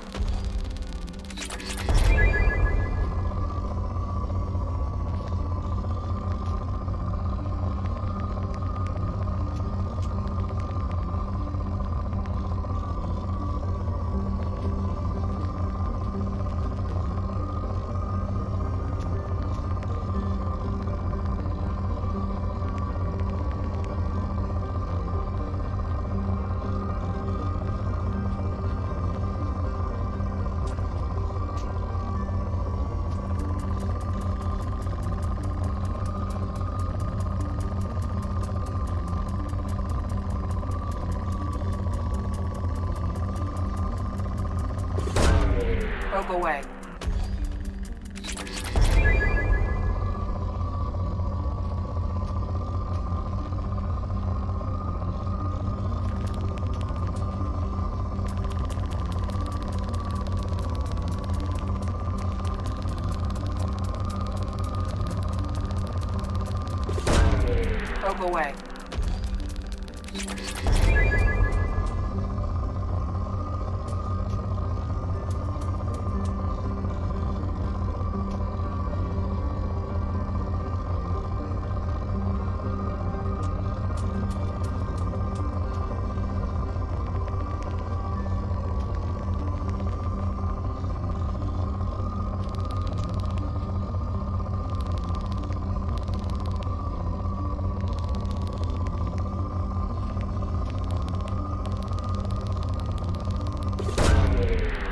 S2: Probe away. Probe away.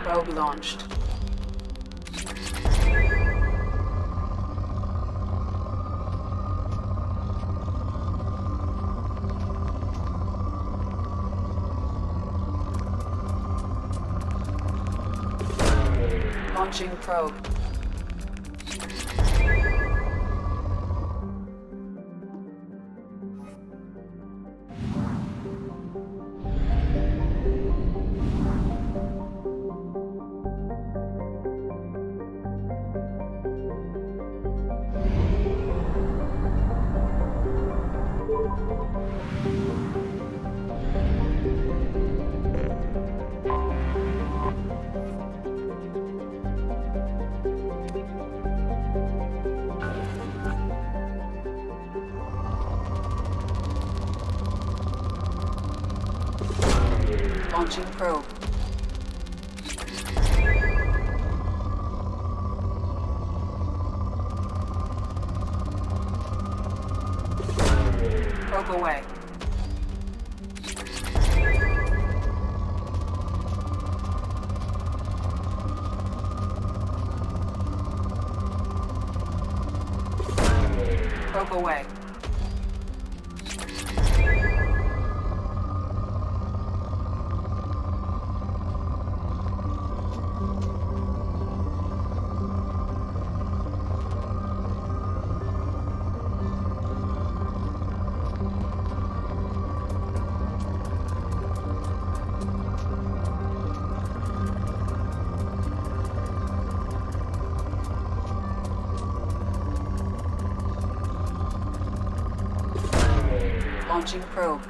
S2: Probe launched. Launching probe. Launching probe. Probe away. Probe away. Launching probe.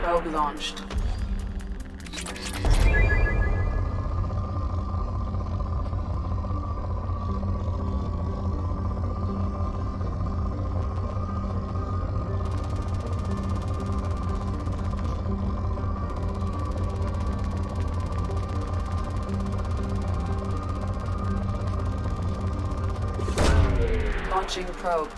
S2: Probe launched. Launching probe.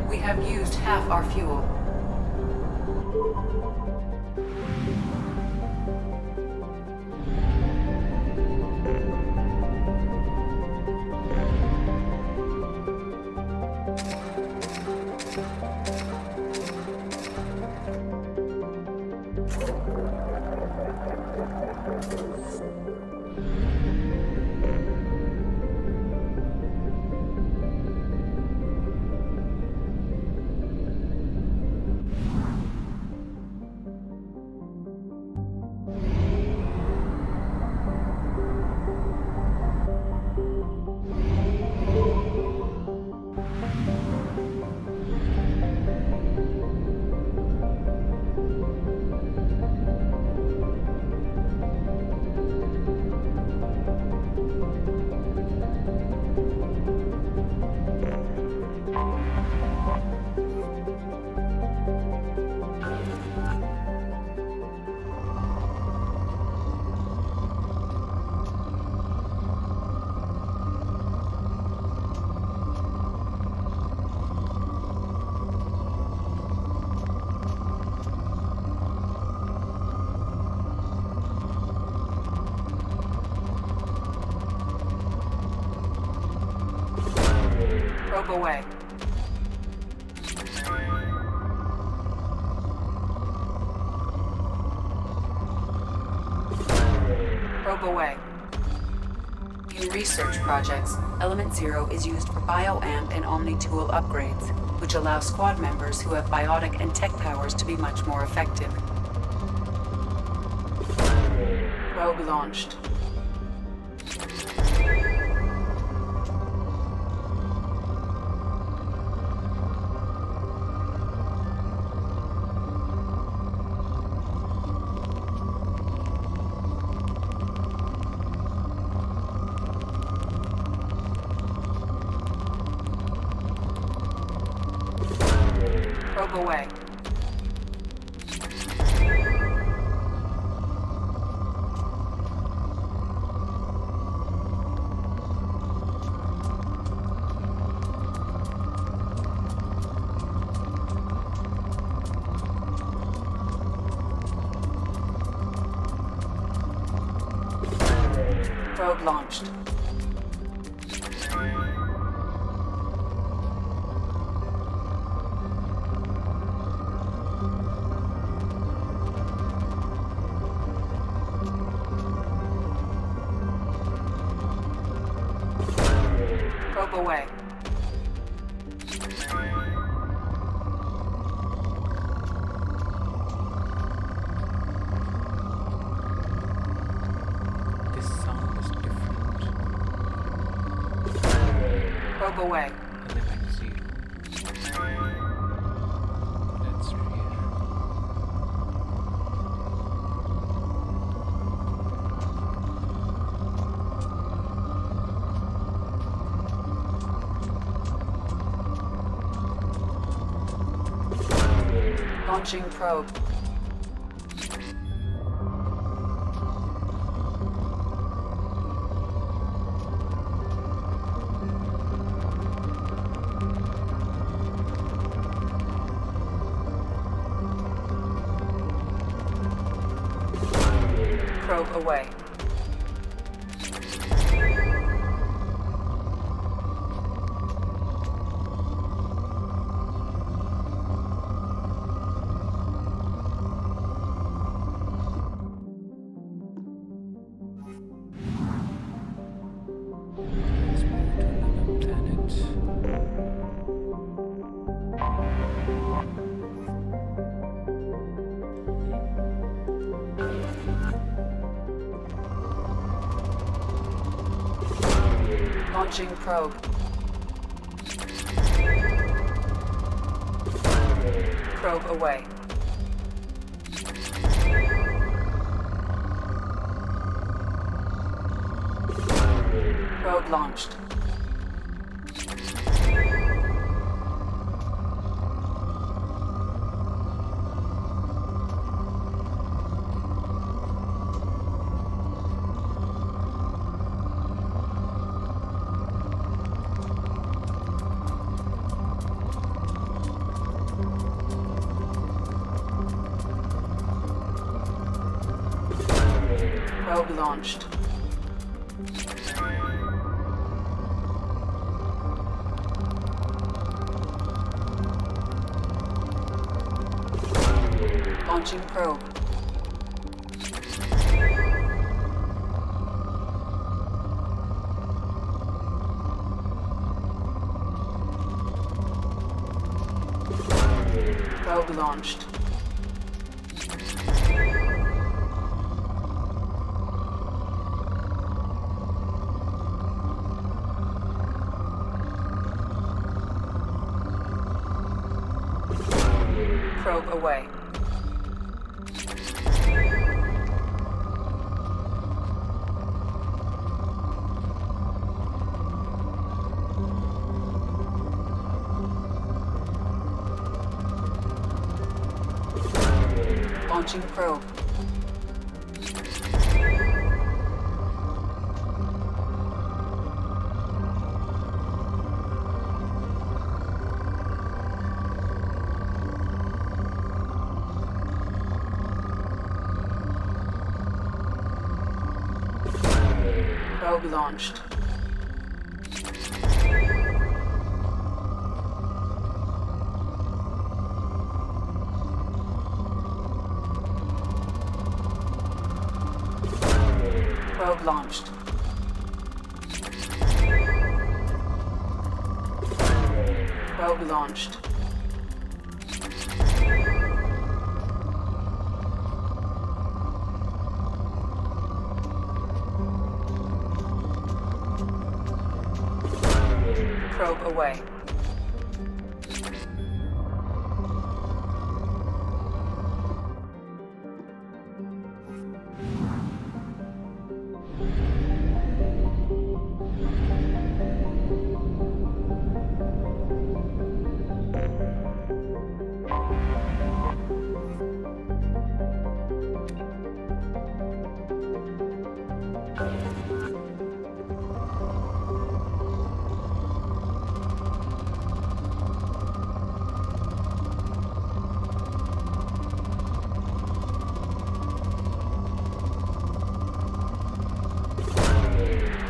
S2: We have used half our fuel. Probe away. Probe away. In research projects, Element Zero is used for bioamp and Omni-tool upgrades, which allow squad members who have biotic and tech powers to be much more effective. Probe launched. Probe away. Probe launched. Probe away.
S4: This sound is different.
S2: Probe away.
S4: Element Zero. That's real.
S2: Launching probe. Probe away.
S4: Let's move to another planet.
S2: Launching probe. Probe away. Probe launched. Probe launched. Launching probe. Probe launched. Probe away. Launching probe. Probe launched. Probe launched. Probe launched. Probe away.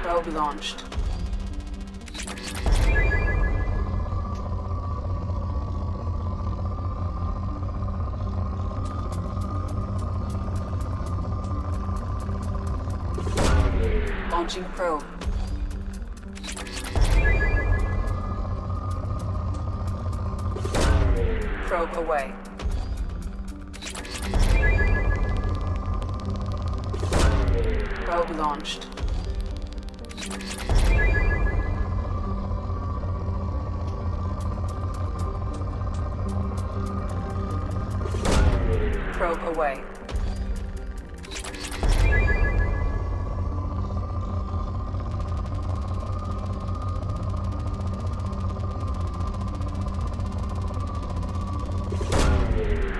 S2: Probe launched. Launching probe. Probe away. Probe launched. Probe away.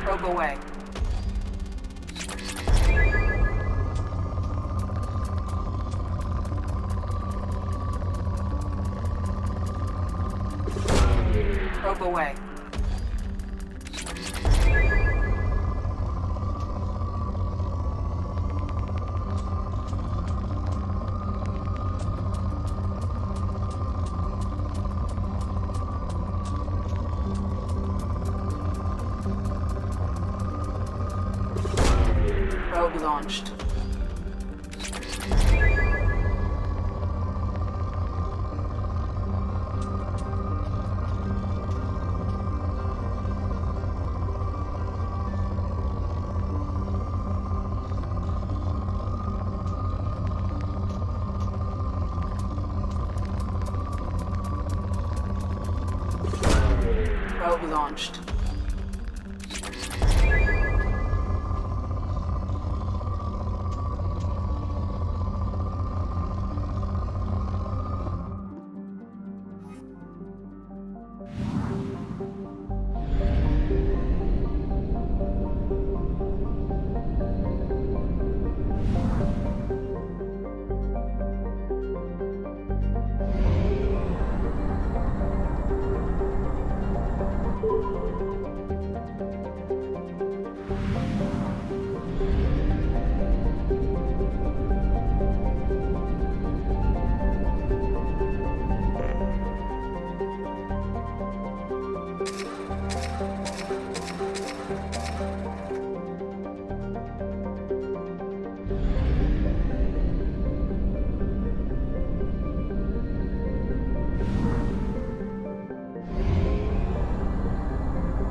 S2: Probe away. Probe away. Probe launched. Probe launched.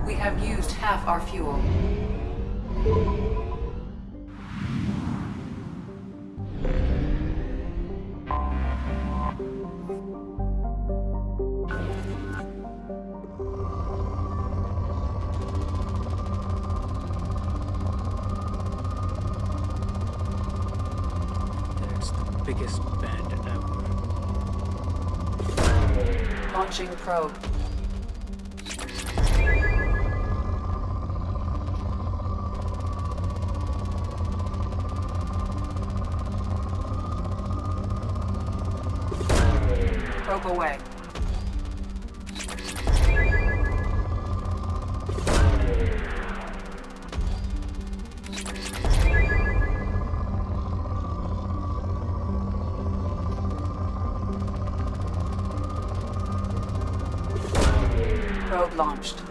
S2: We have used half our fuel.
S4: That's the biggest bandit ever.
S2: Launching probe. Probe away. Probe launched.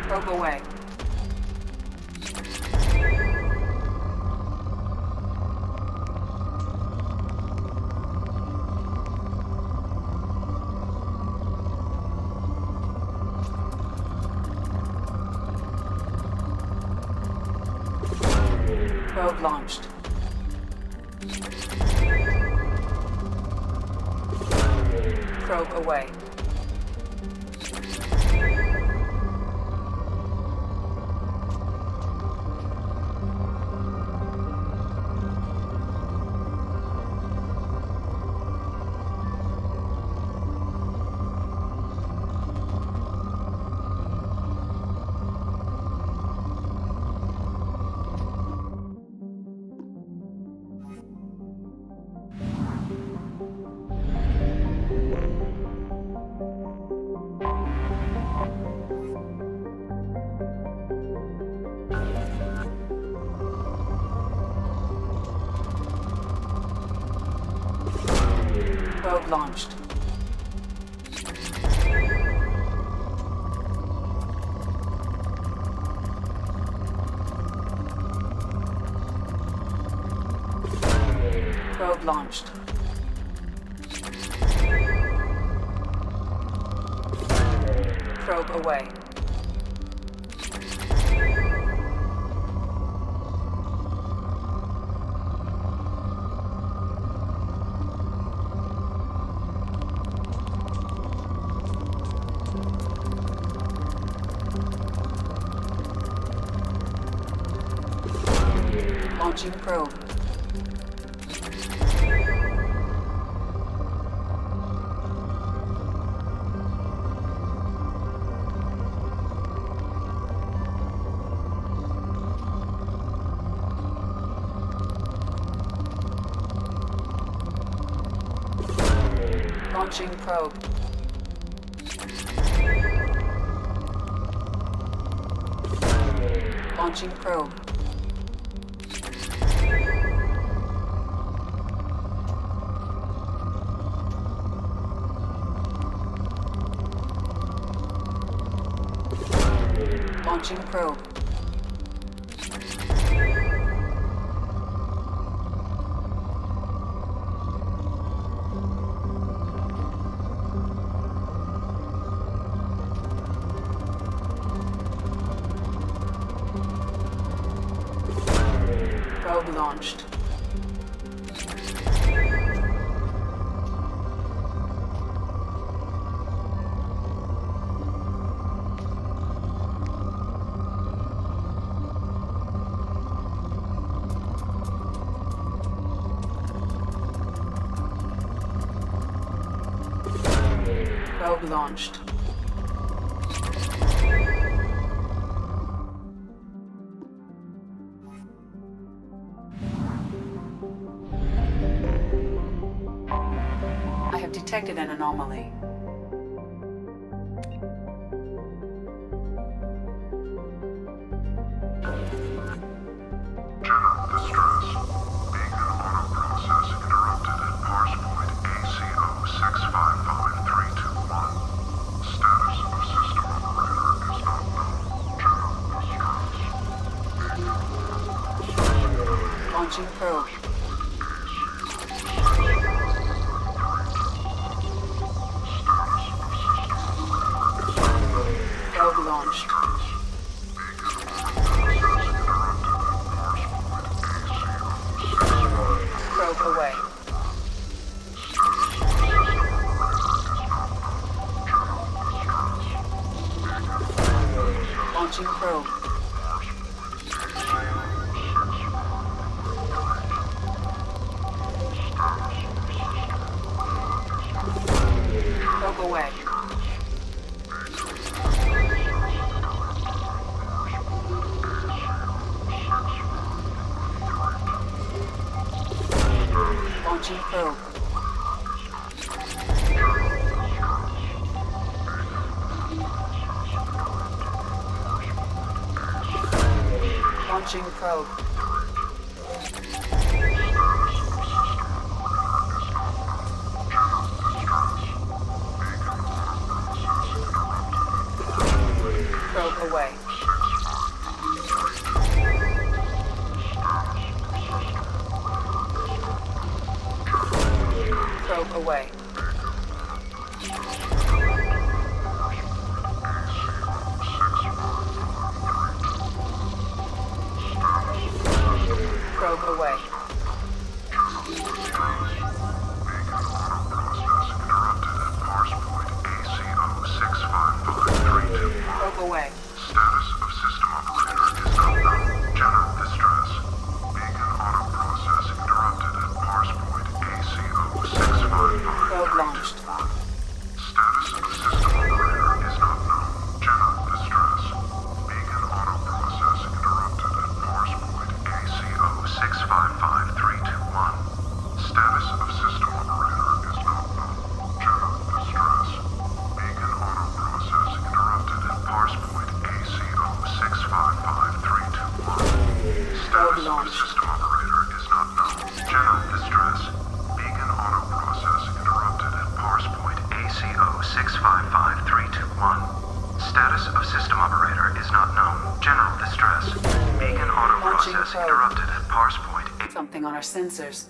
S2: Probe away. Probe launched. Probe away. Probe launched. Probe launched. Probe away. Launching probe. Launching probe. Launching probe. Launching probe. Probe launched. Probe launched. I have detected an anomaly.
S19: General distress. Beacon auto process interrupted at parse point ACO 655321. Status of system operator is not known. General distress.
S2: Launching probe. Probe launched. Probe away. Launching probe. Probe away. Launching probe. Launching probe. Probe away. Probe away. Probe away. Probe away.
S19: Status of system operator is not known. General distress. Beacon auto process interrupted at parse point ACO 655.
S2: Probe launched.
S19: Status of system operator is not known. General distress. Beacon auto process interrupted at parse point ACO 655321. Status of system operator is not known. General distress. Beacon auto process interrupted at parse point ACO 655321. Status of system operator is not known. General distress. Beacon auto process interrupted at parse point ACO 655321. Status of system operator is not known. General distress. Beacon auto process interrupted at parse point.
S2: Something on our sensors.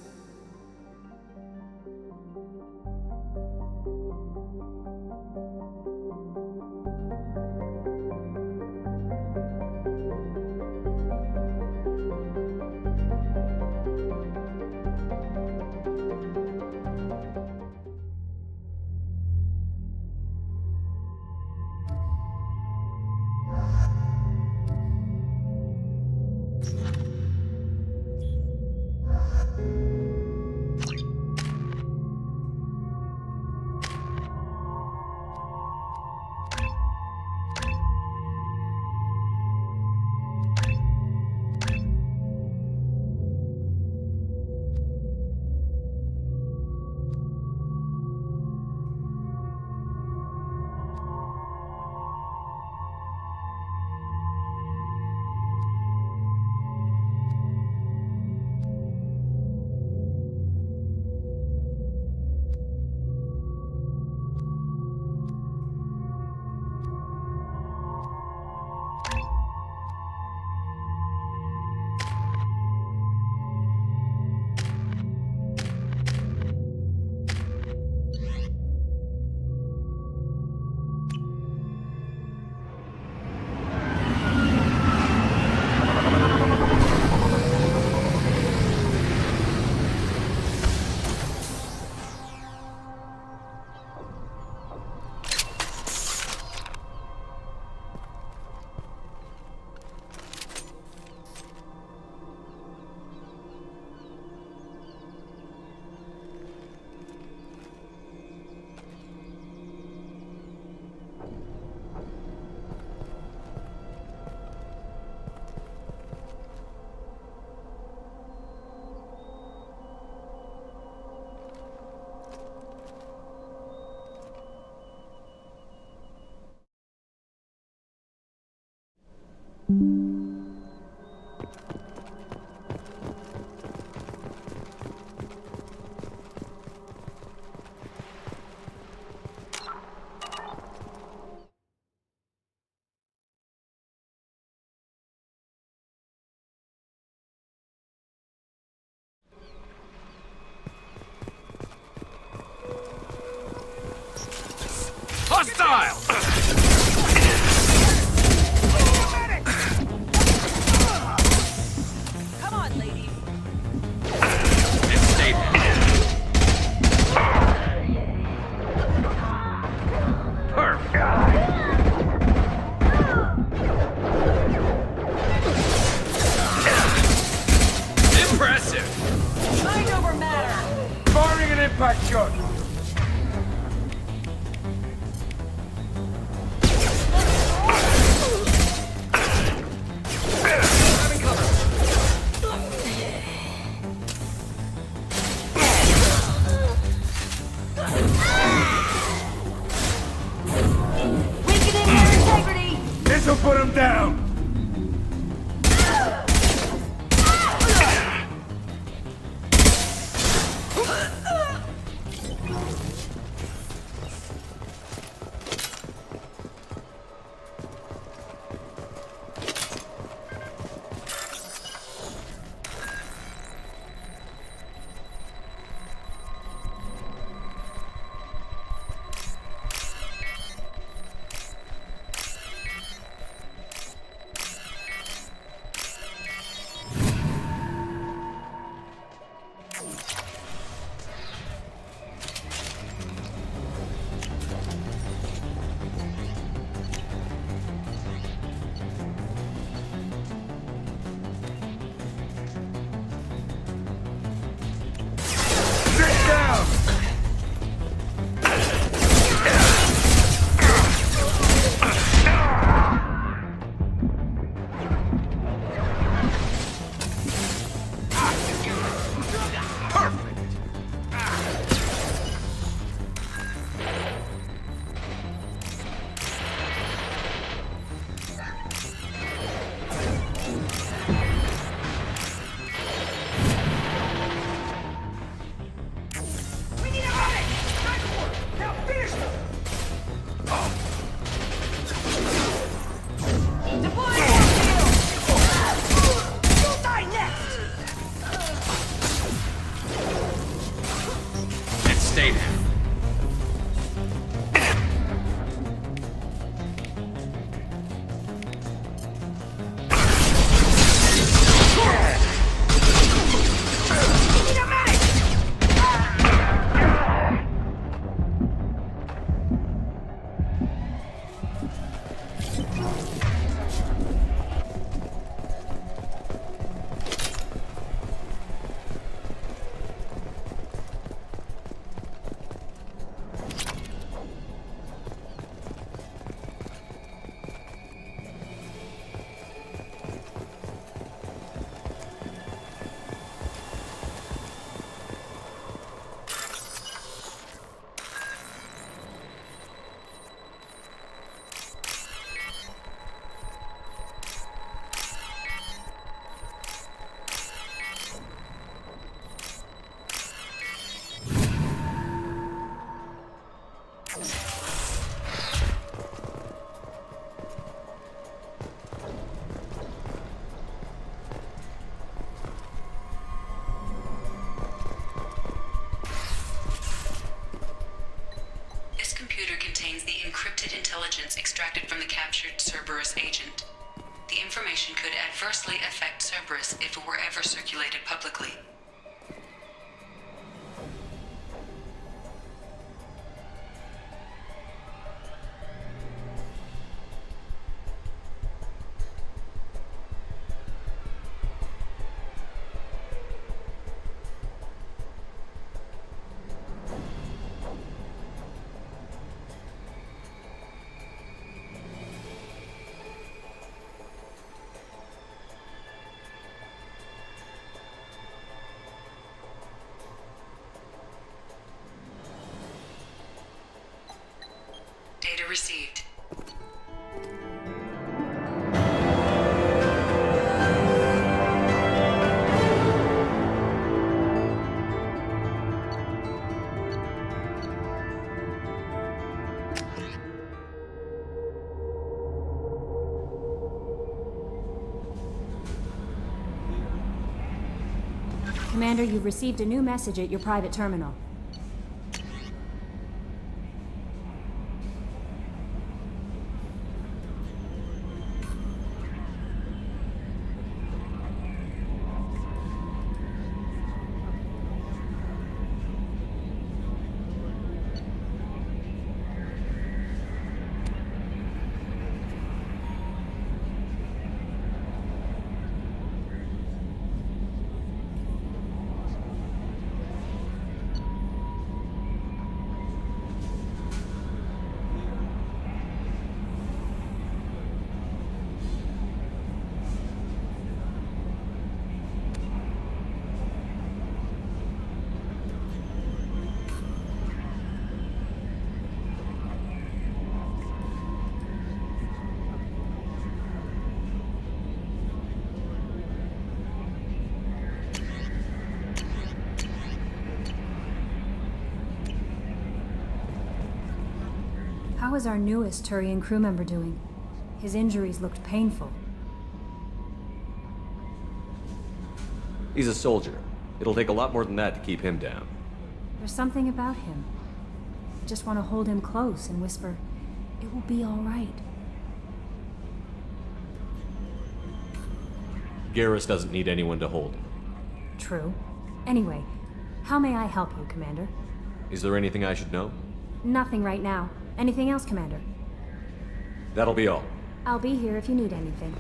S16: style!
S11: Come on, ladies.
S16: And stay there.
S11: Impressive! Mind over matter!
S6: Firing an impact shot!
S11: Weakening their integrity!
S6: This'll put him down!
S16: Stay there.
S2: extracted from the captured Cerberus agent. The information could adversely affect Cerberus if it were ever circulated publicly. Data received.
S10: Commander, you've received a new message at your private terminal. How is our newest Turian crew member doing? His injuries looked painful.
S5: He's a soldier. It'll take a lot more than that to keep him down.
S10: There's something about him. I just want to hold him close and whisper, "It will be all right."
S5: Garrus doesn't need anyone to hold him.
S10: True. Anyway, how may I help you, Commander?
S5: Is there anything I should know?
S10: Nothing right now. Anything else, Commander?
S5: That'll be all.
S10: I'll be here if you need anything.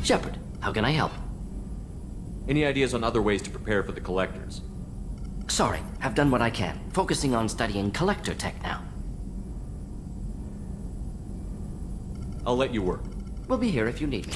S17: Shepard, how can I help?
S5: Any ideas on other ways to prepare for the Collectors?
S17: Sorry, I've done what I can. Focusing on studying collector tech now.
S5: I'll let you work.
S17: We'll be here if you need me.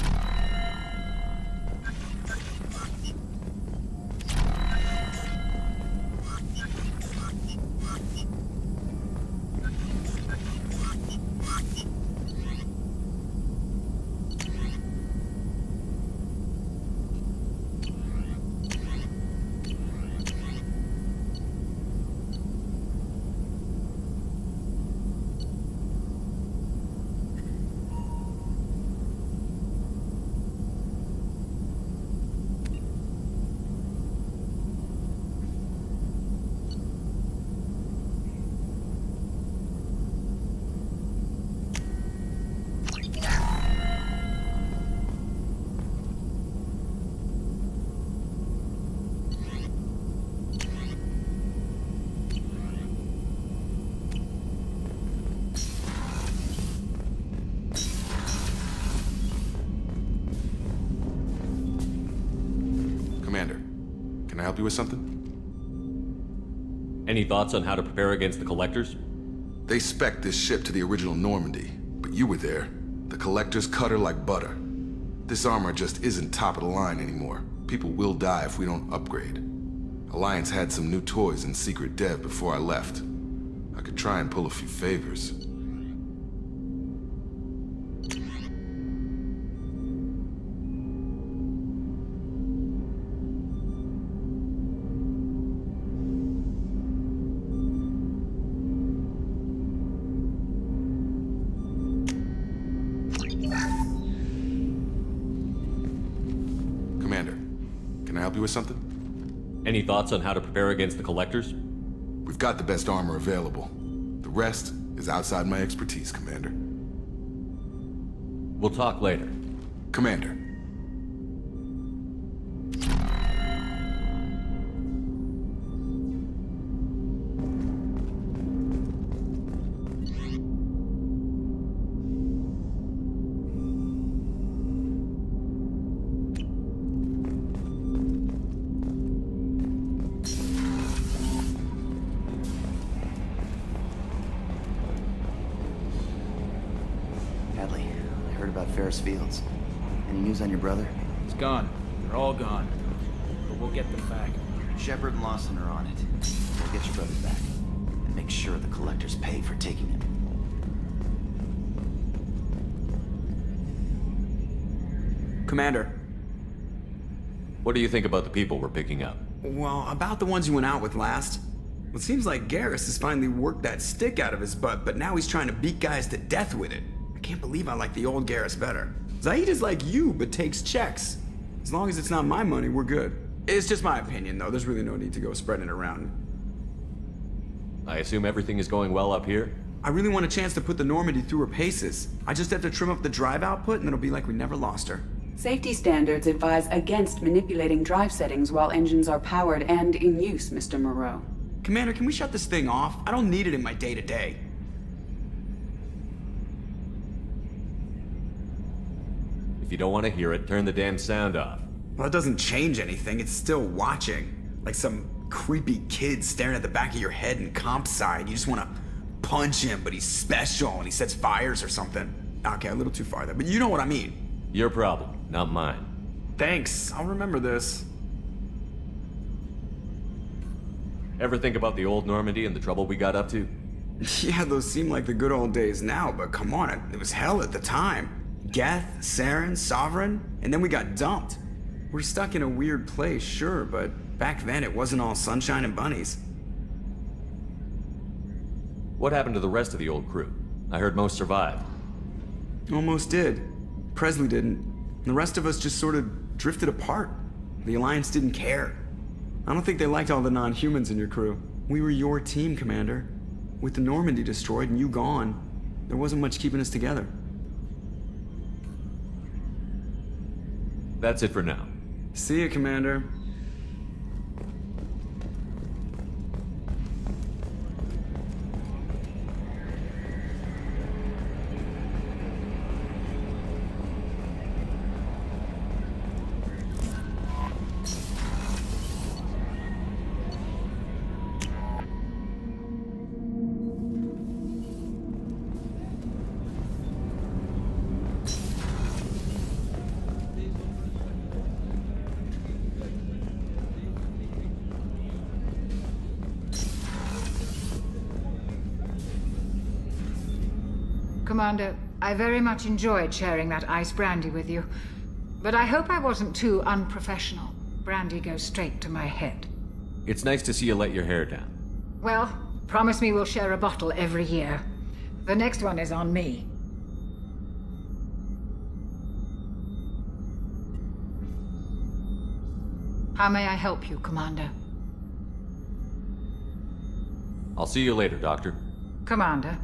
S3: I help you with something?
S5: Any thoughts on how to prepare against the Collectors?
S3: They spec'd this ship to the original Normandy, but you were there. The Collectors cut her like butter. This armor just isn't top of the line anymore. People will die if we don't upgrade. Alliance had some new toys in secret dev before I left. I could try and pull a few favors. With something?
S5: Any thoughts on how to prepare against the Collectors?
S3: We've got the best armor available. The rest is outside my expertise, Commander.
S5: We'll talk later.
S3: Commander.
S14: Fields. Any news on your brother?
S20: He's gone. They're all gone. But we'll get them back.
S14: Shepard and Lawson are on it. We'll get your brother back. And make sure the Collectors pay for taking him.
S21: Commander.
S5: What do you think about the people we're picking up?
S21: Well, about the ones you went out with last. Well, it seems like Garrus has finally worked that stick out of his butt, but now he's trying to beat guys to death with it. I can't believe I like the old Garrus better. Zaid is like you, but takes checks. As long as it's not my money, we're good. It's just my opinion, though. There's really no need to go spreading it around.
S5: I assume everything is going well up here?
S21: I really want a chance to put the Normandy through her paces. I just have to trim up the drive output, and it'll be like we never lost her.
S2: Safety standards advise against manipulating drive settings while engines are powered and in use, Mr. Moreau.
S21: Commander, can we shut this thing off? I don't need it in my day-to-day.
S5: If you don't want to hear it, turn the damn sound off.
S21: Well, it doesn't change anything. It's still watching. Like some creepy kid staring at the back of your head in comp side. You just want to punch him, but he's special and he sets fires or something. Okay, a little too far there, but you know what I mean.
S5: Your problem, not mine.
S21: Thanks, I'll remember this.
S5: Ever think about the old Normandy and the trouble we got up to?
S21: Yeah, those seem like the good old days now, but come on, it was hell at the time. Geth, Saren, Sovereign, and then we got dumped. We're stuck in a weird place, sure, but back then it wasn't all sunshine and bunnies.
S5: What happened to the rest of the old crew? I heard most survived.
S21: Almost did. Presley didn't. The rest of us just sort of drifted apart. The Alliance didn't care. I don't think they liked all the non-humans in your crew. We were your team, Commander. With the Normandy destroyed and you gone, there wasn't much keeping us together.
S5: That's it for now.
S21: See you, Commander.
S22: Commander, I very much enjoyed sharing that ice brandy with you. But I hope I wasn't too unprofessional. Brandy goes straight to my head.
S5: It's nice to see you let your hair down.
S22: Well, promise me we'll share a bottle every year. The next one is on me. How may I help you, Commander?
S5: I'll see you later, Doctor.
S22: Commander.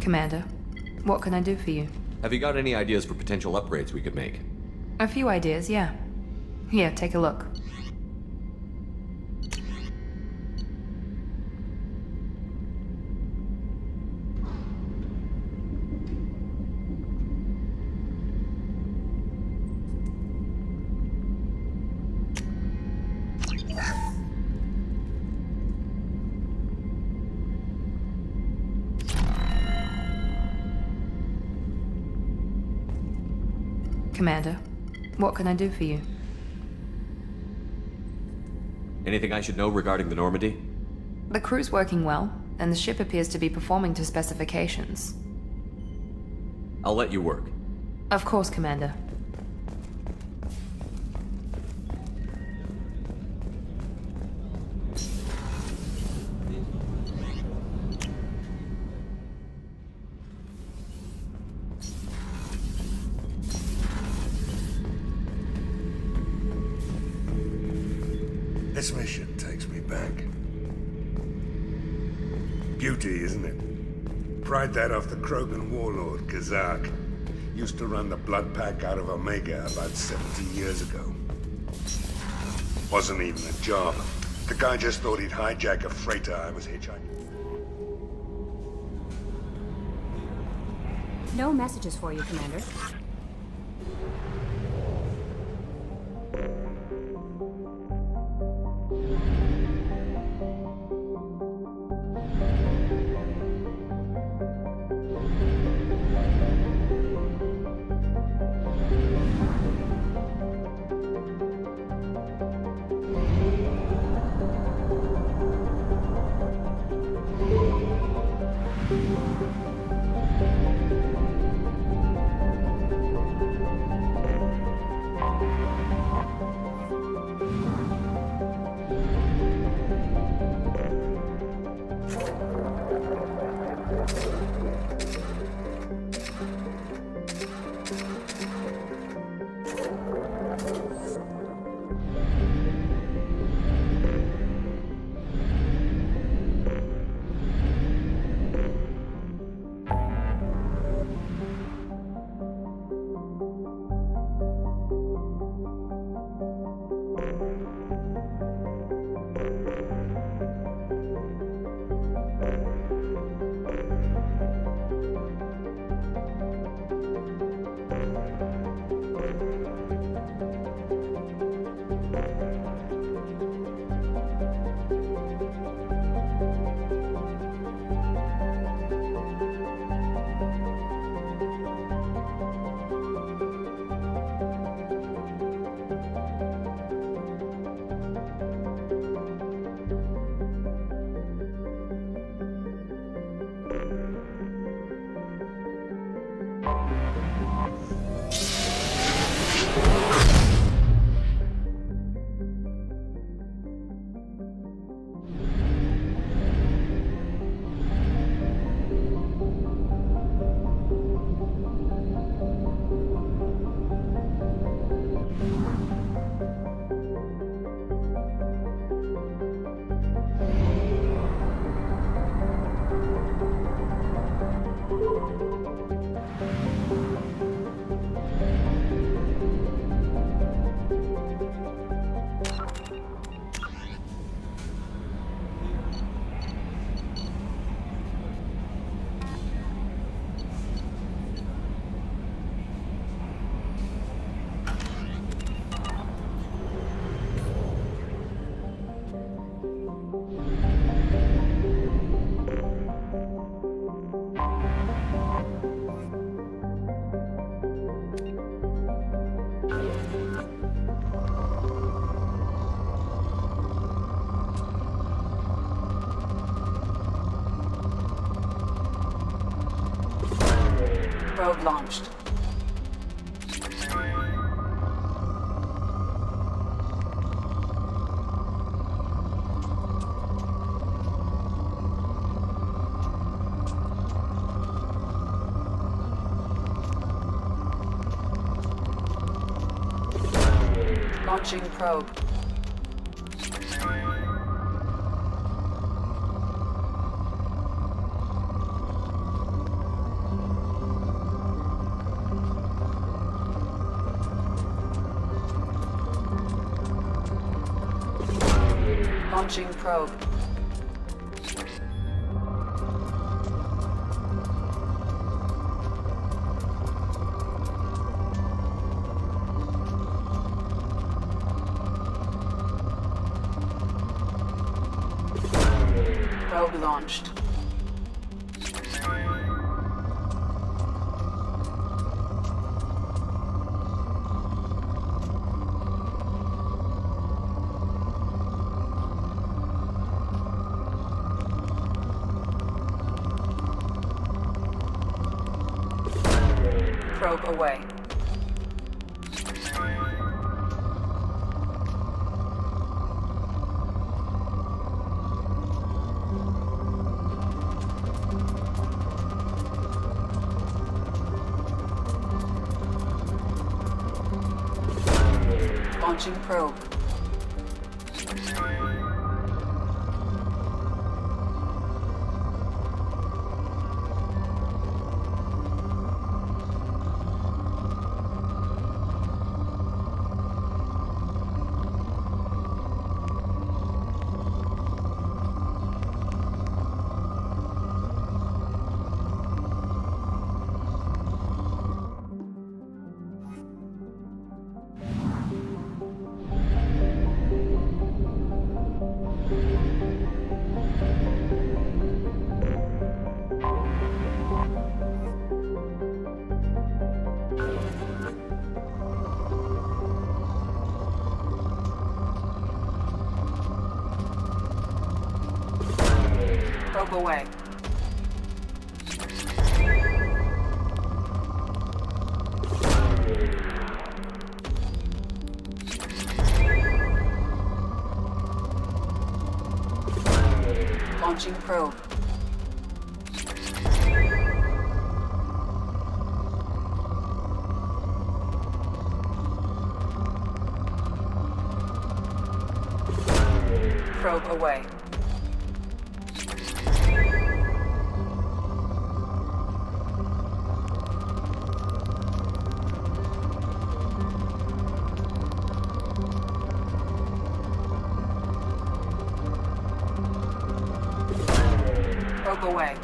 S8: Commander, what can I do for you?
S5: Have you got any ideas for potential upgrades we could make?
S8: A few ideas, yeah. Here, take a look. Commander, what can I do for you?
S5: Anything I should know regarding the Normandy?
S8: The crew's working well, and the ship appears to be performing to specifications.
S5: I'll let you work.
S8: Of course, Commander.
S6: This mission takes me back. Beauty, isn't it? Pried that off the Krogan warlord, Kazak. Used to run the blood pack out of Omega about 70 years ago. Wasn't even a job. The guy just thought he'd hijack a freighter I was hitchhiking.
S10: No messages for you, Commander.
S2: Probe launched. Launching probe. Launching probe. Probe launched. Probe away. Launching probe. Probe away. Launching probe. Probe away. Probe away.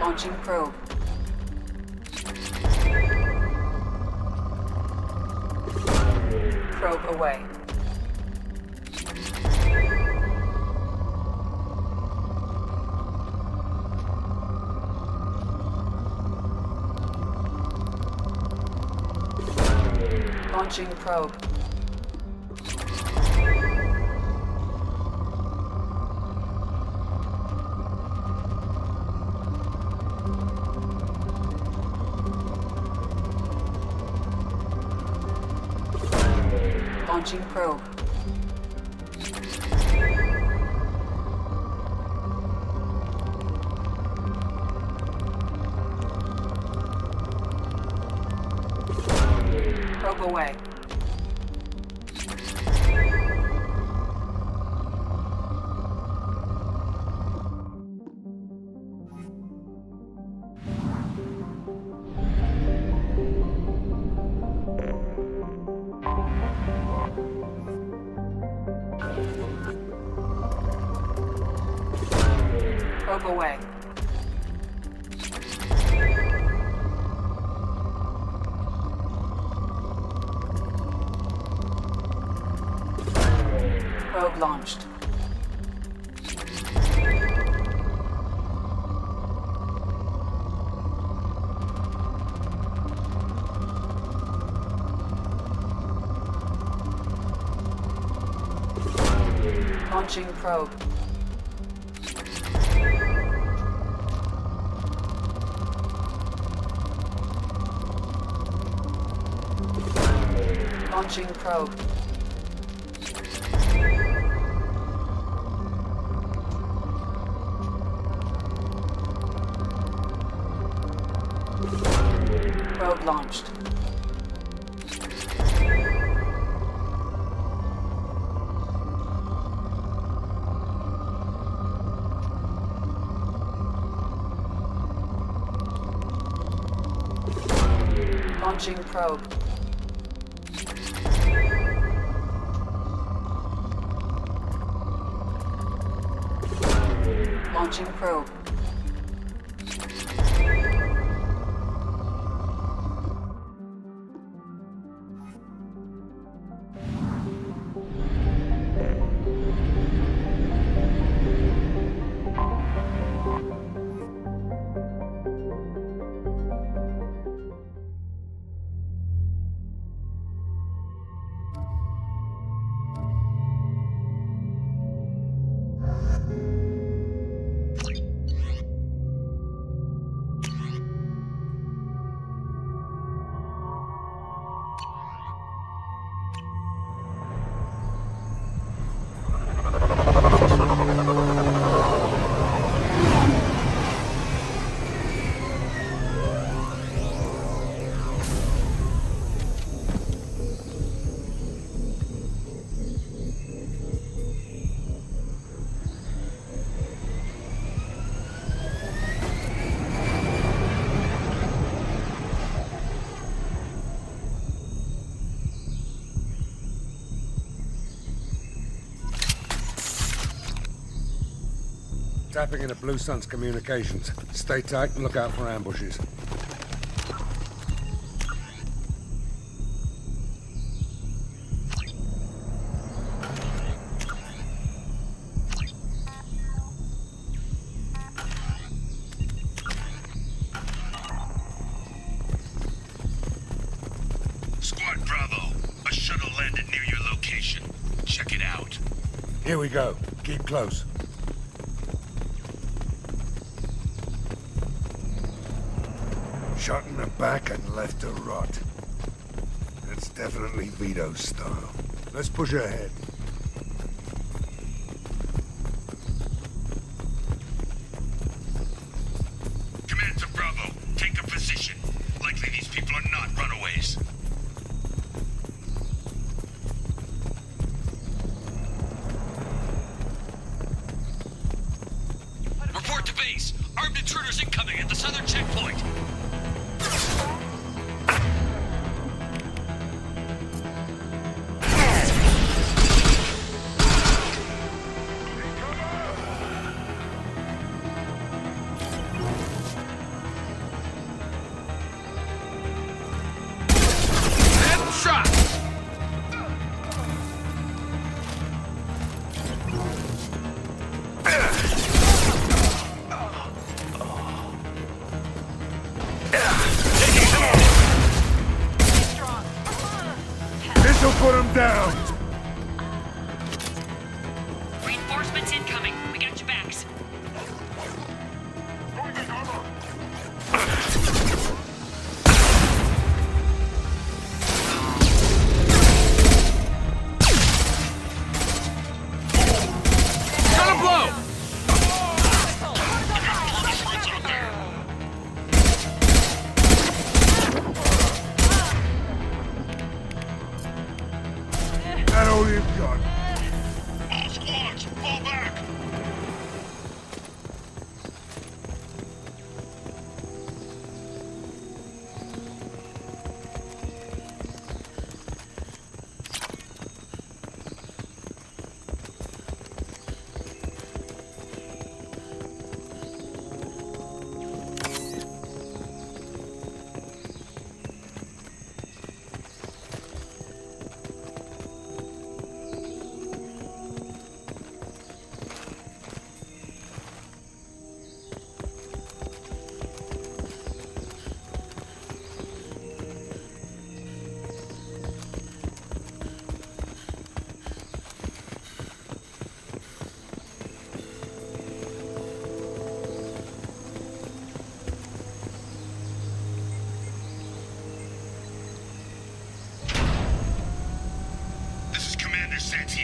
S2: Launching probe. Probe away. Launching probe. Launching probe. Probe away. Probe away. Probe launched. Launching probe. Launching probe. Probe launched. Launching probe. Launching probe.
S6: Tapping into Blue Sun's communications. Stay tight and look out for ambushes.
S9: Squad Bravo, a shuttle landed near your location. Check it out.
S6: Here we go. Keep close. Shot in the back and left to rot. That's definitely Vito's style. Let's push ahead.
S9: Command to Bravo, take a position. Likely these people are not runaways. Report to base. Armed intruders incoming at the southern checkpoint.
S6: This'll put him down!
S11: Reinforcements incoming. We got your backs.
S13: Gotta blow!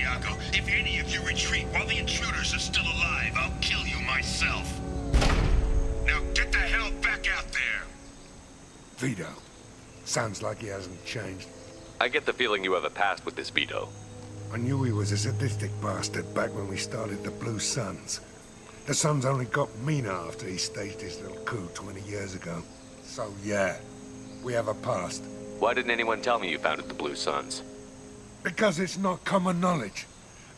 S9: Santiago. If any of you retreat while the intruders are still alive, I'll kill you myself. Now get the hell back out there!
S6: Vito. Sounds like he hasn't changed.
S5: I get the feeling you have a past with this Vito.
S6: I knew he was a sadistic bastard back when we started the Blue Suns. The Suns only got meaner after he staged his little coup 20 years ago. So yeah, we have a past.
S5: Why didn't anyone tell me you founded the Blue Suns?
S6: Because it's not common knowledge.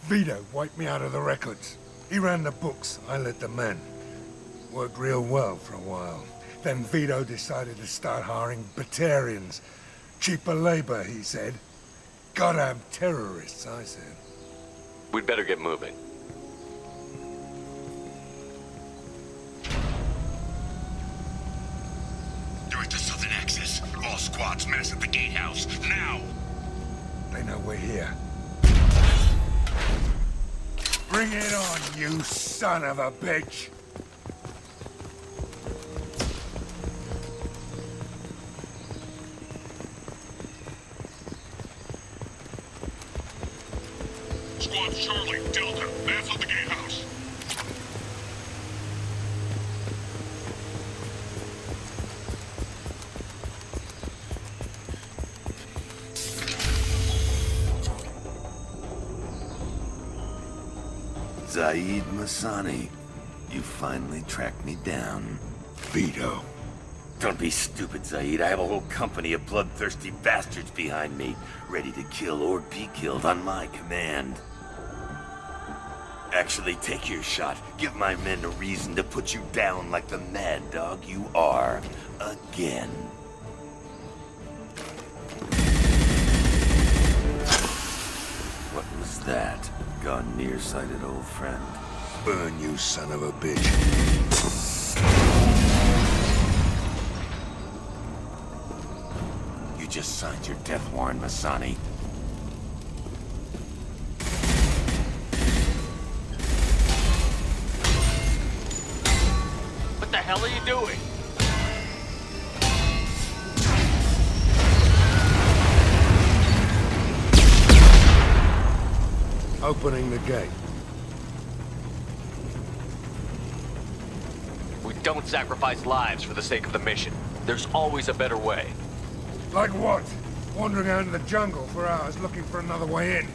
S6: Vito wiped me out of the records. He ran the books, I led the men. Worked real well for a while. Then Vito decided to start hiring Batarians. Cheaper labor, he said. Goddamn terrorists, I said.
S5: We'd better get moving.
S9: Direct to Southern Access. All squads mass at the gatehouse. Now!
S6: They know we're here. Bring it on, you son of a bitch!
S9: Squad Charlie, Delta, mass at the gatehouse.
S7: Zaid Masani, you finally tracked me down.
S6: Vito.
S7: Don't be stupid, Zaid. I have a whole company of bloodthirsty bastards behind me, ready to kill or be killed on my command. Actually, take your shot. Give my men a reason to put you down like the mad dog you are. Again. What was that? Gone nearsighted, old friend.
S6: Burn, you son of a bitch.
S7: You just signed your death warrant, Masani.
S16: What the hell are you doing?
S6: Opening the gate.
S5: We don't sacrifice lives for the sake of the mission. There's always a better way.
S6: Like what? Wandering out in the jungle for hours looking for another way in.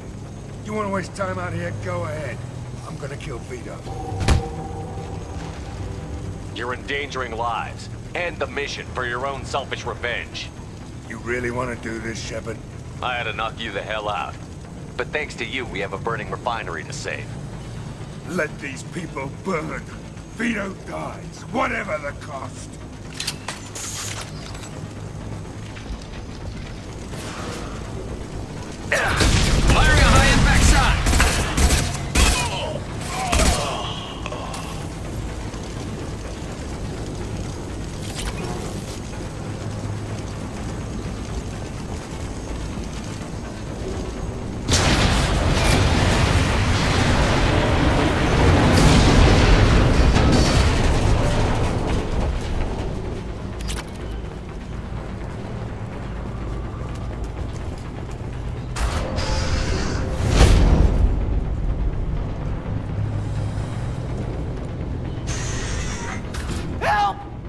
S6: You want to waste time out here? Go ahead. I'm gonna kill Vito.
S5: You're endangering lives and the mission for your own selfish revenge.
S6: You really want to do this, Shepard?
S5: I had to knock you the hell out. But thanks to you, we have a burning refinery to save.
S6: Let these people burn. Vito dies, whatever the cost.
S16: Firing a high-impact shot!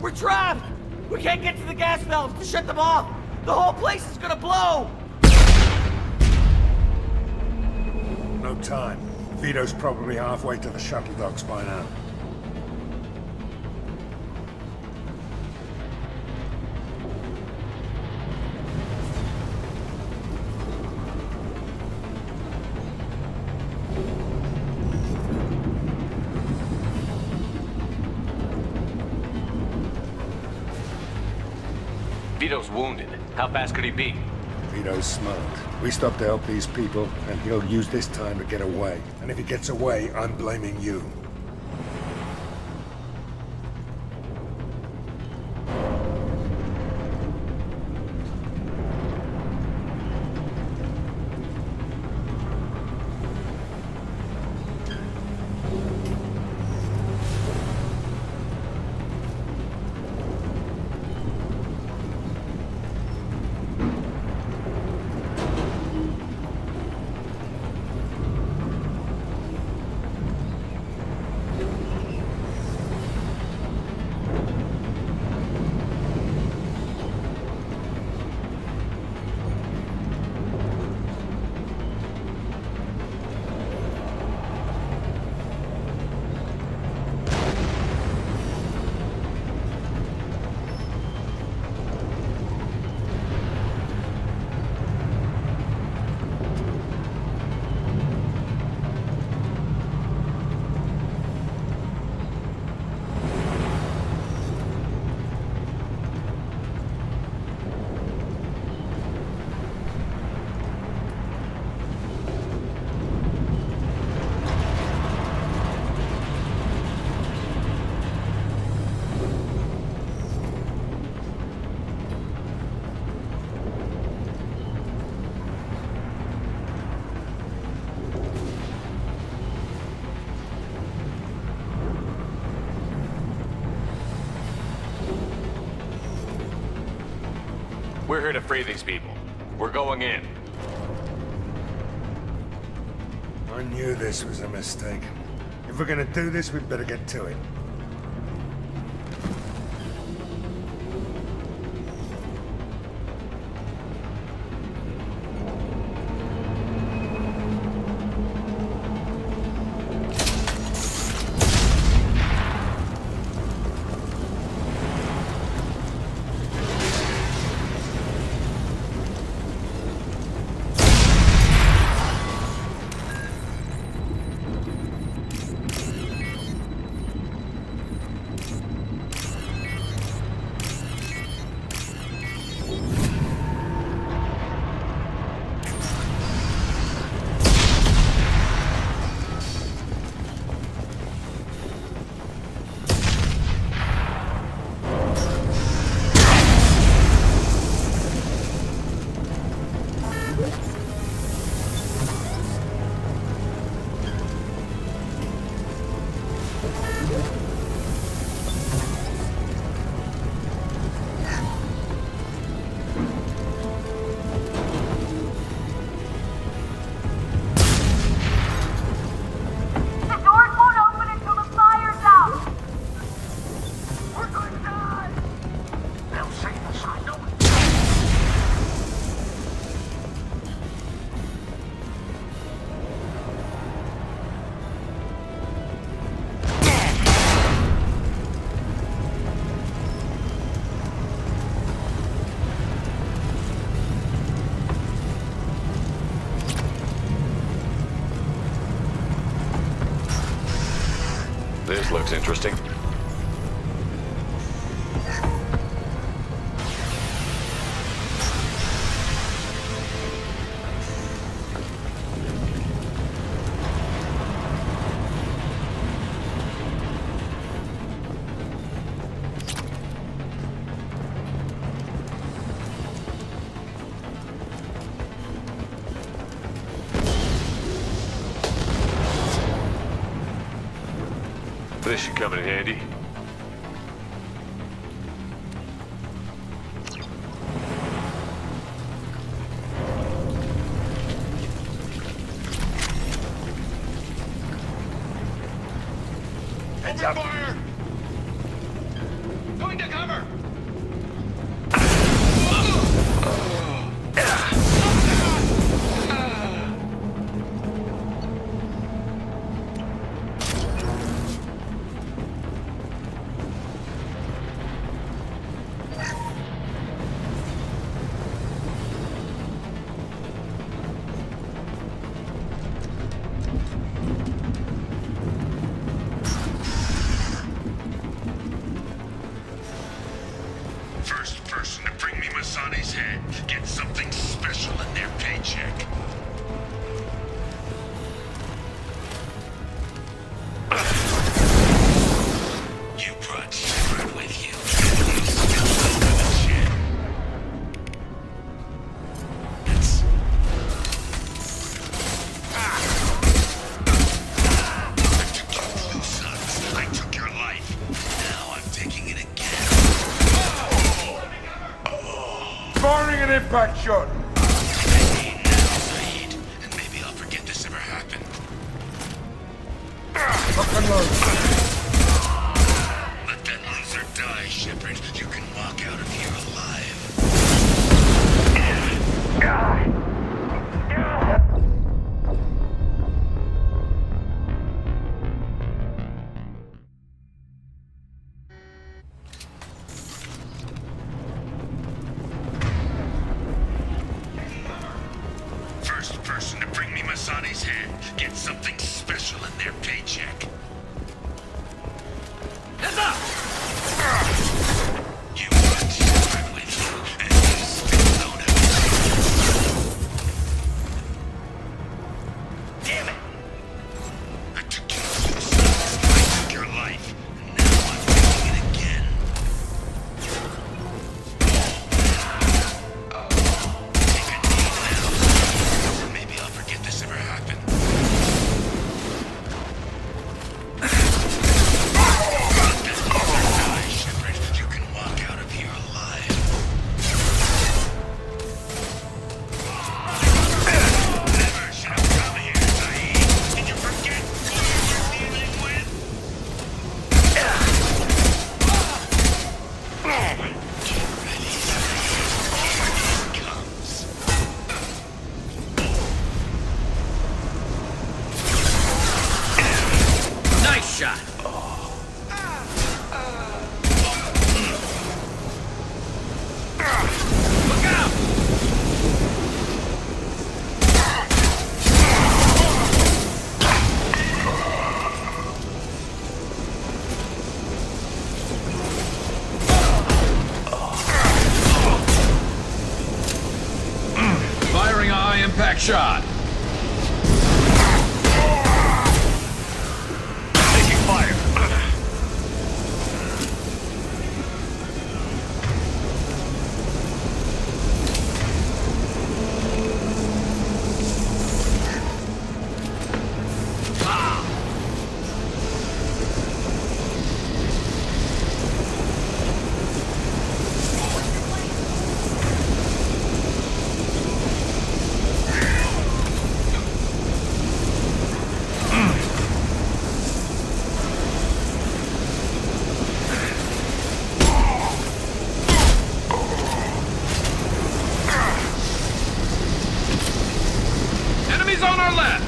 S12: We're trapped! We can't get to the gas valves to shut them off! The whole place is gonna blow!
S6: No time. Vito's probably halfway to the shuttle docks by now.
S5: Vito's wounded. How fast could he be?
S6: Vito's smart. We stop to help these people, and he'll use this time to get away. And if he gets away, I'm blaming you.
S5: We're here to free these people. We're going in.
S6: I knew this was a mistake. If we're gonna do this, we'd better get to it.
S5: This looks interesting. This should come in handy.
S9: Heads up! Fire! Going to cover! First person to bring me Masani's head gets something special in their paycheck. You brought Shepard with you. You still don't give a shit. I took your blue sons. I took your life. Now I'm taking it again.
S6: Firing an impact shot!
S9: And maybe I'll forget this ever happened.
S6: Lock and load.
S9: Let that loser die, Shepard. You can walk out of here alive. First person to bring me Masani's head gets something special in their paycheck. Heads up! You brought Shepard with you, and you still don't have a damn it! I took your blue sons, I took your life, and now I'm doing it again. Take a knee now. Maybe I'll forget this ever happened.
S1: Back shot.
S9: Taking fire.
S1: Enemies on our left.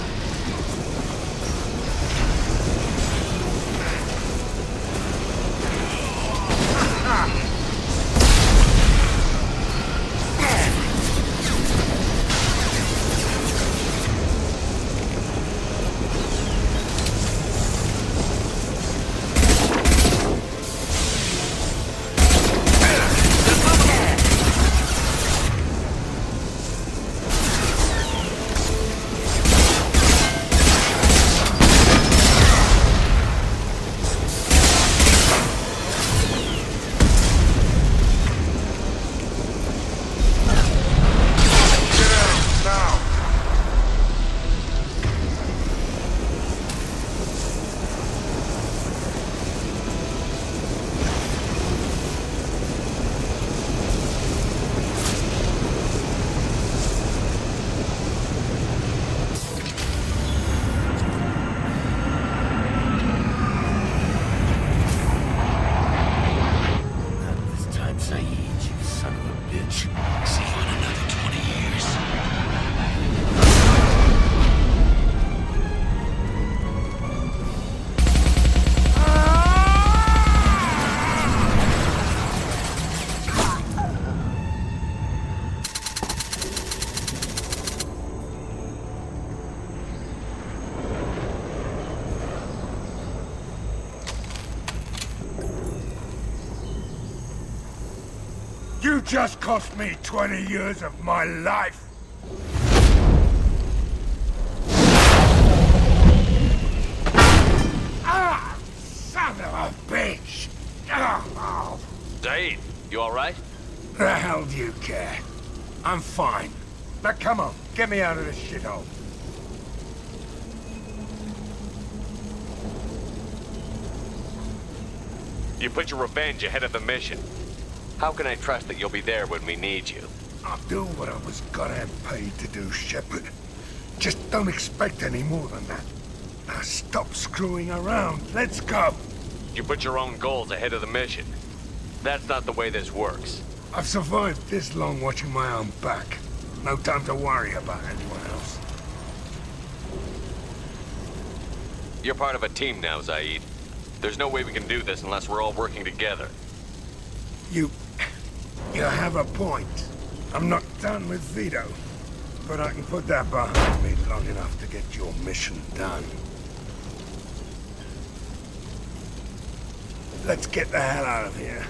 S6: You just cost me 20 years of my life. Ah, son of a bitch. Oh.
S9: Zaid, you alright?
S6: The hell do you care? I'm fine. Now come on, get me out of this shithole.
S5: You put your revenge ahead of the mission. How can I trust that you'll be there when we need you?
S6: I'll do what I was goddamn paid to do, Shepard. Just don't expect any more than that. Now stop screwing around. Let's go.
S5: You put your own goals ahead of the mission. That's not the way this works.
S6: I've survived this long watching my own back. No time to worry about anyone else.
S5: You're part of a team now, Zaid. There's no way we can do this unless we're all working together.
S6: You have a point. I'm not done with Vito, but I can put that behind me long enough to get your mission done. Let's get the hell out of here.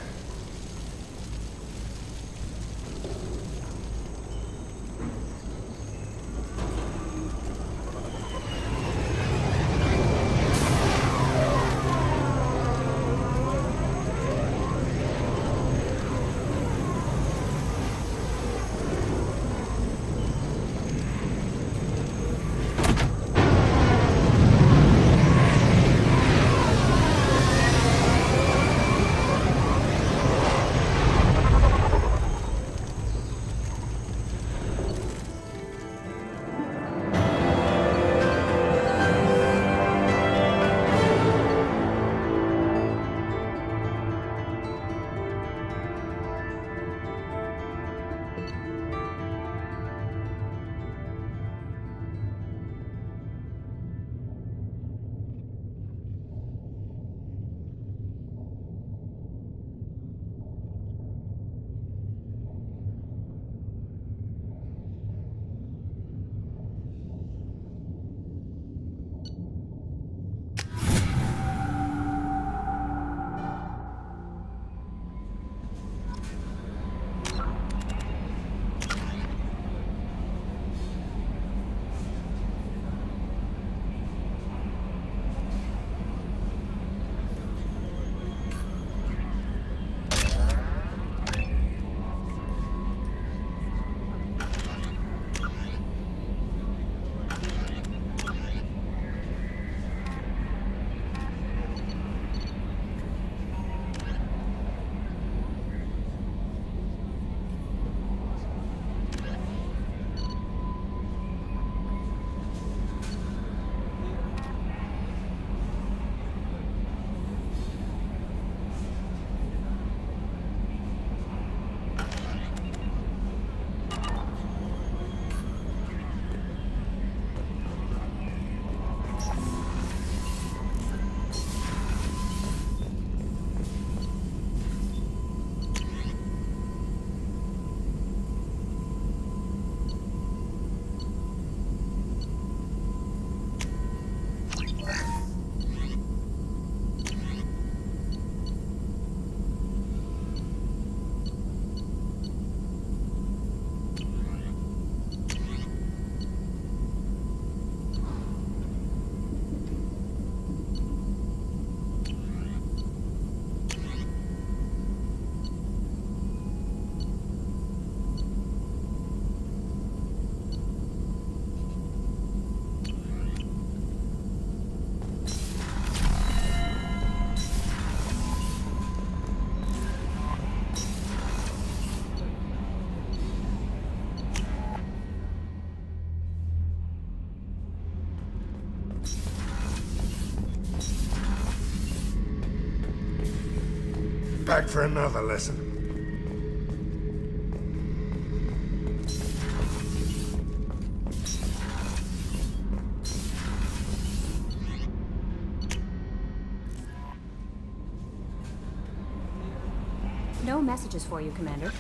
S6: back for another lesson.
S10: No messages for you, Commander.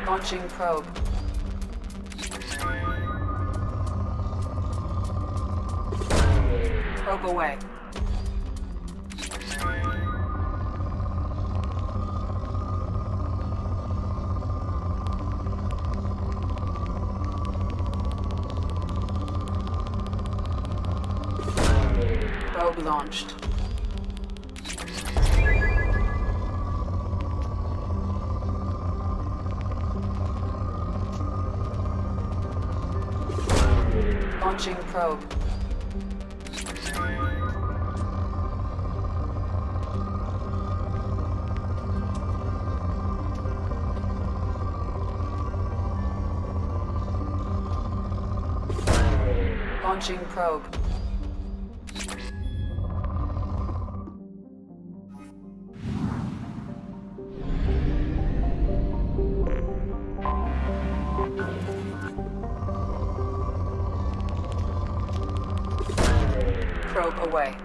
S2: Launching probe. Probe away. Probe launched. Launching probe. Launching probe. Probe away.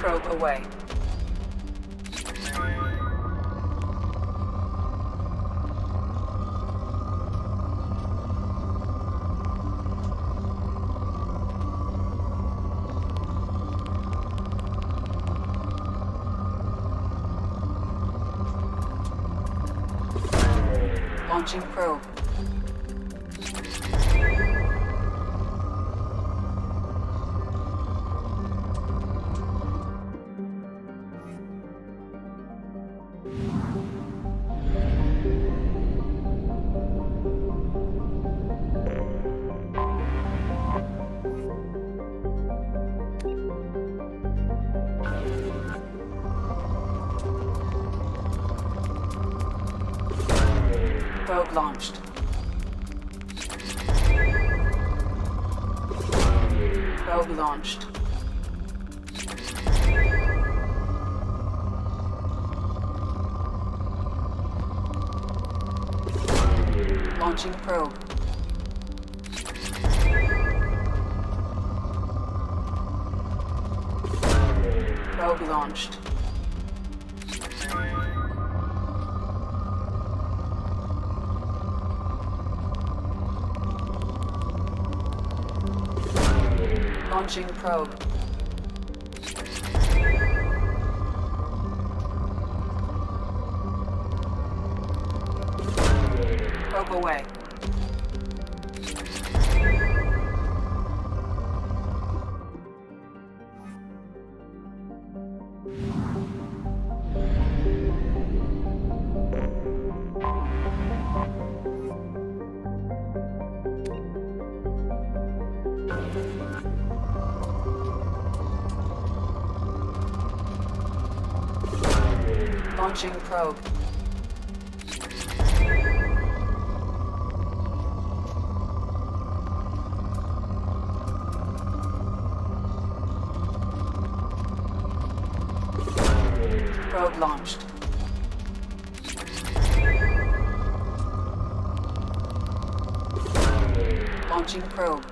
S2: Probe away. Launching probe. Probe launched. Probe launched. Launching probe. Probe launched. Launching probe. Probe away. Launching probe. Probe launched. Launching probe.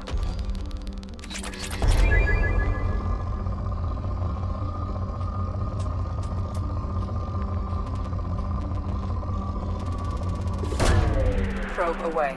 S2: Probe away.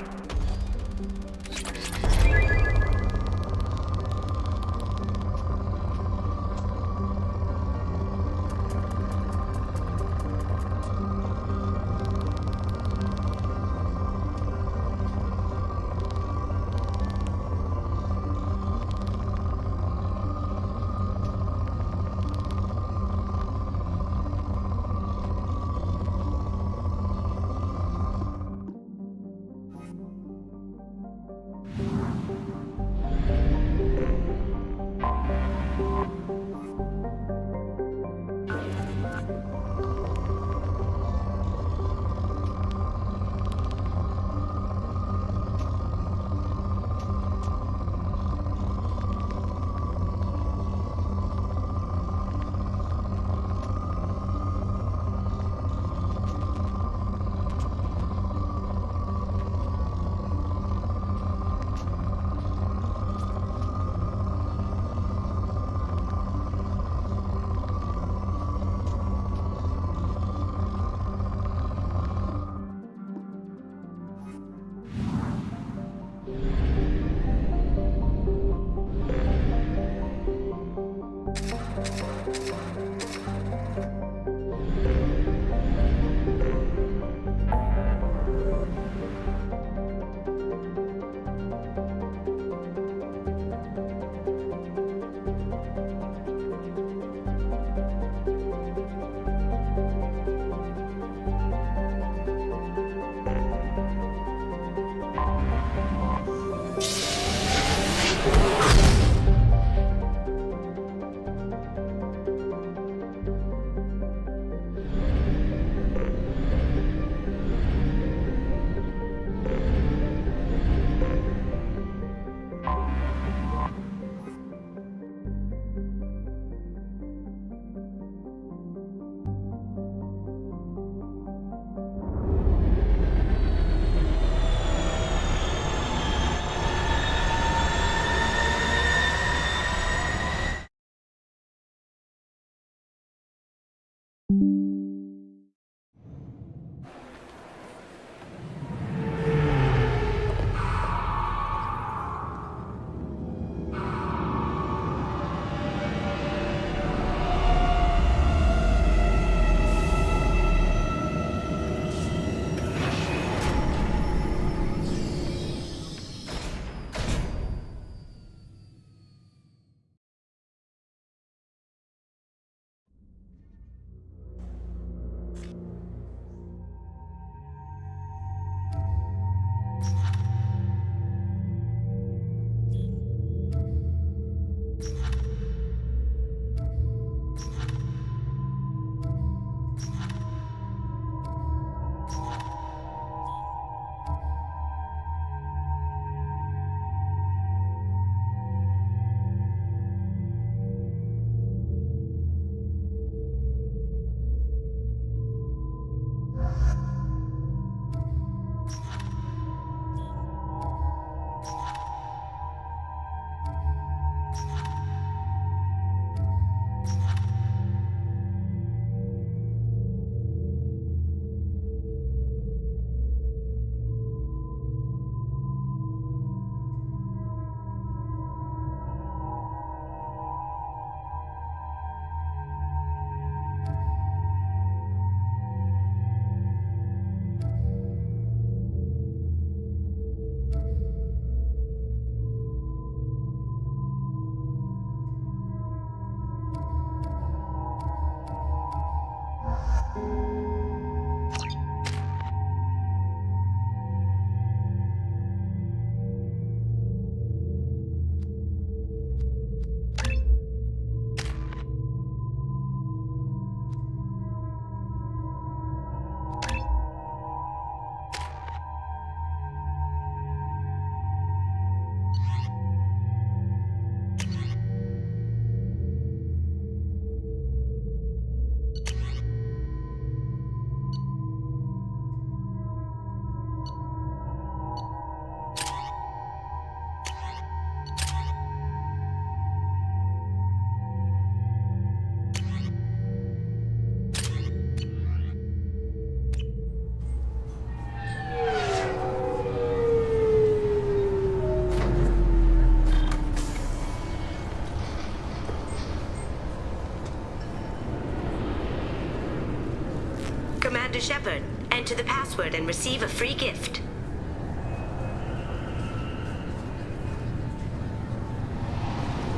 S1: Commander Shepard. Enter the password and receive a free gift.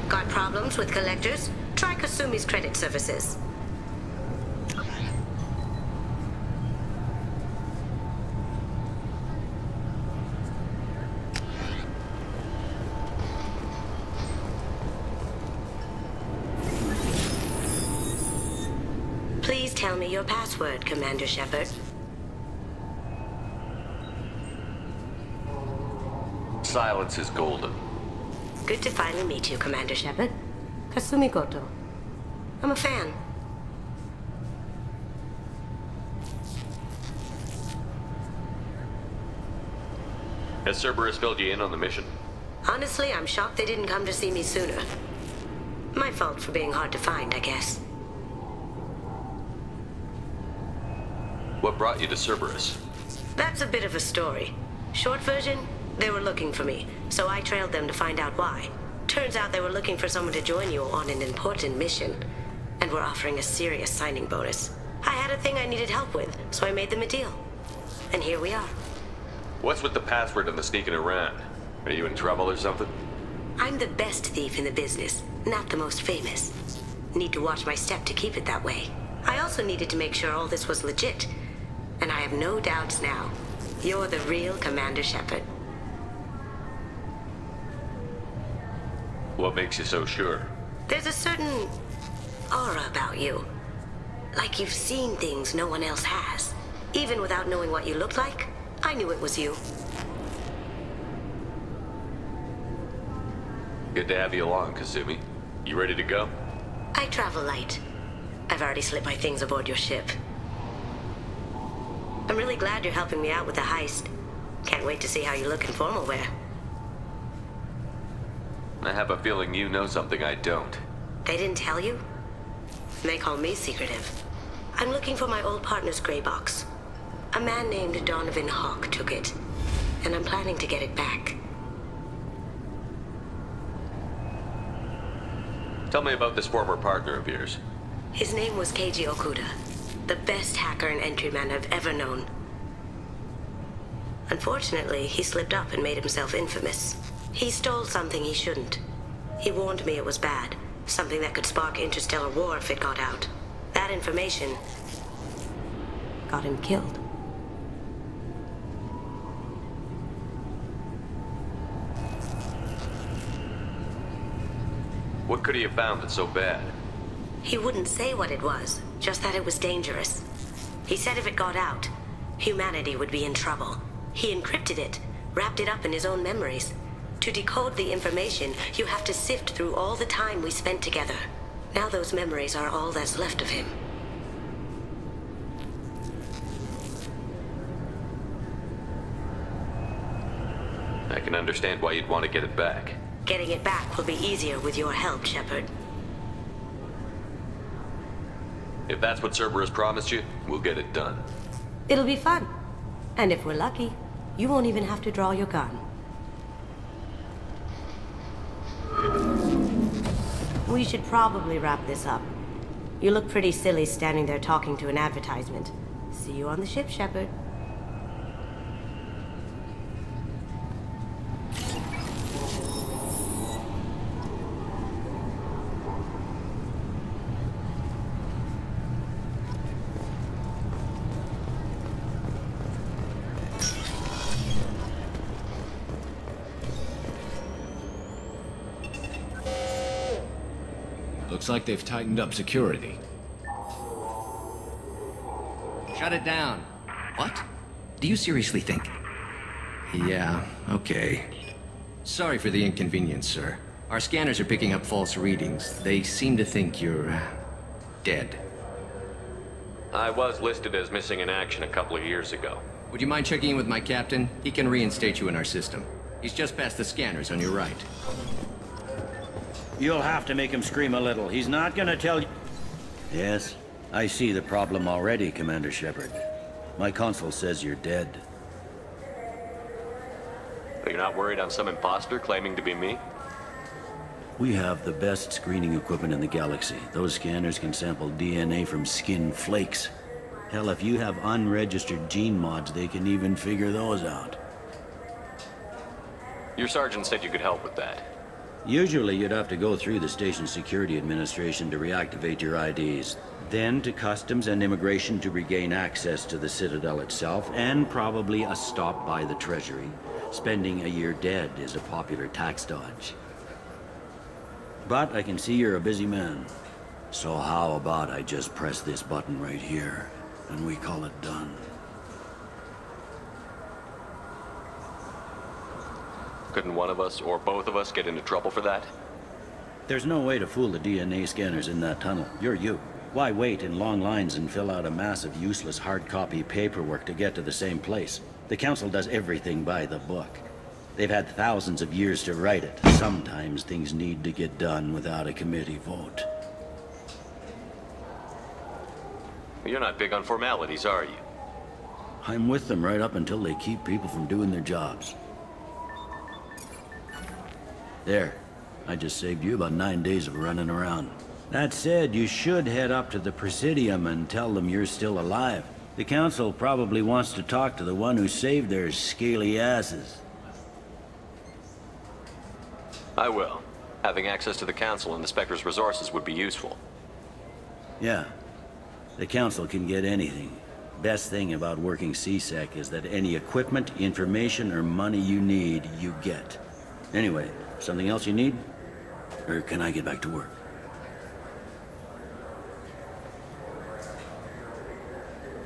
S1: Got problems with collectors? Try Kasumi's credit services. Please tell me your password, Commander Shepard.
S5: Silence is golden.
S1: Good to finally meet you, Commander Shepard. Kasumi Goto. I'm a fan.
S5: Has Cerberus filled you in on the mission?
S1: Honestly, I'm shocked they didn't come to see me sooner. My fault for being hard to find, I guess.
S5: What brought you to Cerberus?
S1: That's a bit of a story. Short version, they were looking for me, so I trailed them to find out why. Turns out they were looking for someone to join you on an important mission, and were offering a serious signing bonus. I had a thing I needed help with, so I made them a deal. And here we are.
S5: What's with the password and the sneaking around? Are you in trouble or something?
S1: I'm the best thief in the business, not the most famous. Need to watch my step to keep it that way. I also needed to make sure all this was legit, and I have no doubts now. You're the real Commander Shepard.
S5: What makes you so sure?
S1: There's a certain aura about you. Like you've seen things no one else has. Even without knowing what you looked like, I knew it was you.
S5: Good to have you along, Kasumi. You ready to go?
S1: I travel light. I've already slipped my things aboard your ship. I'm really glad you're helping me out with the heist. Can't wait to see how you look in formal wear.
S5: I have a feeling you know something I don't.
S1: They didn't tell you? They call me secretive. I'm looking for my old partner's gray box. A man named Donovan Hawk took it, and I'm planning to get it back.
S5: Tell me about this former partner of yours.
S1: His name was Keiji Okuda, the best hacker and entryman I've ever known. Unfortunately, he slipped up and made himself infamous. He stole something he shouldn't. He warned me it was bad, something that could spark interstellar war if it got out. That information got him killed.
S5: What could he have found that's so bad?
S1: He wouldn't say what it was, just that it was dangerous. He said if it got out, humanity would be in trouble. He encrypted it, wrapped it up in his own memories. To decode the information, you have to sift through all the time we spent together. Now those memories are all that's left of him.
S5: I can understand why you'd want to get it back.
S1: Getting it back will be easier with your help, Shepard.
S5: If that's what Cerberus promised you, we'll get it done.
S1: It'll be fun. And if we're lucky, you won't even have to draw your gun. We should probably wrap this up. You look pretty silly standing there talking to an advertisement. See you on the ship, Shepard.
S20: Looks like they've tightened up security.
S17: Shut it down. What? Do you seriously think?
S20: Yeah, okay. Sorry for the inconvenience, sir. Our scanners are picking up false readings. They seem to think you're dead.
S5: I was listed as missing in action a couple of years ago.
S20: Would you mind checking in with my captain? He can reinstate you in our system. He's just past the scanners on your right.
S15: You'll have to make him scream a little. He's not gonna tell you... Yes, I see the problem already, Commander Shepard. My console says you're dead.
S5: You're not worried I'm some imposter claiming to be me?
S15: We have the best screening equipment in the galaxy. Those scanners can sample DNA from skin flakes. Hell, if you have unregistered gene mods, they can even figure those out.
S5: Your sergeant said you could help with that.
S15: Usually you'd have to go through the Station Security Administration to reactivate your IDs, then to Customs and Immigration to regain access to the Citadel itself, and probably a stop by the Treasury. Spending a year dead is a popular tax dodge. But I can see you're a busy man. So how about I just press this button right here, and we call it done?
S5: Couldn't one of us, or both of us, get into trouble for that?
S15: There's no way to fool the DNA scanners in that tunnel. You're you. Why wait in long lines and fill out a massive useless hard copy paperwork to get to the same place? The Council does everything by the book. They've had thousands of years to write it. Sometimes things need to get done without a committee vote.
S5: You're not big on formalities, are you?
S15: I'm with them right up until they keep people from doing their jobs. There. I just saved you about 9 days of running around. That said, you should head up to the Presidium and tell them you're still alive. The Council probably wants to talk to the one who saved their scaly asses.
S5: I will. Having access to the Council and the Spectre's resources would be useful.
S15: Yeah. The Council can get anything. Best thing about working CSEC is that any equipment, information, or money you need, you get. Anyway, something else you need? Or can I get back to work?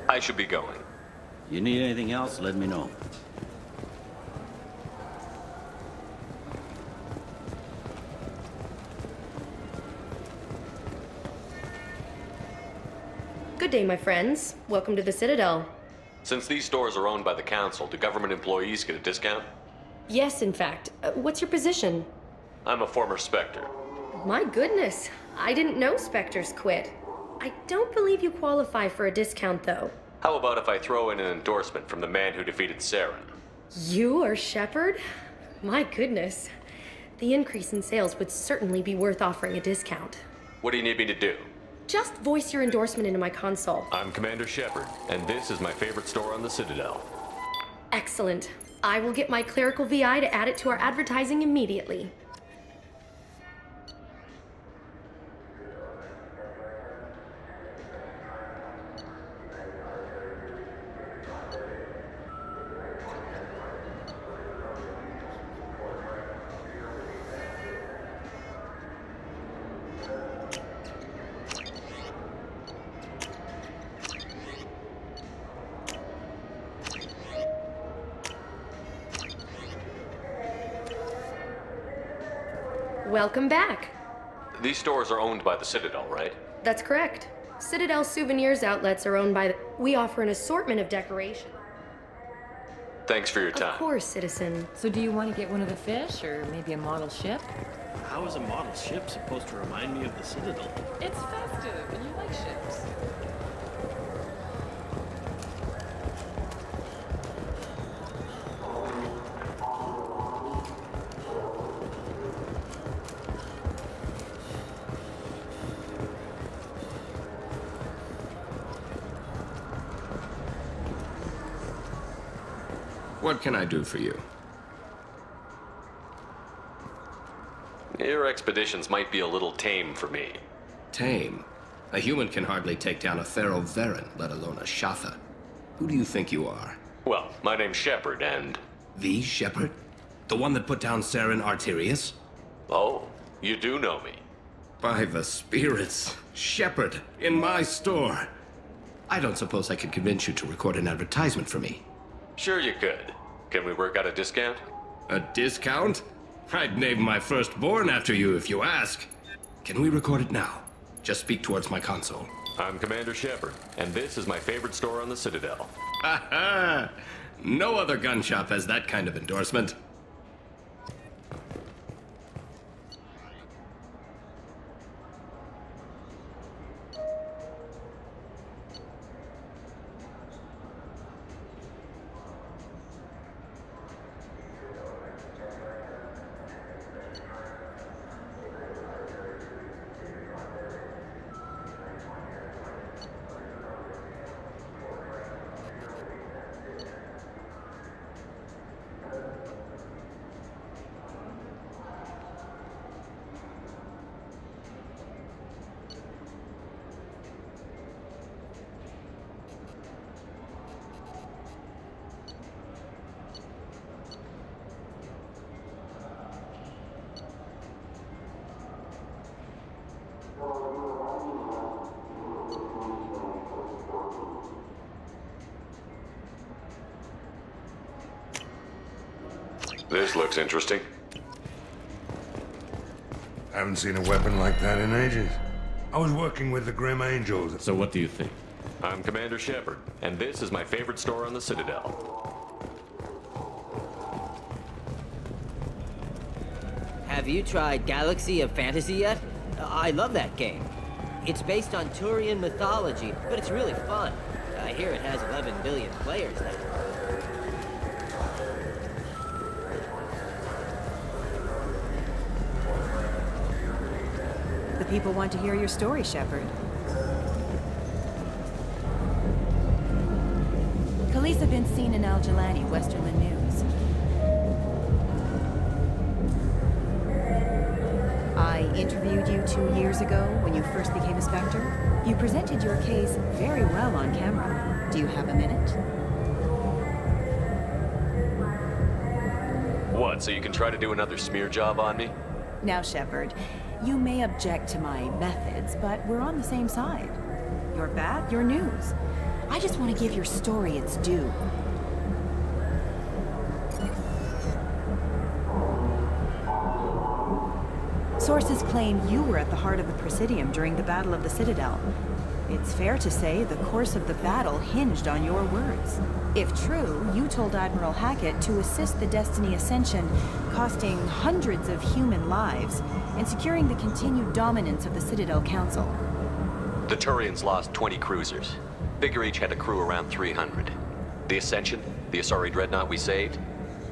S5: I should be going.
S15: You need anything else, let me know.
S4: Good day, my friends. Welcome to the Citadel.
S5: Since these stores are owned by the Council, do government employees get a discount?
S4: Yes, in fact. What's your position?
S5: I'm a former Spectre.
S4: My goodness. I didn't know Spectres quit. I don't believe you qualify for a discount, though.
S5: How about if I throw in an endorsement from the man who defeated Saren?
S4: You are Shepard? My goodness. The increase in sales would certainly be worth offering a discount.
S5: What do you need me to do?
S4: Just voice your endorsement into my console.
S5: I'm Commander Shepard, and this is my favorite store on the Citadel.
S4: Excellent. I will get my clerical VI to add it to our advertising immediately. Welcome back.
S5: These stores are owned by the Citadel, right?
S4: That's correct. Citadel Souvenirs outlets are owned by the... We offer an assortment of decoration.
S5: Thanks for your time.
S4: Of course, citizen.
S18: So do you want to get one of the fish, or maybe a model ship?
S23: How is a model ship supposed to remind me of the Citadel?
S18: It's festive, and you like ships.
S20: What can I do for you?
S5: Your expeditions might be a little tame for me.
S20: Tame? A human can hardly take down a Pharaoh Varen, let alone a Shatha. Who do you think you are?
S5: Well, my name's Shepard, and...
S20: The Shepard? The one that put down Saren Arterius?
S5: Oh, you do know me.
S20: By the spirits. Shepard, in my store. I don't suppose I could convince you to record an advertisement for me.
S5: Sure you could. Can we work out a discount?
S20: A discount? I'd name my firstborn after you if you ask. Can we record it now? Just speak towards my console.
S5: I'm Commander Shepard, and this is my favorite store on the Citadel.
S20: Ha ha! No other gun shop has that kind of endorsement.
S5: This looks interesting.
S6: Haven't seen a weapon like that in ages. I was working with the Grim Angels.
S5: So what do you think? I'm Commander Shepard, and this is my favorite store on the Citadel.
S3: Have you tried Galaxy of Fantasy yet? I love that game. It's based on Turian mythology, but it's really fun. I hear it has 11 billion players now.
S14: The people want to hear your story, Shepard. Khaleesa been seen in Al-Jalani, Westerland News. I interviewed you 2 years ago when you first became a Spectre. You presented your case very well on camera. Do you have a minute?
S5: What, so you can try to do another smear job on me?
S14: Now, Shepard, you may object to my methods, but we're on the same side. You're bad, you're news. I just want to give your story its due. Sources claim you were at the heart of the Presidium during the Battle of the Citadel. It's fair to say the course of the battle hinged on your words. If true, you told Admiral Hackett to assist the Destiny Ascension, costing hundreds of human lives, and securing the continued dominance of the Citadel Council.
S5: The Turians lost 20 cruisers. Figure each had a crew around 300. The Ascension, the Asari dreadnought we saved,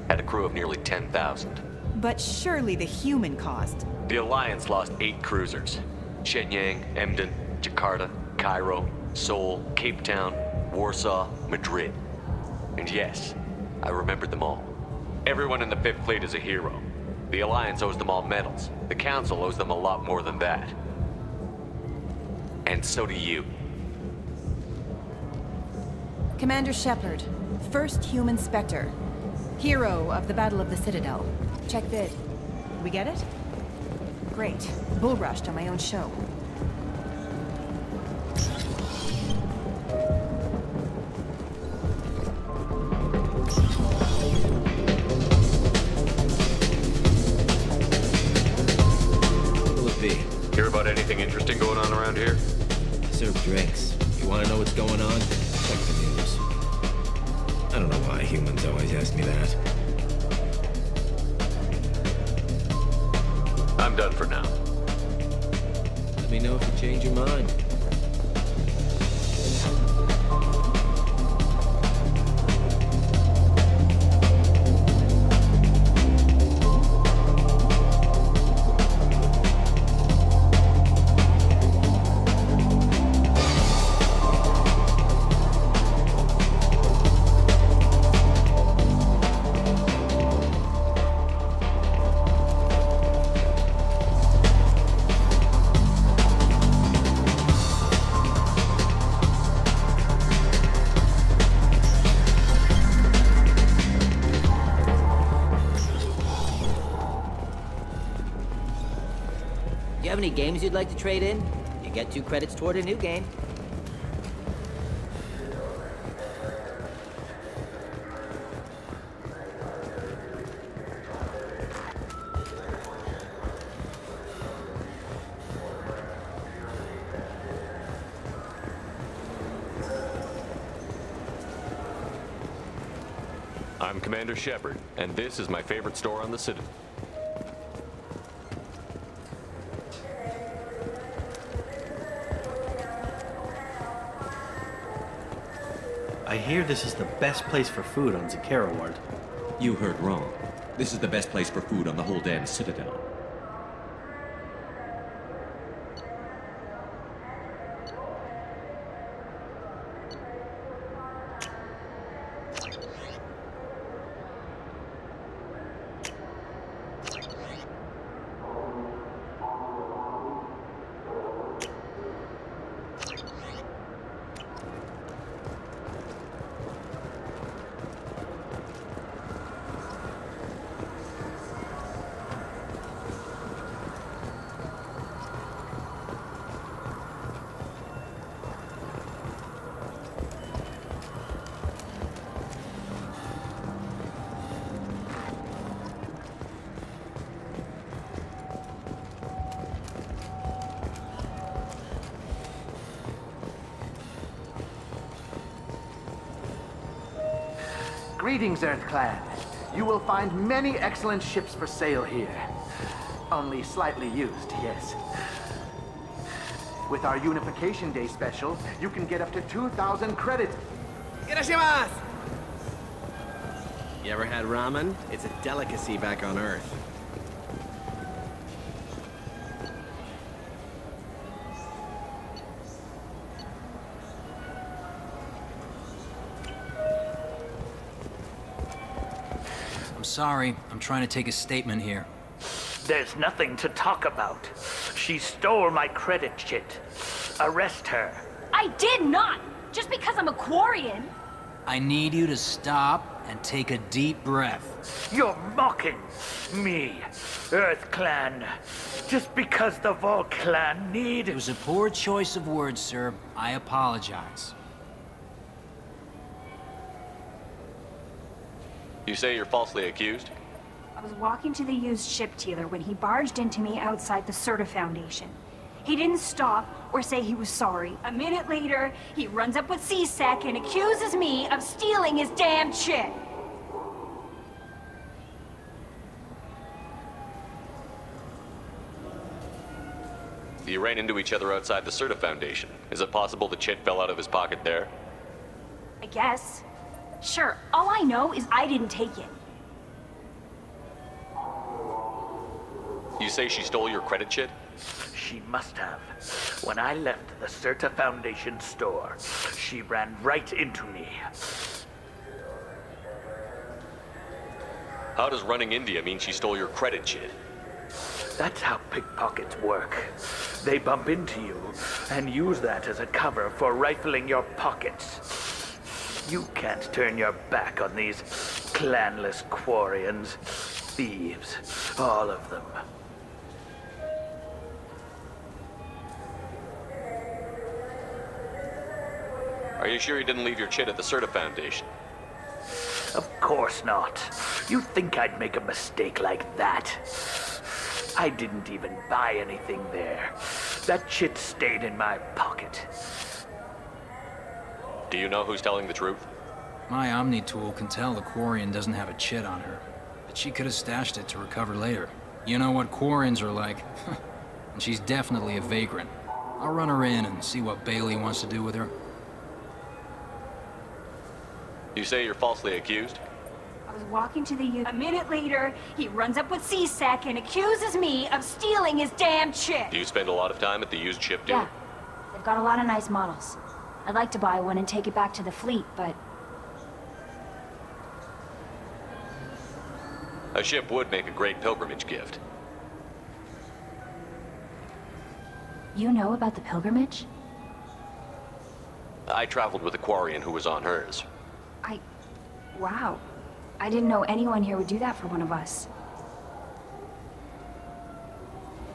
S5: had a crew of nearly 10,000.
S14: But surely the human cost.
S5: The Alliance lost 8 cruisers. Shenyang, Emden, Jakarta, Cairo, Seoul, Cape Town, Warsaw, Madrid. And yes, I remembered them all. Everyone in the 5th Fleet is a hero. The Alliance owes them all medals. The Council owes them a lot more than that. And so do you.
S14: Commander Shepard, first human Spectre. Hero of the Battle of the Citadel. Check vid. We get it? Great. Bull rushed on my own show.
S20: What'll it be?
S5: Hear about anything interesting going on around here?
S20: I serve drinks. You want to know what's going on? Check the news. I don't know why humans always ask me that.
S5: I'm done for now.
S20: Let me know if you change your mind.
S3: Do you have any games you'd like to trade in? You get 2 credits toward a new game.
S5: I'm Commander Shepard, and this is my favorite store on the Citadel.
S23: I hear this is the best place for food on Zakera Ward.
S5: You heard wrong. This is the best place for food on the whole damn Citadel.
S12: Greetings, Earth Clan. You will find many excellent ships for sale here. Only slightly used, yes. With our Unification Day special, you can get up to 2,000 credits.
S23: Irashimasu! You ever had ramen? It's a delicacy back on Earth.
S19: I'm sorry. I'm trying to take a statement here.
S12: There's nothing to talk about. She stole my credit chit. Arrest her.
S10: I did not! Just because I'm a Quarian!
S19: I need you to stop and take a deep breath.
S12: You're mocking me, Earth Clan. Just because the Vol Clan need...
S19: It was a poor choice of words, sir. I apologize.
S5: You say you're falsely accused?
S10: I was walking to the used ship dealer when he barged into me outside the Serta Foundation. He didn't stop or say he was sorry. A minute later, he runs up with C-Sec and accuses me of stealing his damn chit.
S5: You ran into each other outside the Serta Foundation. Is it possible the chit fell out of his pocket there?
S10: I guess. Sure, all I know is I didn't take it.
S5: You say she stole your credit chit?
S12: She must have. When I left the Serta Foundation store, she ran right into me.
S5: How does running India mean she stole your credit chit?
S12: That's how pickpockets work. They bump into you and use that as a cover for rifling your pockets. You can't turn your back on these clanless Quarians. Thieves, all of them.
S5: Are you sure you didn't leave your chit at the Serta Foundation?
S12: Of course not. You'd think I'd make a mistake like that. I didn't even buy anything there. That chit stayed in my pocket.
S5: Do you know who's telling the truth?
S19: My Omni tool can tell the Quarian doesn't have a chit on her, but she could have stashed it to recover later. You know what Quarians are like. And she's definitely a vagrant. I'll run her in and see what Bailey wants to do with her.
S5: You say you're falsely accused?
S10: I was walking to the A minute later, he runs up with C-Sec and accuses me of stealing his damn chit.
S5: Do you spend a lot of time at the used ship dealer?
S10: Yeah, they've got a lot of nice models. I'd like to buy one and take it back to the fleet, but...
S5: A ship would make a great pilgrimage gift.
S10: You know about the pilgrimage?
S5: I traveled with a Quarian who was on hers.
S10: Wow. I didn't know anyone here would do that for one of us.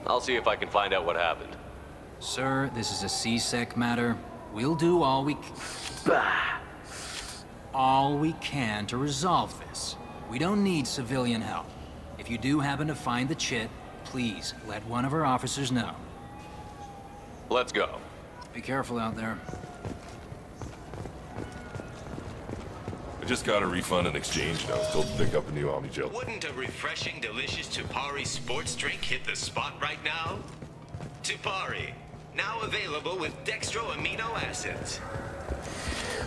S5: I'll see if I can find out what happened.
S19: Sir, this is a C-Sec matter. We'll do all we can to resolve this. We don't need civilian help. If you do happen to find the chit, please let one of our officers know.
S5: Let's go.
S19: Be careful out there.
S21: I just got a refund and exchange, and I was told to pick up a new Omni Gel.
S22: Wouldn't a refreshing, delicious Tupari sports drink hit the spot right now? Tupari, now available with dextro amino acids.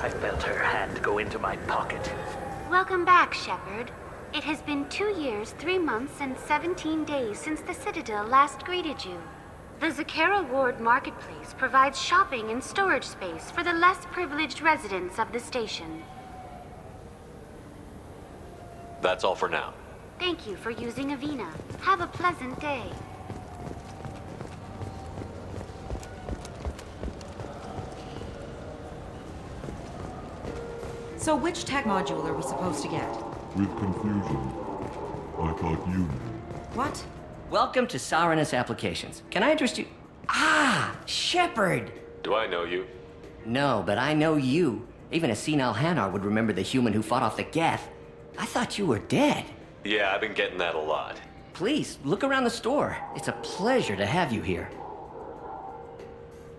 S12: I felt her hand go into my pocket.
S24: Welcome back, Shepard. It has been 2 years, 3 months, and 17 days since the Citadel last greeted you. The Zakera Ward Marketplace provides shopping and storage space for the less privileged residents of the station.
S5: That's all for now.
S24: Thank you for using Avina. Have a pleasant day.
S14: So which tech module are we supposed to get?
S25: With confusion. I thought you knew.
S14: What?
S17: Welcome to Saranus Applications. Can I interest you? Ah, Shepard!
S5: Do I know you?
S17: No, but I know you. Even a senile Hanar would remember the human who fought off the Geth. I thought you were dead.
S5: Yeah, I've been getting that a lot.
S17: Please, look around the store. It's a pleasure to have you here.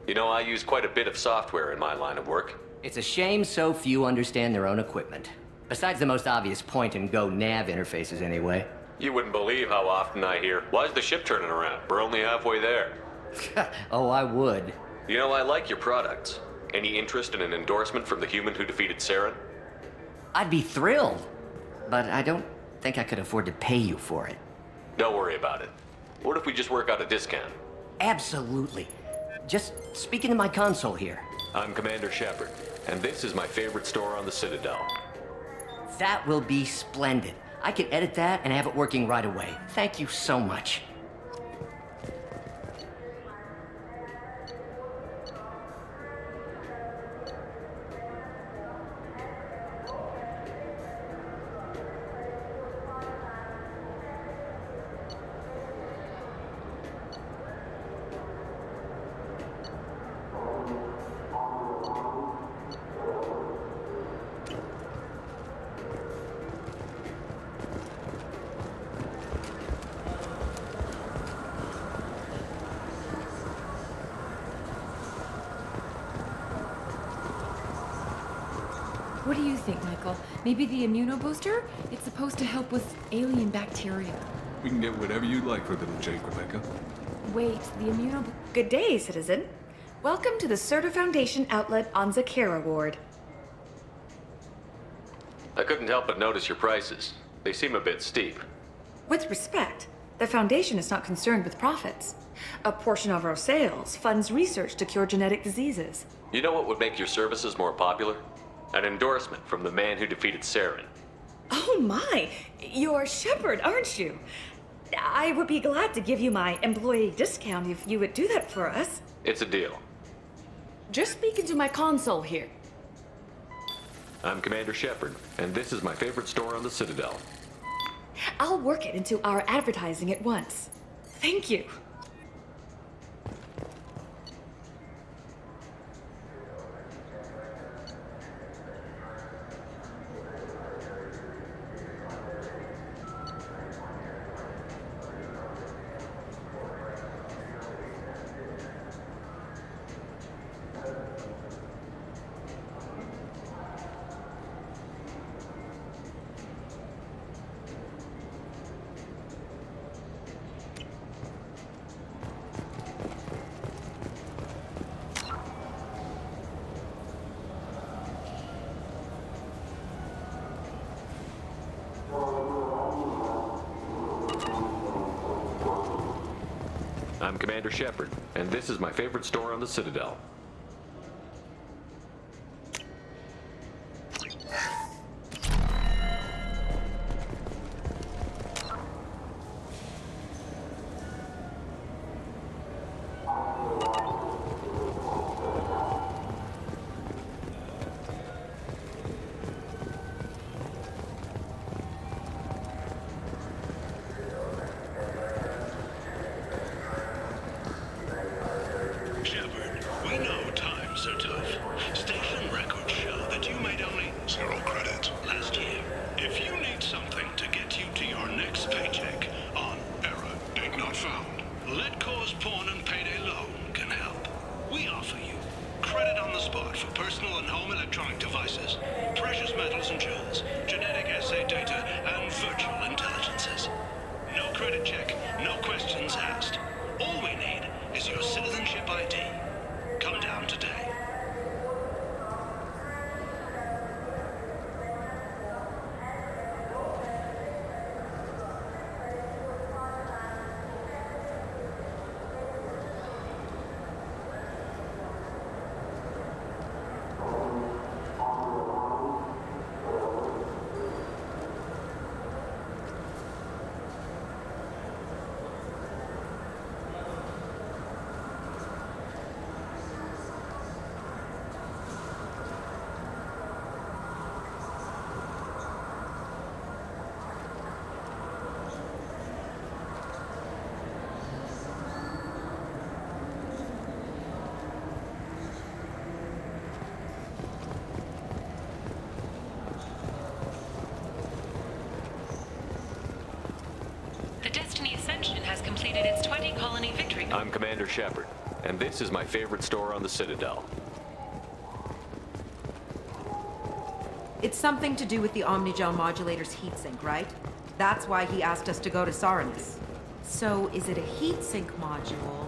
S5: You know, I use quite a bit of software in my line of work.
S17: It's a shame so few understand their own equipment.
S7: Besides the most obvious point-and-go nav interfaces, anyway.
S5: You wouldn't believe how often I hear, "Why's the ship turning around? We're only halfway there."
S7: Oh, I would.
S5: You know, I like your products. Any interest in an endorsement from the human who defeated Saren?
S7: I'd be thrilled, but I don't think I could afford to pay you for it.
S5: Don't worry about it. What if we just work out a discount?
S7: Absolutely. Just speak into my console here.
S5: I'm Commander Shepard, and this is my favorite store on the Citadel.
S7: That will be splendid. I can edit that and have it working right away. Thank you so much.
S18: What do you think, Michael? Maybe the immunobooster? It's supposed to help with alien bacteria.
S8: We can get whatever you'd like for little Jake, Rebecca.
S18: Wait, the
S11: Good day, citizen. Welcome to the Certa Foundation outlet on Zakera Ward.
S5: I couldn't help but notice your prices. They seem a bit steep.
S11: With respect, the Foundation is not concerned with profits. A portion of our sales funds research to cure genetic diseases.
S5: You know what would make your services more popular? An endorsement from the man who defeated Saren.
S11: Oh my! You're Shepard, aren't you? I would be glad to give you my employee discount if you would do that for us.
S5: It's a deal.
S11: Just speak into my console here.
S5: I'm Commander Shepard, and this is my favorite store on the Citadel.
S11: I'll work it into our advertising at once. Thank you.
S5: I'm Commander Shepard, and this is my favorite store on the Citadel. I'm Commander Shepard, and this is my favorite store on the Citadel.
S1: It's something to do with the Omnigel modulator's heatsink, right? That's why he asked us to go to Saranus. So, is it a heatsink module,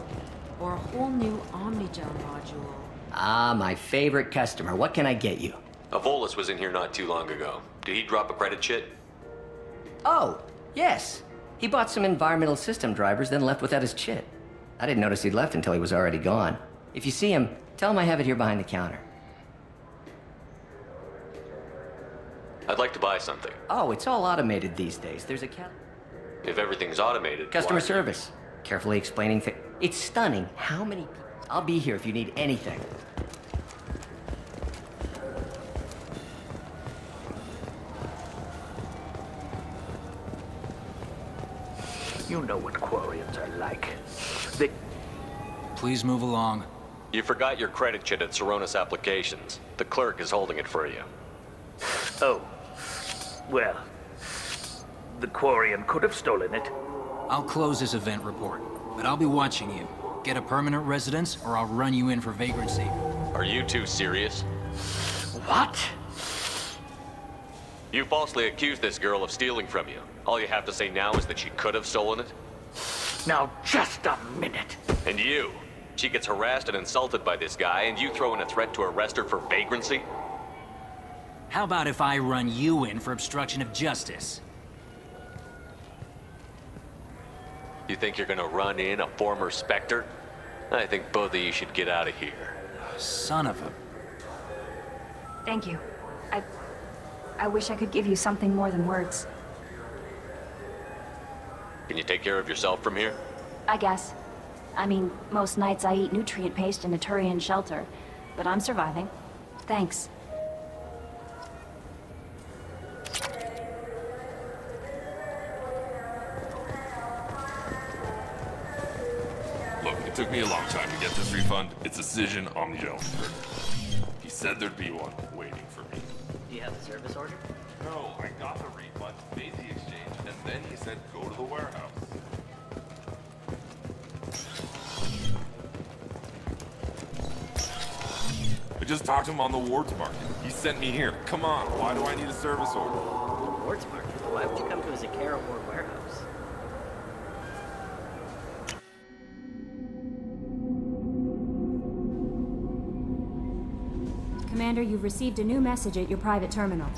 S1: or a whole new Omnigel module?
S7: Ah, my favorite customer. What can I get you?
S5: Avolis was in here not too long ago. Did he drop a credit chit?
S7: Oh, yes. He bought some environmental system drivers, then left without his chit. I didn't notice he'd left until he was already gone. If you see him, tell him I have it here behind the counter.
S5: I'd like to buy something.
S7: Oh, it's all automated these days. There's a
S5: If everything's automated,
S7: customer
S5: why?
S7: service. Carefully explaining things. It's stunning how many people... I'll be here if you need anything.
S12: You know what Quarians are like. They...
S19: Please move along.
S5: You forgot your credit chit at Saronis Applications. The clerk is holding it for you.
S12: Oh. Well, the Quarian could have stolen it.
S19: I'll close this event report, but I'll be watching you. Get a permanent residence, or I'll run you in for vagrancy.
S5: Are you two serious?
S12: What?
S5: You falsely accused this girl of stealing from you. All you have to say now is that she could have stolen it?
S12: Now, just a minute.
S5: And you? She gets harassed and insulted by this guy, and you throw in a threat to arrest her for vagrancy?
S19: How about if I run you in for obstruction of justice?
S5: You think you're gonna run in a former Spectre? I think both of you should get out of here.
S19: Son of a...
S10: Thank you. I wish I could give you something more than words.
S5: Can you take care of yourself from here?
S10: I guess. I mean, most nights I eat nutrient paste in a Turian shelter, but I'm surviving. Thanks.
S21: Look, it took me a long time to get this refund. It's a Cision Omnigel. He said there'd be one waiting for me.
S7: Do you have a service order?
S21: No, I got the refund, made the exchange, and then he said go to the warehouse. I just talked to him on the Wards Market. He sent me here. Come on, why do I need a service order?
S7: Wards Market? Why would you come to a Zakara Ward warehouse?
S10: Commander, you've received a new message at your private terminal.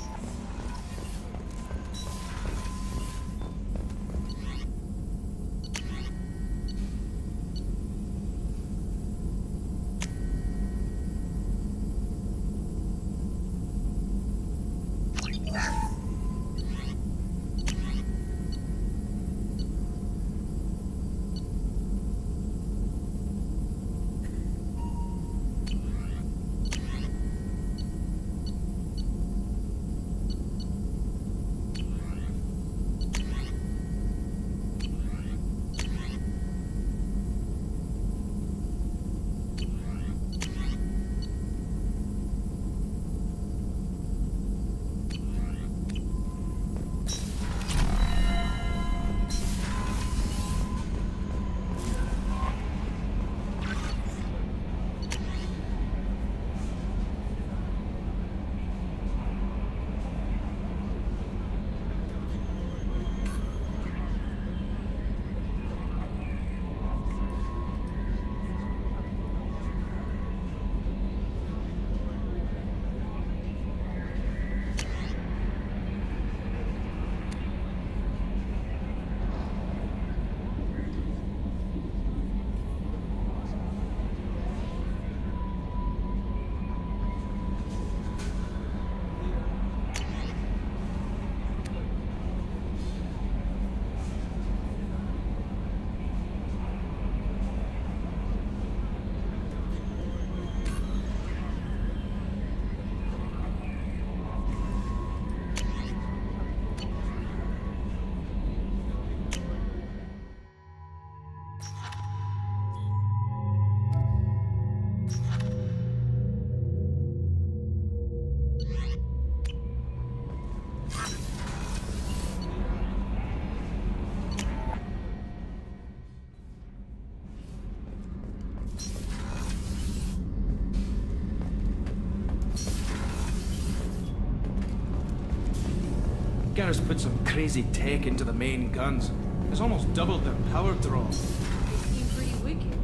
S2: Garrus put some crazy tech into the main guns. It's almost doubled their power draw.
S18: They seem pretty wicked.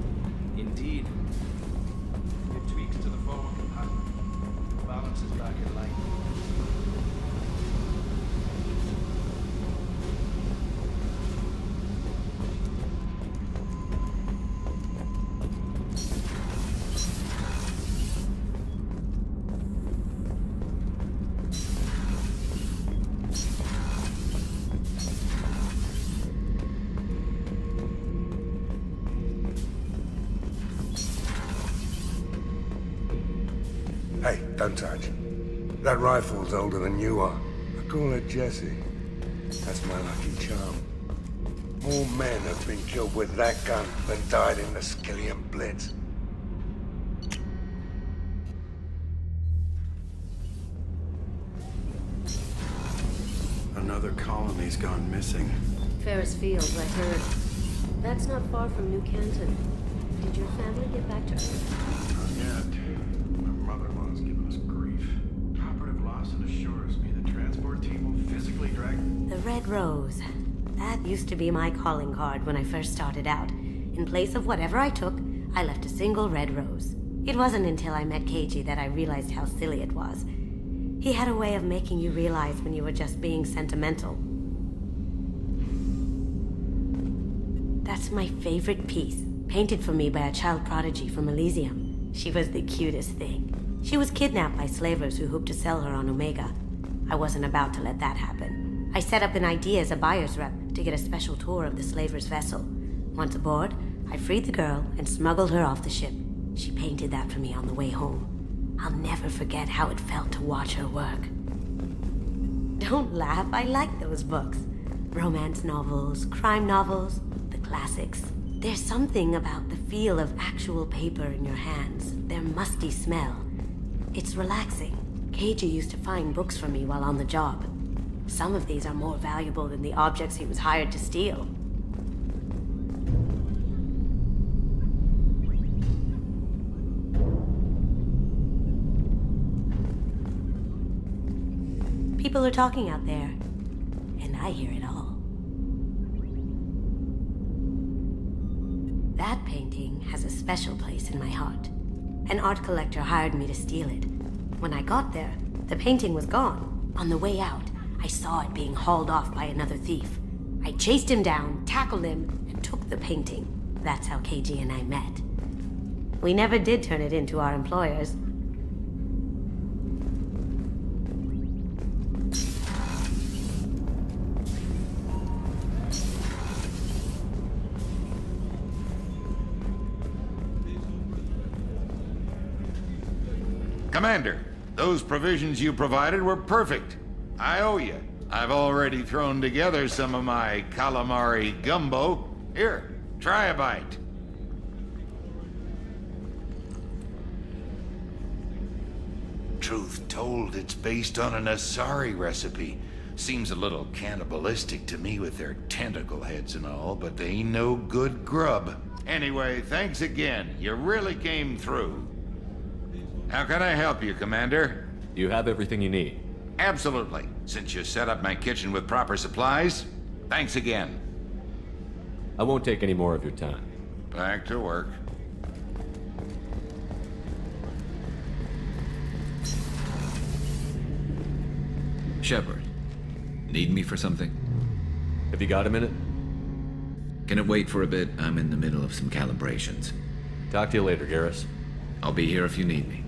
S2: Indeed. It tweaks to the forward compartment. Balance is back in line.
S6: Hey, don't touch. That rifle's older than you are. I call it Jesse. That's my lucky charm. More men have been killed with that gun than died in the Skillian Blitz.
S9: Another colony's gone missing.
S13: Ferris Field, I heard. That's not far from New Canton. Did your family get back to Earth?
S9: Not yet. My mother-in-law's giving us grief. Operative Lawson assures me the transport team will physically drag...
S13: The Red Rose. That used to be my calling card when I first started out. In place of whatever I took, I left a single red rose. It wasn't until I met KG that I realized how silly it was. He had a way of making you realize when you were just being sentimental. That's my favorite piece, painted for me by a child prodigy from Elysium. She was the cutest thing. She was kidnapped by slavers who hoped to sell her on Omega. I wasn't about to let that happen. I set up an idea as a buyer's rep to get a special tour of the slaver's vessel. Once aboard, I freed the girl and smuggled her off the ship. She painted that for me on the way home. I'll never forget how it felt to watch her work. Don't laugh, I like those books. Romance novels, crime novels, the classics. There's something about the feel of actual paper in your hands, their musty smell. It's relaxing. KG used to find books for me while on the job. Some of these are more valuable than the objects he was hired to steal. People are talking out there, and I hear it all. That painting has a special place in my heart. An art collector hired me to steal it. When I got there, the painting was gone. On the way out, I saw it being hauled off by another thief. I chased him down, tackled him, and took the painting. That's how KG and I met. We never did turn it into our employers.
S15: Commander, those provisions you provided were perfect. I owe you. I've already thrown together some of my calamari gumbo. Here, try a bite. Truth told, it's based on an Asari recipe. Seems a little cannibalistic to me with their tentacle heads and all, but they ain't no good grub. Anyway, thanks again. You really came through. How can I help you, Commander?
S5: You have everything you need.
S15: Absolutely. Since you set up my kitchen with proper supplies, thanks again.
S5: I won't take any more of your time.
S15: Back to work.
S20: Shepard, need me for something?
S5: Have you got a minute?
S20: Can it wait for a bit? I'm in the middle of some calibrations.
S5: Talk to you later, Garrus.
S20: I'll be here if you need me.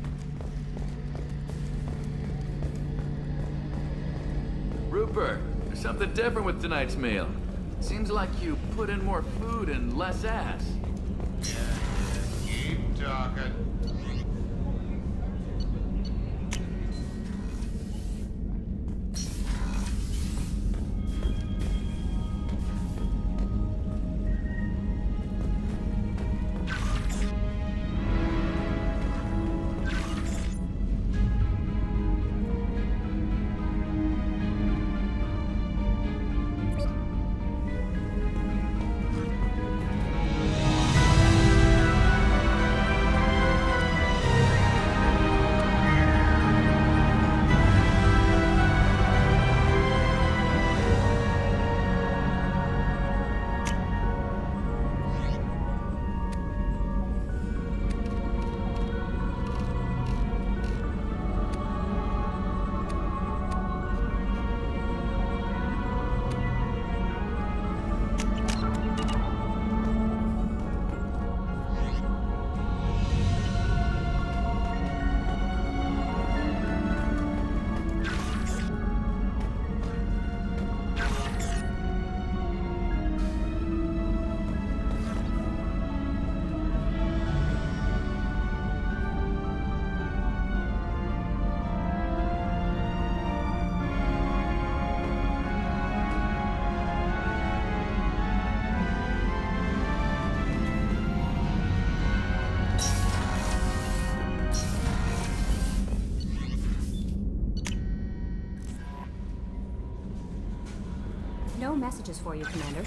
S16: Rupert, there's something different with tonight's meal. Seems like you put in more food and less ass.
S15: Keep talking.
S3: messages for you, Commander.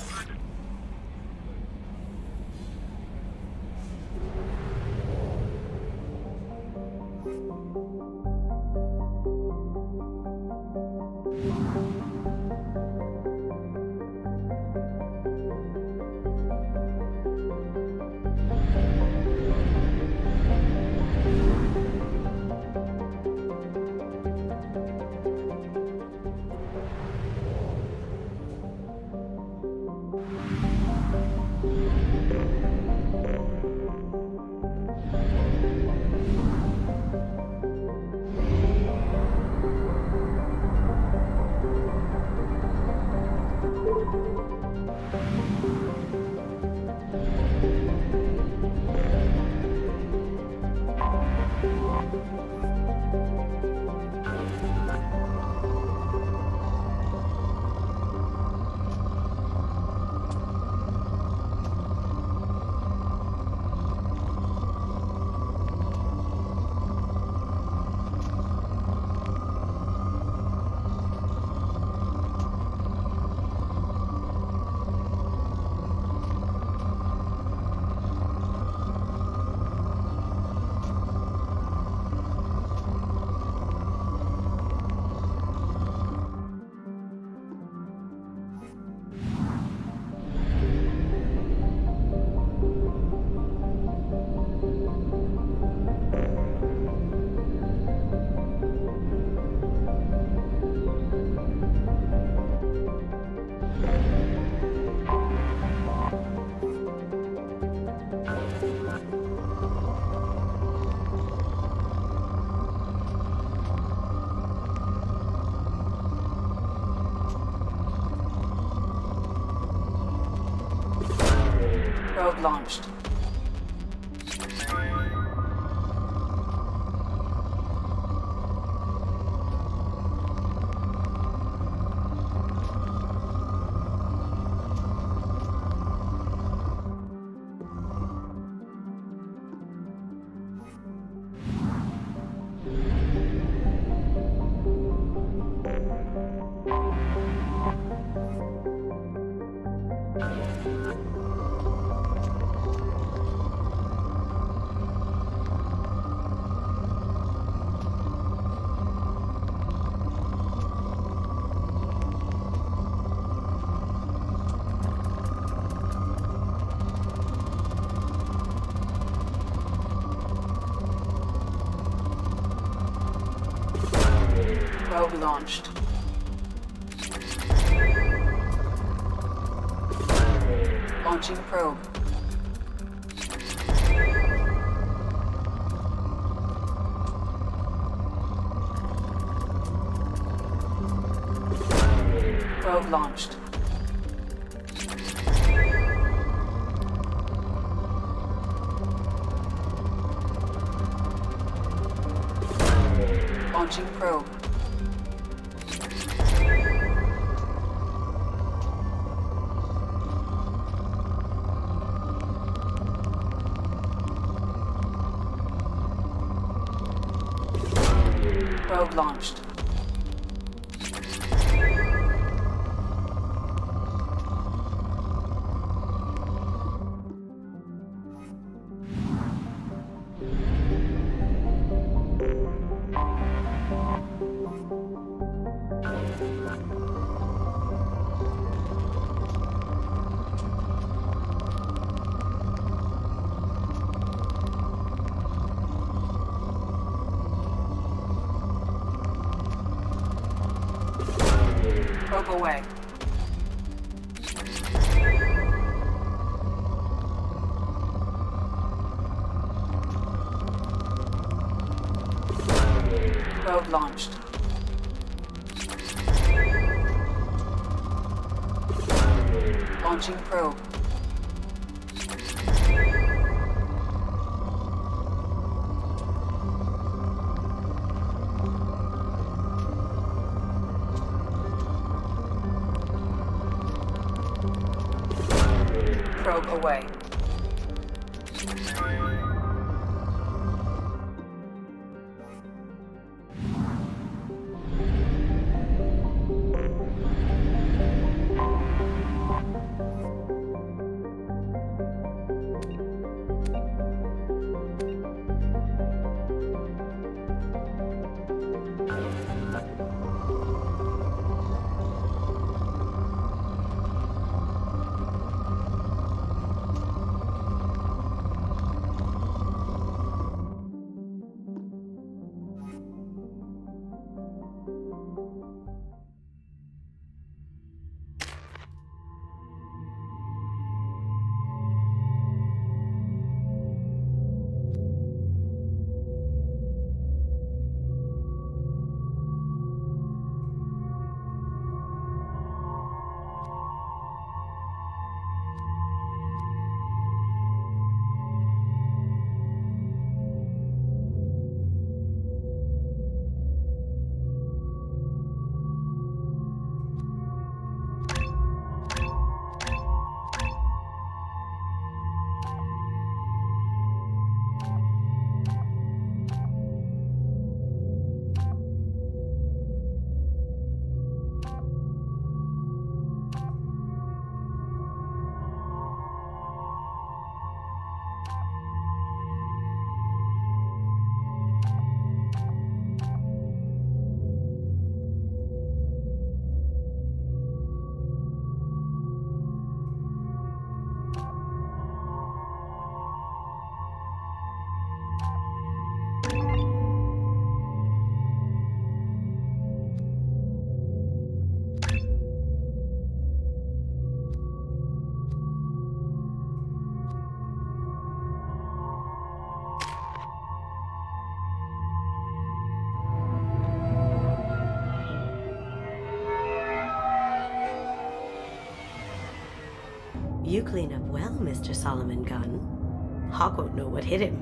S4: Probe launched. Probe launched. Launching probe. Probe launched. Launching probe. Probe launched. Probe away. Probe launched. Launching probe. Probe away.
S13: You clean up well, Mr. Solomon Gunn. Hawk won't know what hit him.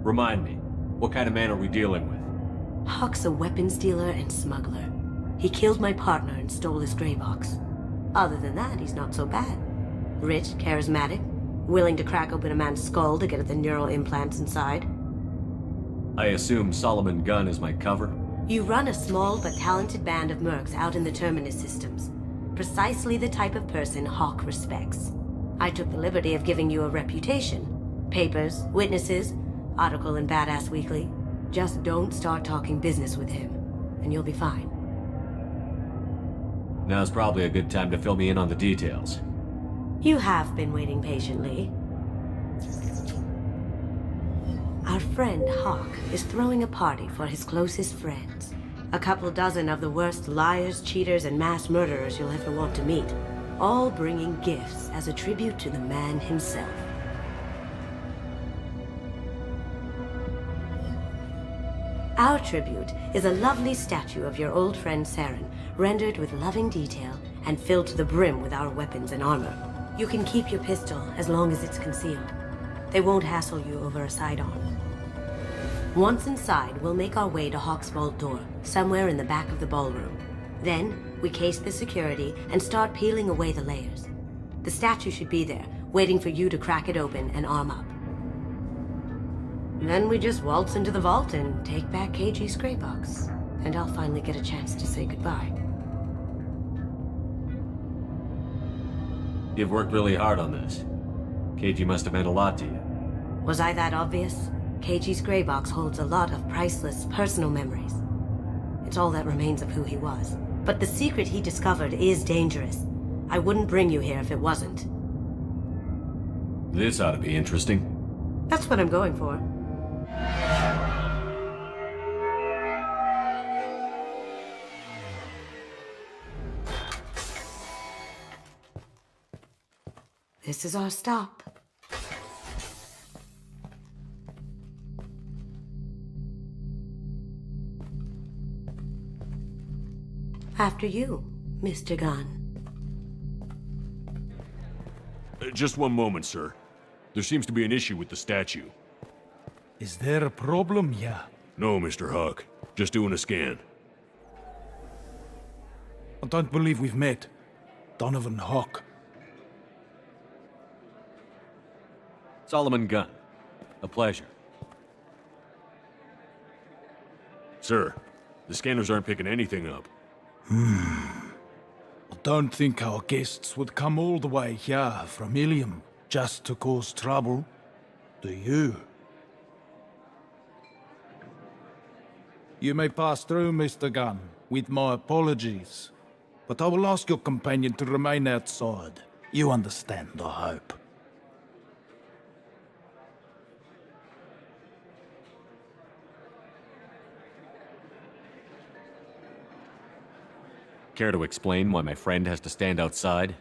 S5: Remind me, what kind of man are we dealing with?
S13: Hawk's a weapons dealer and smuggler. He killed my partner and stole his gray box. Other than that, he's not so bad. Rich, charismatic, willing to crack open a man's skull to get at the neural implants inside.
S5: I assume Solomon Gunn is my cover?
S13: You run a small but talented band of mercs out in the Terminus systems. Precisely the type of person Hawk respects. I took the liberty of giving you a reputation. Papers, witnesses, article in Badass Weekly. Just don't start talking business with him, and you'll be fine.
S5: Now's probably a good time to fill me in on the details.
S13: You have been waiting patiently. Our friend Hawk is throwing a party for his closest friends. A couple dozen of the worst liars, cheaters, and mass murderers you'll ever want to meet. All bringing gifts as a tribute to the man himself. Our tribute is a lovely statue of your old friend Saren, rendered with loving detail and filled to the brim with our weapons and armor. You can keep your pistol as long as it's concealed. They won't hassle you over a sidearm. Once inside, we'll make our way to Hawk's vault door, somewhere in the back of the ballroom. Then, we case the security and start peeling away the layers. The statue should be there, waiting for you to crack it open and arm up. Then we just waltz into the vault and take back KG's gray box. And I'll finally get a chance to say goodbye.
S5: You've worked really hard on this. KG must have meant a lot to you.
S13: Was I that obvious? KG's gray box holds a lot of priceless personal memories. It's all that remains of who he was. But the secret he discovered is dangerous. I wouldn't bring you here if it wasn't.
S5: This ought to be interesting.
S13: That's what I'm going for. This is our stop. After you, Mr. Gunn.
S3: Just one moment, sir. There seems to be an issue with the statue.
S22: Is there a problem here?
S3: No, Mr. Hawk. Just doing a scan.
S22: I don't believe we've met. Donovan Hawk.
S5: Solomon Gunn. A pleasure.
S3: Sir, the scanners aren't picking anything up.
S22: I don't think our guests would come all the way here from Ilium just to cause trouble. Do you? You may pass through, Mr. Gunn, with my apologies. But I will ask your companion to remain outside. You understand, I hope.
S5: Care to explain why my friend has to stand outside?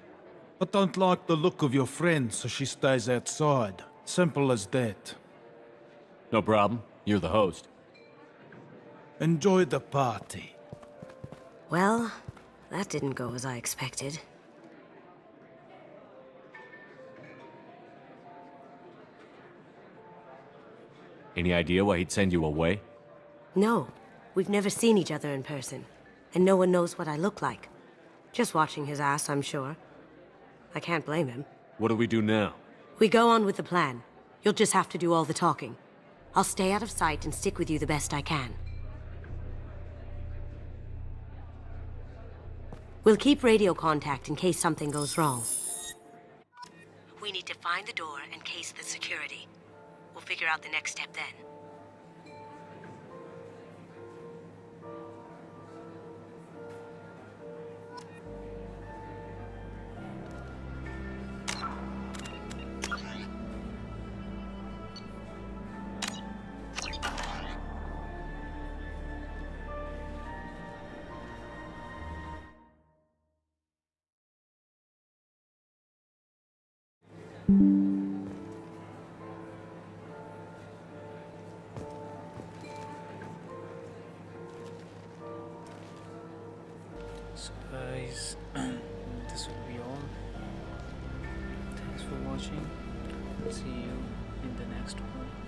S22: I don't like the look of your friend, so she stays outside. Simple as that.
S5: No problem. You're the host.
S22: Enjoy the party.
S13: Well, that didn't go as I expected.
S5: Any idea why he'd send you away?
S13: No, we've never seen each other in person. And no one knows what I look like. Just watching his ass, I'm sure. I can't blame him.
S5: What do we do now?
S13: We go on with the plan. You'll just have to do all the talking. I'll stay out of sight and stick with you the best I can. We'll keep radio contact in case something goes wrong. We need to find the door and case the security. We'll figure out the next step then.
S14: So guys, this will be all. Thanks for watching. See you in the next one.